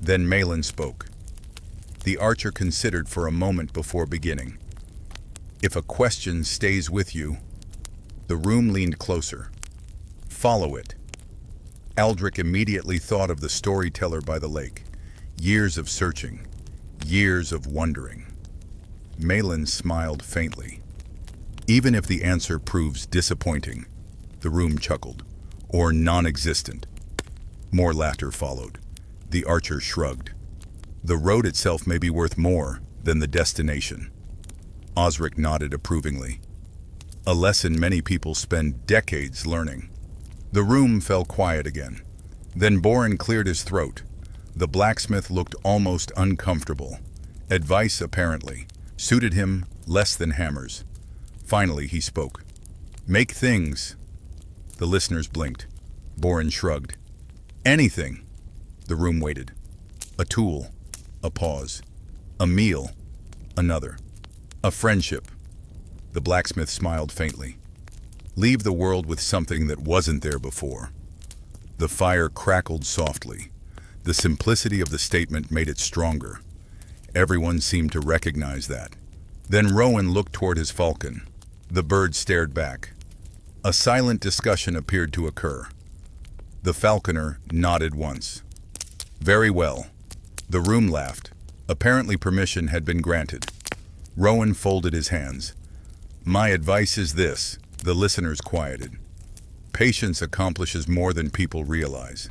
Then Malin spoke. The archer considered for a moment before beginning. "If a question stays with you..." The room leaned closer. "Follow it." Aldrich immediately thought of the storyteller by the lake. Years of searching, years of wondering. Malin smiled faintly. "Even if the answer proves disappointing," the room chuckled, "or non-existent." More laughter followed. The archer shrugged. "The road itself may be worth more than the destination." Osric nodded approvingly. "A lesson many people spend decades learning." The room fell quiet again. Then Boren cleared his throat. The blacksmith looked almost uncomfortable. Advice, apparently, suited him less than hammers. Finally, he spoke. "Make things." The listeners blinked. Boren shrugged. "Anything." The room waited. "A tool." A pause. "A meal." Another. "A friendship." The blacksmith smiled faintly. "Leave the world with something that wasn't there before." The fire crackled softly. The simplicity of the statement made it stronger. Everyone seemed to recognize that. Then Rowan looked toward his falcon. The bird stared back. A silent discussion appeared to occur. The falconer nodded once. Very well. The room laughed. Apparently permission had been granted. Rowan folded his hands. My advice is this, the listeners quieted. Patience accomplishes more than people realize.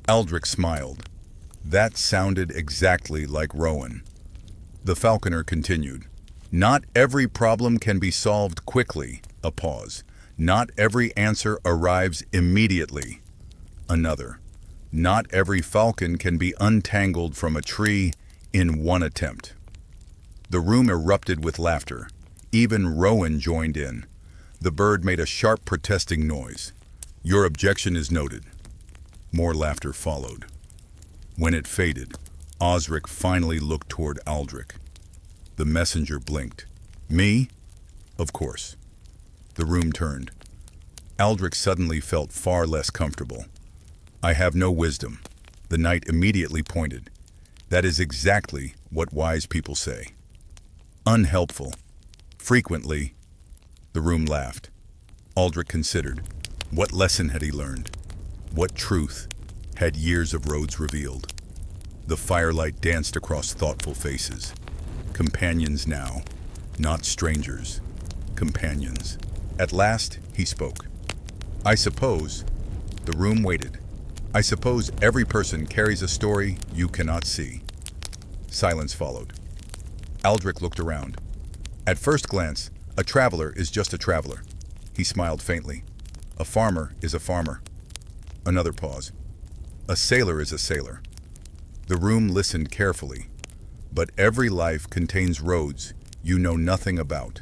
Aldrich smiled. That sounded exactly like Rowan. The falconer continued. Not every problem can be solved quickly. A pause. Not every answer arrives immediately. Another. Not every falcon can be untangled from a tree in one attempt. The room erupted with laughter. Even Rowan joined in. The bird made a sharp protesting noise. Your objection is noted. More laughter followed. When it faded, Osric finally looked toward Aldrich. The messenger blinked. Me? Of course. The room turned. Aldrich suddenly felt far less comfortable. I have no wisdom. The knight immediately pointed. That is exactly what wise people say. Unhelpful. Frequently. The room laughed. Aldrich considered. What lesson had he learned? What truth had years of roads revealed? The firelight danced across thoughtful faces. Companions now, not strangers. Companions. At last, he spoke. I suppose. The room waited. I suppose every person carries a story you cannot see. Silence followed. Aldrich looked around. At first glance, a traveler is just a traveler. He smiled faintly. A farmer is a farmer. Another pause. A sailor is a sailor. The room listened carefully. But every life contains roads you know nothing about.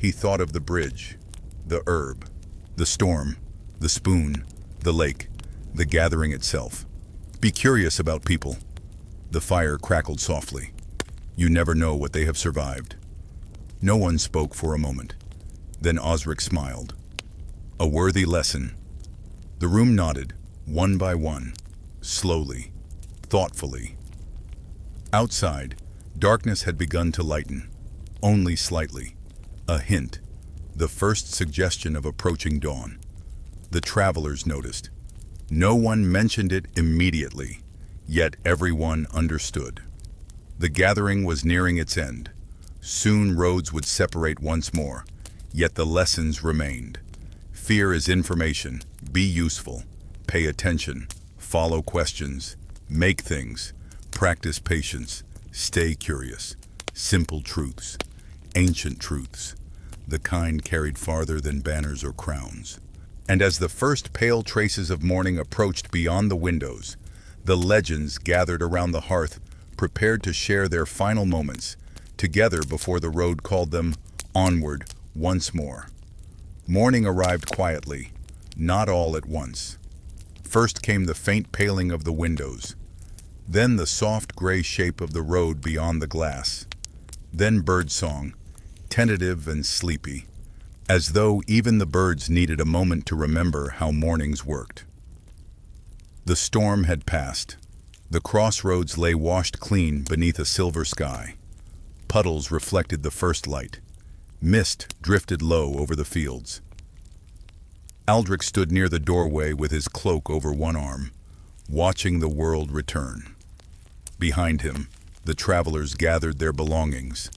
He thought of the bridge, the herb, the storm, the spoon, the lake, the gathering itself. Be curious about people. The fire crackled softly. You never know what they have survived. No one spoke for a moment. Then Osric smiled. A worthy lesson. The room nodded, one by one, slowly, thoughtfully. Outside, darkness had begun to lighten, only slightly. A hint, the first suggestion of approaching dawn. The travelers noticed. No one mentioned it immediately, yet everyone understood. The gathering was nearing its end. Soon roads would separate once more, yet the lessons remained. Fear is information. Be useful. Pay attention. Follow questions. Make things. Practice patience. Stay curious. Simple truths. Ancient truths. The kind carried farther than banners or crowns. And as the first pale traces of morning approached beyond the windows, the legends gathered around the hearth, prepared to share their final moments, together before the road called them onward once more. Morning arrived quietly, not all at once. First came the faint paling of the windows, then the soft gray shape of the road beyond the glass, then birdsong, tentative and sleepy, as though even the birds needed a moment to remember how mornings worked. The storm had passed. The crossroads lay washed clean beneath a silver sky. Puddles reflected the first light. Mist drifted low over the fields. Aldrich stood near the doorway with his cloak over one arm, watching the world return. Behind him, the travelers gathered their belongings.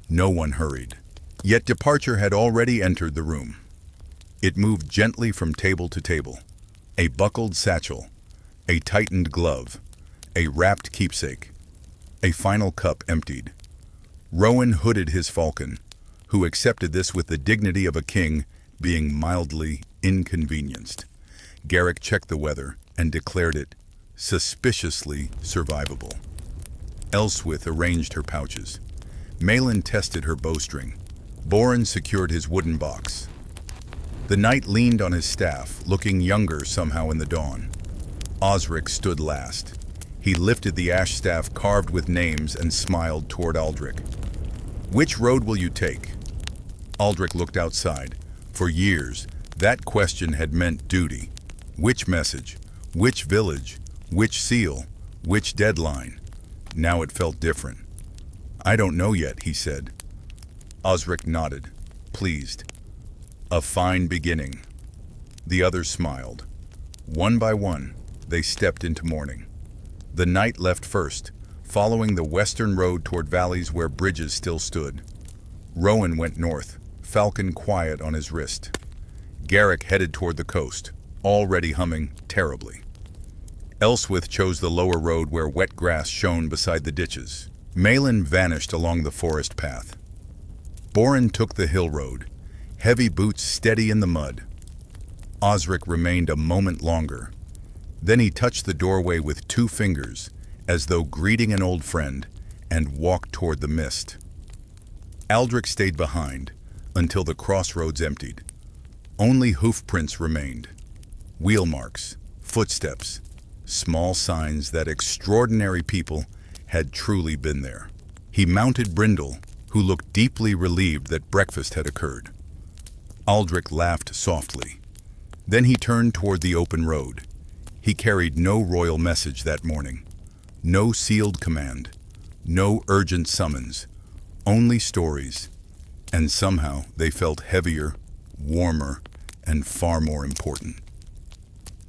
No one hurried. Yet departure had already entered the room. It moved gently from table to table. A buckled satchel, a tightened glove, a wrapped keepsake, a final cup emptied. Rowan hooded his falcon, who accepted this with the dignity of a king being mildly inconvenienced. Garrick checked the weather and declared it suspiciously survivable. Elswith arranged her pouches. Malin tested her bowstring. Boren secured his wooden box. The knight leaned on his staff, looking younger somehow in the dawn. Osric stood last. He lifted the ash staff carved with names and smiled toward Aldrich. Which road will you take? Aldrich looked outside. For years, that question had meant duty. Which message? Which village? Which seal? Which deadline? Now it felt different. "I don't know yet," he said. Osric nodded, pleased. "A fine beginning." The others smiled. One by one, they stepped into morning. The knight left first, following the western road toward valleys where bridges still stood. Rowan went north, falcon quiet on his wrist. Garrick headed toward the coast, already humming terribly. Elswith chose the lower road where wet grass shone beside the ditches. Malin vanished along the forest path. Boren took the hill road, heavy boots steady in the mud. Osric remained a moment longer. Then he touched the doorway with 2 fingers, as though greeting an old friend, and walked toward the mist. Aldrich stayed behind until the crossroads emptied. Only hoofprints remained. Wheel marks, footsteps, small signs that extraordinary people had truly been there. He mounted Brindle, who looked deeply relieved that breakfast had occurred. Aldrich laughed softly. Then he turned toward the open road. He carried no royal message that morning, no sealed command, no urgent summons, only stories, and somehow they felt heavier, warmer, and far more important.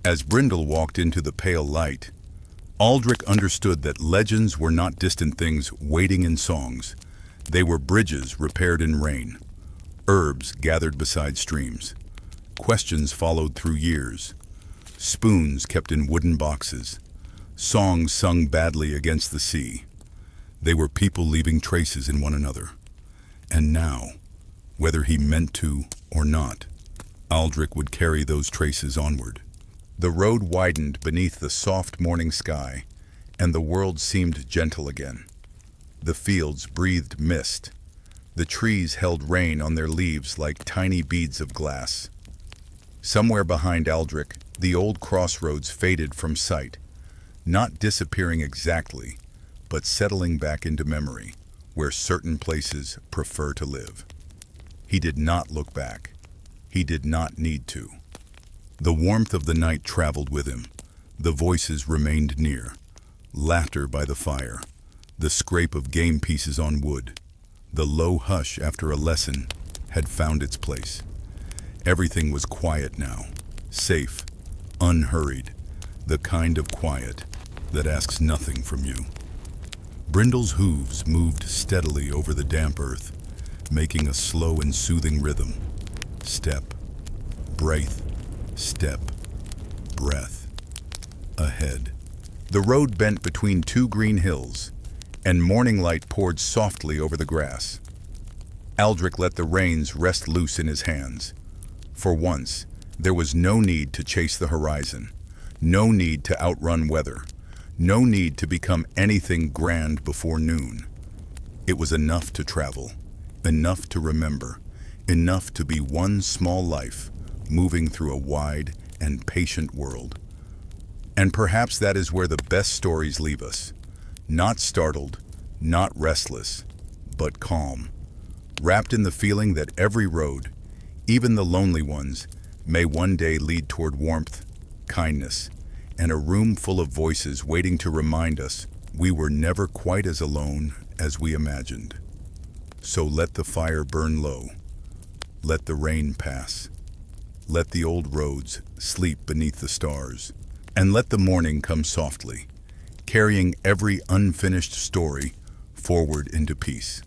As Brindle walked into the pale light, Aldrich understood that legends were not distant things waiting in songs. They were bridges repaired in rain, herbs gathered beside streams. Questions followed through years, spoons kept in wooden boxes, songs sung badly against the sea. They were people leaving traces in one another. And now, whether he meant to or not, Aldrich would carry those traces onward. The road widened beneath the soft morning sky, and the world seemed gentle again. The fields breathed mist. The trees held rain on their leaves like tiny beads of glass. Somewhere behind Aldrich, the old crossroads faded from sight, not disappearing exactly, but settling back into memory, where certain places prefer to live. He did not look back. He did not need to. The warmth of the night traveled with him. The voices remained near. Laughter by the fire, the scrape of game pieces on wood, the low hush after a lesson had found its place. Everything was quiet now, safe, unhurried, the kind of quiet that asks nothing from you. Brindle's hooves moved steadily over the damp earth, making a slow and soothing rhythm. Step, breath, step, breath. Ahead. The road bent between 2 green hills, and morning light poured softly over the grass. Aldrich let the reins rest loose in his hands. For once, there was no need to chase the horizon, no need to outrun weather, no need to become anything grand before noon. It was enough to travel, enough to remember, enough to be one small life moving through a wide and patient world. And perhaps that is where the best stories leave us. Not startled, not restless, but calm, wrapped in the feeling that every road, even the lonely ones, may one day lead toward warmth, kindness, and a room full of voices waiting to remind us we were never quite as alone as we imagined. So let the fire burn low. Let the rain pass. Let the old roads sleep beneath the stars. And let the morning come softly, carrying every unfinished story forward into peace.